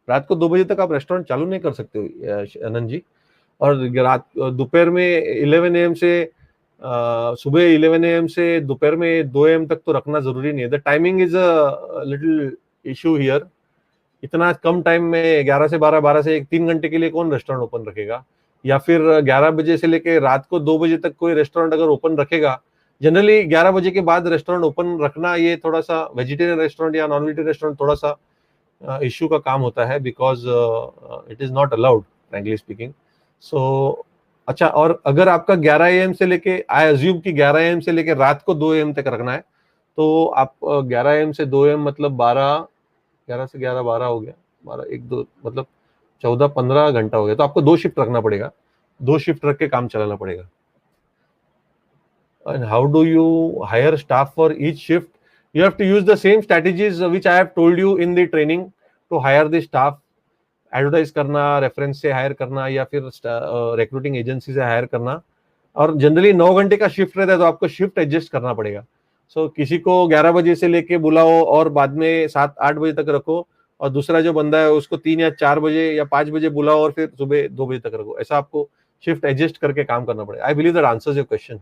रात को 2 बजे तक आप रेस्टोरेंट चालू नहीं कर सकते हो आनंद जी। और रात दोपहर में 11 AM से सुबह 11 AM से दोपहर में 2 AM तक तो रखना जरूरी नहीं है। The timing is a little issue here. इतना कम टाइम में 11 से 12, 12 से 1, 3 घंटे के लिए कौन रेस्टोरेंट ओपन रखेगा? या फिर 11 बजे से लेके रात को 2 बजे तक कोई रेस्टोरेंट अगर ओपन रखेगा, जनरली 11 बजे के बाद रेस्टोरेंट ओपन रखना ये थोड़ा सा वेजिटेरियन रेस्टोरेंट या नॉन वेजिटेरियन रेस्टोरेंट थोड़ा सा इशू का काम होता है, because it is not allowed frankly speaking. So अच्छा, और अगर आपका 11 AM से लेके, आई अज्यूम कि 11 AM से लेके रात को 2 AM तक रखना है, तो आप 11 AM से 2 AM मतलब 12, 11 से 11, 12 हो गया, 12, 1, 2 मतलब 14-15 घंटा हो गया। तो आपको 2 शिफ्ट रखना पड़ेगा, 2 शिफ्ट रख के काम चलाना पड़ेगा। And how do you hire staff for each shift? You have to use the same strategies which I have told you in the training to hire the staff. Advertise करना, reference से higher करना, या फिर recruiting agency से higher करना। और generally 9 घंटे का शिफ्ट रहता है तो आपको शिफ्ट एडजस्ट करना पड़ेगा। सो किसी को 11 बजे से लेके बुलाओ और बाद में 7-8 बजे तक रखो, और दूसरा जो बंदा है उसको 3 या 4 बजे या 5 बजे बुलाओ और फिर सुबह 2 बजे तक रखो। ऐसा आपको शिफ्ट एडजस्ट करके काम करना पड़ेगा। I believe that answers your question.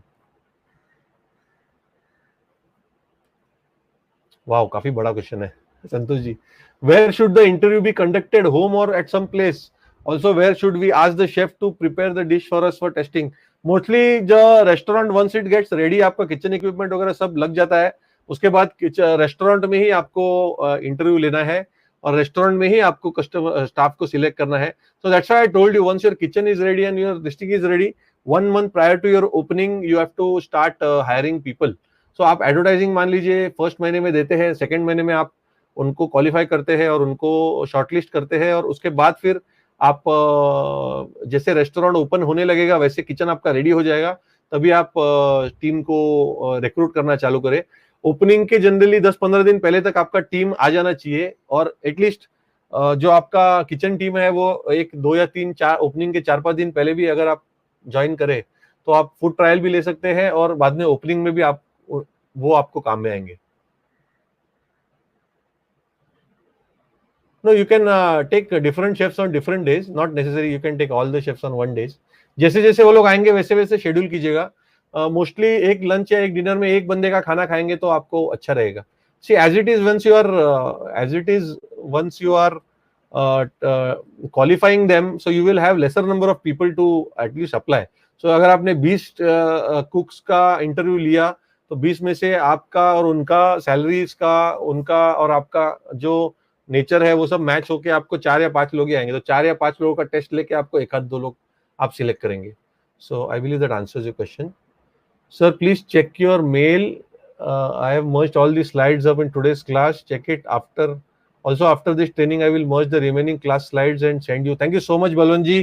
Wow, काफी बड़ा क्वेश्चन है Santosh ji. Where should the interview be conducted, home और at some place? Also where should we ask the chef to prepare the dish for us for testing? Mostly जो restaurant once it gets ready, आपका kitchen equipment वगैरह सब लग जाता है, उसके बाद रेस्टोरेंट में ही आपको इंटरव्यू लेना है और रेस्टोरेंट में ही आपको कस्टमर स्टाफ को सिलेक्ट करना है। So that's why I told you, once your kitchen is ready and your district is ready, 1 month prior to your opening you have to start hiring people. सो आप advertising मान लीजिए first महीने में देते हैं, सेकंड महीने में आप उनको क्वालिफाई करते हैं और उनको शॉर्टलिस्ट करते हैं, और उसके बाद फिर आप जैसे रेस्टोरेंट ओपन होने लगेगा वैसे किचन आपका रेडी हो जाएगा, तभी आप टीम को रिक्रूट करना चालू करें। ओपनिंग के जनरली 10-15 दिन पहले तक आपका टीम आ जाना चाहिए, और एटलीस्ट जो आपका किचन टीम है वो 1-2 या 3-4 ओपनिंग के 4-5 दिन पहले भी अगर आप ज्वाइन करें तो आप फूड ट्रायल भी ले सकते हैं और बाद में ओपनिंग में भी आप वो आपको काम में आएंगे। No, you can take different chefs on different days. Not necessary you can take all the chefs on one days. जैसे जैसे वो लोग आएंगे वैसे वैसे शेड्यूल कीजिएगा। मोस्टली एक लंच या एक डिनर में एक बंदे का खाना खाएंगे तो आपको अच्छा रहेगा। See, as it is once you are qualifying them, so you will have lesser number of people to at least apply. So अगर आपने 20 कुक्स का इंटरव्यू लिया तो 20 में से आपका और उनका सैलरीज का, उनका और आपका जो नेचर है वो सब मैच होके आपको 4 या 5 लोग ही आएंगे। तो 4 या 5 लोगों का टेस्ट लेके आपको 1-2 लोग आप सिलेक्ट करेंगे। So I believe that answers your question. Sir please check your mail, I have merged all the slides up in today's class. Check it after. Also after this training, I will merge the remaining class slides and send you. Thank you so much, Balwanji.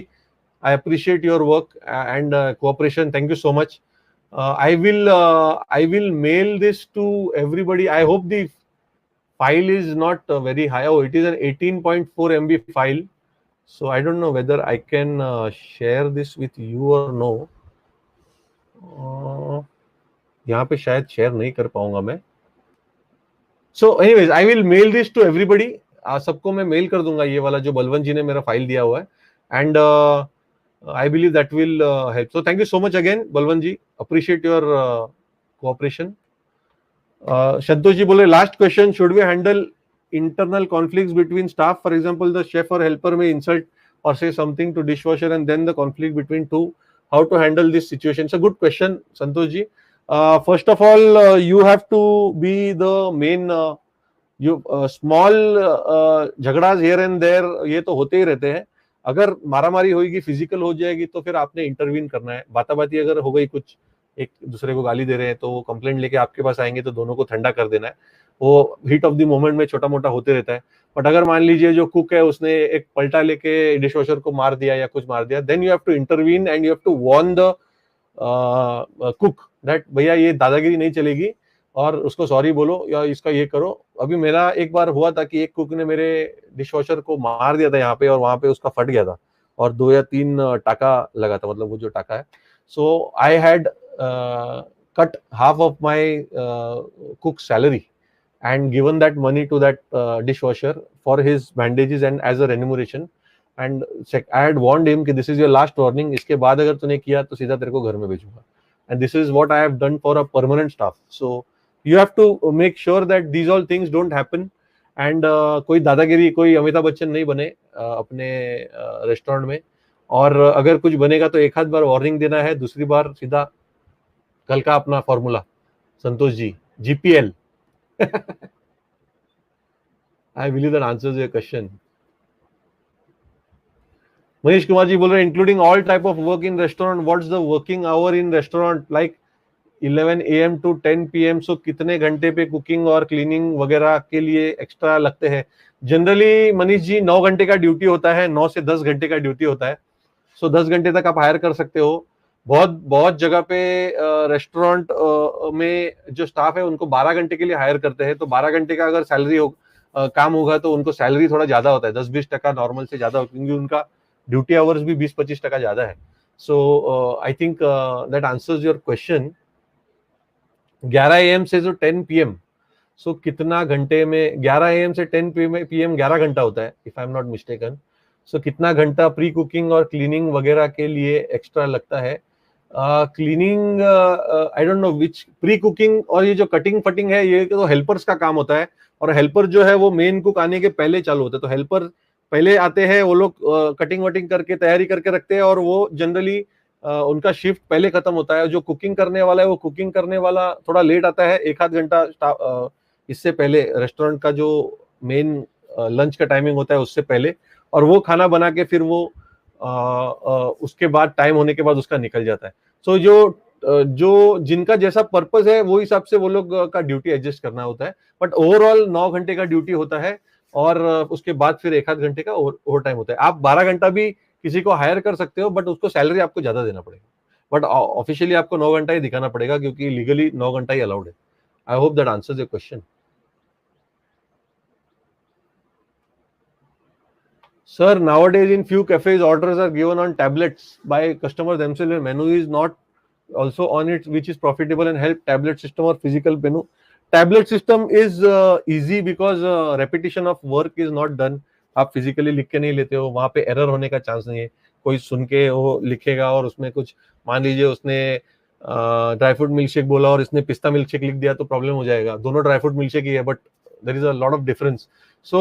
I appreciate your work and cooperation. Thank you so much. I will mail this to everybody. I hope the file is not very high. Oh, it is an 18.4 MB file. So I don't know whether I can share this with you or no. यहाँ पे शायद share नहीं कर पाऊंगा मैं। So anyways I will mail this to everybody. सबको मैं mail कर दूंगा ये वाला जो बलवंत जी ने मेरा फाइल दिया हुआ है, and I believe that will help. So thank you so much again Balwant ji, appreciate your cooperation. Santosh ji बोले last question, should we handle internal conflicts between staff? For example the chef और हेल्पर में insult or say something to dishwasher and then the conflict between two. How to handle this situation? It's a good question, Santosh ji. First of all, you have to be the main small झगड़ा here and there ये तो होते ही रहते हैं। अगर मारामारी होगी, physical हो जाएगी तो फिर आपने इंटरवीन करना है। बाताबाती अगर हो गई, कुछ एक दूसरे को गाली दे रहे हैं तो वो कंप्लेंट लेके आपके पास आएंगे तो दोनों को ठंडा कर देना है। वो हीट ऑफ द मोमेंट में छोटा मोटा होते रहता है। बट अगर मान लीजिए जो कुक है उसने एक पलटा लेके डिशवॉशर को मार दिया या कुछ मार दिया, then you have to intervene and you have to warn the cook that भैया ये दादागिरी नहीं चलेगी और उसको सॉरी बोलो या इसका ये करो। अभी मेरा एक बार हुआ था कि एक कुक ने मेरे डिशवॉशर को मार दिया था यहाँ पे, और वहां पे उसका फट गया था और 2 या 3 टाका लगा था, मतलब वो जो टाका है। So I had cut half of my cook salary and given that money to that dishwasher for his bandages and as a remuneration, and I had warned him कि this is your last warning, इसके बाद अगर तूने किया तो सीधा तेरे को घर में भेजूंगा। and this is what I have done for a permanent staff. So you have to make sure that these all things don't happen and कोई दादागिरी, कोई अमिताभ बच्चन नहीं बने अपने रेस्टोरेंट में, और अगर कुछ बनेगा तो एक आध बार वार्निंग देना है, दूसरी बार सीधा कल का अपना formula Santosh ji, GPL। I believe that answers your question. Manish Kumar ji बोल रहे हैं including all type of work in restaurant, what's the working hour in restaurant like 11 AM to 10 PM? So कितने घंटे पे कुकिंग और क्लीनिंग वगैरह के लिए एक्स्ट्रा लगते हैं? जनरली मनीष जी 9 घंटे का ड्यूटी होता है, 9 से 10 घंटे का ड्यूटी होता है। सो 10 घंटे तक आप हायर कर सकते हो। बहुत जगह पे रेस्टोरेंट में जो स्टाफ है उनको 12 घंटे के लिए हायर करते हैं, तो 12 घंटे का अगर सैलरी हो काम होगा तो उनको सैलरी थोड़ा ज्यादा होता है, 10-20% नॉर्मल से ज्यादा, क्योंकि उनका ड्यूटी आवर्स भी 20-25% ज्यादा है। So I think that answers your question. 11 AM से जो 10 PM, सो कितना घंटे में 11 AM से 10 PM 11 घंटा होता है, if I am not mistaken. So कितना घंटा प्री कुकिंग और क्लीनिंग वगैरह के लिए एक्स्ट्रा लगता है? Cleaning I don't know which. Pre cooking और ये जो कटिंग फटिंग है, ये तो हेल्पर्स का काम होता है, और हेल्पर जो है वो मेन कुक आने के पहले चालू होते हैं. तो हेल्पर पहले आते हैं, वो लोग कटिंग वटिंग करके तैयारी करके रखते हैं, और वो जनरली उनका शिफ्ट पहले खत्म होता है. जो कुकिंग करने वाला है, वो कुकिंग करने वाला थोड़ा लेट आता है, एक आध घंटा इससे पहले, रेस्टोरेंट का जो मेन लंच का टाइमिंग होता है उससे पहले, और वो खाना बना के फिर वो उसके बाद टाइम होने के बाद उसका निकल जाता है. सो जो जिनका जैसा पर्पस है वो हिसाब से वो लोग का ड्यूटी एडजस्ट करना होता है. बट ओवरऑल 9 घंटे का ड्यूटी होता है, और उसके बाद फिर एक आध घंटे का ओवर टाइम होता है. आप 12 घंटा भी किसी को हायर कर सकते हो, बट उसको सैलरी आपको ज्यादा देना पड़ेगा. बट ऑफिशियली आपको 9 घंटा ही दिखाना पड़ेगा, क्योंकि लीगली 9 घंटा ही अलाउड है. I hope that answers your question. Sir, nowadays in few cafes, orders are given on tablets by customers themselves, and menu is not also on it, which is profitable and help tablet system or physical menu. Tablet system is easy because repetition of work is not done. आप physically लिख के नहीं लेते हो, वहां पे error होने का चांस नहीं है. कोई सुन के वो लिखेगा और उसमें कुछ, मान लीजिए उसने ड्राई फ्रूट मिल्क शेक बोला और इसने पिस्ता मिल्क शेक लिख दिया, तो प्रॉब्लम हो जाएगा. दोनों ड्राई फ्रूट मिल्क शेक ही है, but there is a lot of difference. So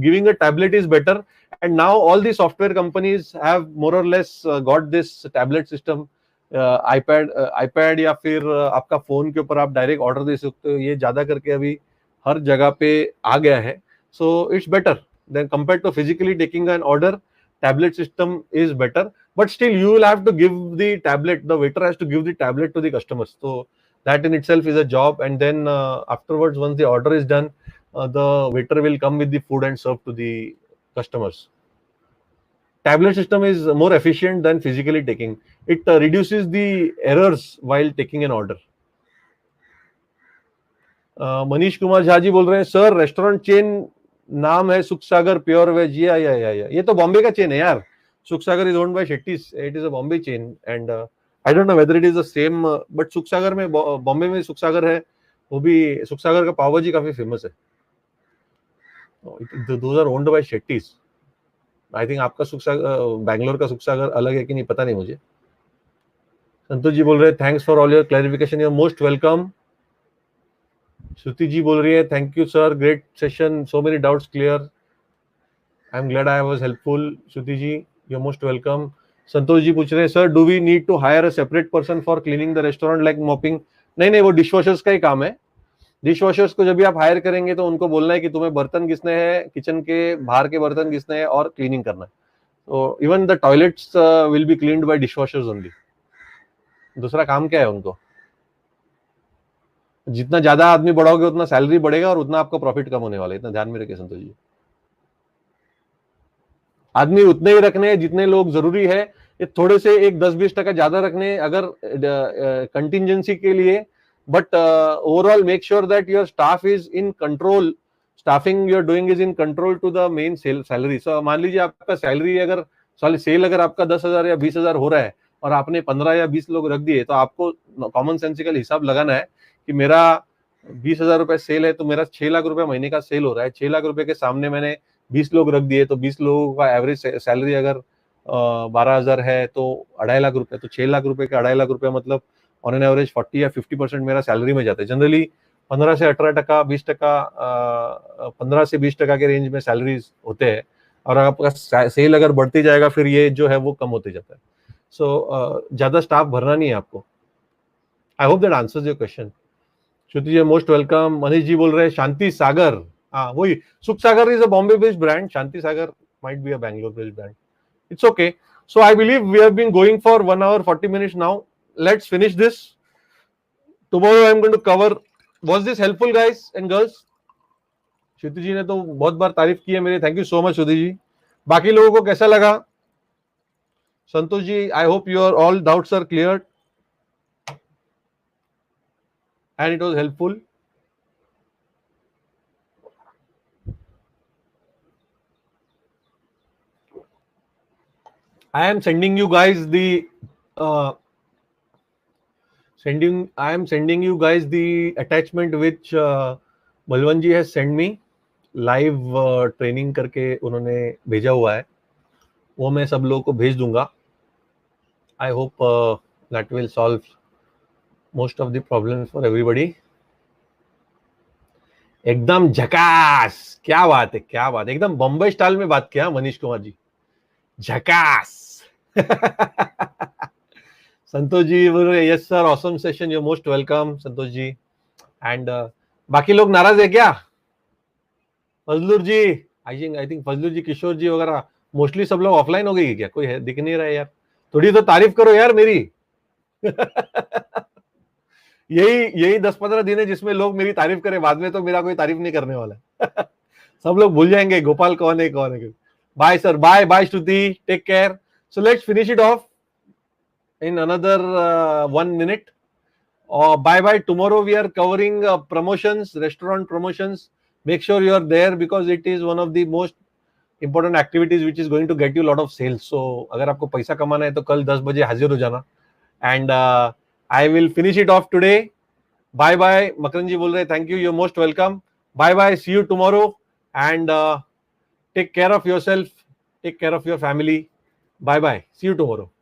giving a tablet is better, and now all the software companies have more or less got this tablet system. iPad या फिर आपका phone के ऊपर आप direct order दे सकते हो, ये ज्यादा करके अभी हर जगह पे आ गया है. So it's better than compare to physically taking an order. tablet system is better, but still you will have to give the tablet, the waiter has to give the tablet to the customers. So that in itself is a job, and then afterwards, once the order is done, the waiter will come with the food and serve to the customers. Tablet system is more efficient than physically taking. It reduces the errors while taking an order. Manish Kumar Jha ji बोल रहे हैं, sir restaurant chain नाम है सुख सागर pure veg. या ये तो बॉम्बे का चेन है यार. Sukh Sagar is owned by Shettys. It is a Bombay chain, and I don't know whether it is the same, but Sukh Sagar में, बॉम्बे में सुख सागर है, वो भी सुख सागर का पाव भाजी काफी फेमस है. Those are owned by Shettys. I think आपका सुख सागर, बैंगलोर का सुख सागर अलग है कि नहीं पता नहीं मुझे. संतोष जी बोल रहे हैं, thanks for all your clarification, you are most welcome. Shruti ji बोल रही है, thank you sir, great session, so many doubts clear. I am glad I was helpful. Shruti ji, you are most welcome. Santosh ji पूछ रहे हैं, sir do we need to hire a separate person for cleaning the restaurant like mopping? नहीं, वो dish washers का ही काम है. Dish washers को जब भी आप हायर करेंगे तो उनको बोलना है कि तुम्हें बर्तन घिसने हैं, किचन के बाहर के बर्तन घिसने हैं और क्लीनिंग करना है. तो even the toilets will be cleaned by dish washers only. दूसरा काम क्या है उनको? जितना ज्यादा आदमी बढ़ाओगे उतना सैलरी बढ़ेगा और उतना आपका प्रॉफिट कम होने वाला है. इतना ध्यान में रखिए संतोष जी. आदमी उतने ही रखने हैं जितने लोग जरूरी है. ये थोड़े से एक 10-20% ज्यादा रखने अगर कंटिजेंसी के लिए, but overall make sure that your staff is in control. Staffing you're doing is in control to the main salary. So मान लीजिए आपका सैलरी अगर सेल अगर आपका 10,000 या 20,000 हो रहा है और आपने 15 या 20 लोग रख दिए, तो आपको कॉमन सेंसिकल हिसाब लगाना है कि मेरा 20,000 रुपए सेल है, तो मेरा 6 लाख रुपए महीने का सेल हो रहा है. 6 लाख रुपए के सामने मैंने 20 लोग रख दिए, तो 20 लोगों का एवरेज सैलरी अगर 12,000 है तो 2.5 लाख रुपए. तो 6 लाख रुपए का 2.5 लाख रुपए मतलब ऑन एन एवरेज 40 या 50% मेरा सैलरी में जाता है. जनरली 15 से 18%, 20%, 15 से 20% के रेंज में सैलरीज होते हैं, और आपका सेल अगर बढ़ती जाएगा फिर ये जो है वो कम होते जाता है. सो ज्यादा स्टाफ भरना नहीं है आपको. I hope that answers your question. Shruti ji most welcome. Manish ji बोल रहे हैं शांति सागर. हाँ वही, Sukh Sagar is a Bombay based brand. Shanti Sagar might be a Bangalore based brand. It's okay. So I believe we have been going for 1 hour 40 minutes now. Let's finish this. Tomorrow I am going to cover. Was this helpful guys and girls? Shruti ji ने तो बहुत बार तारीफ की है मेरी. Thank you so much Shruti ji. बाकी लोगों को कैसा लगा? Santosh ji, I hope your all doubts are clear and it was helpful. I am sending you guys the attachment which Balwant ji has sent me. Live training करके उन्होंने भेजा हुआ है, वो मैं सब लोगों को भेज दूंगा. आई hope that will solve most of the problems for everybody. एकदम झकास. क्या बात है, क्या बात है. एकदम बम्बई स्टाइल में बात किया मनीष कुमार जी. झकास. संतोष जी बोल रहे yes sir, awesome session, you most welcome Santosh ji. And बाकी लोग नाराज है क्या? फजलुर जी, आई थिंक फजलुर जी, किशोर जी वगैरह मोस्टली सब लोग ऑफलाइन हो गई क्या? कोई है दिख नहीं रहा है यार. थोड़ी तो तारीफ करो यार मेरी. यही 10-15 दिन है जिसमें लोग मेरी तारीफ करें, बाद में तो मेरा कोई तारीफ नहीं करने वाला है. सब लोग भूल जाएंगे गोपाल कौन है कौन है. Bye sir, bye bye Shruti, take care. So let's finish it off in another 1 minute. Bye bye. Tomorrow we are covering promotions, restaurant promotions. Make sure you are there because it is one of the most important activities which is going to get you a lot of sales. So अगर आपको पैसा कमाना है तो कल 10 बजे हाजिर हो जाना. And I will finish it off today. Bye bye. Makarand जी बोल रहे thank you, you're most welcome. Bye bye. See you tomorrow. And take care of yourself. Take care of your family. Bye bye. See you tomorrow.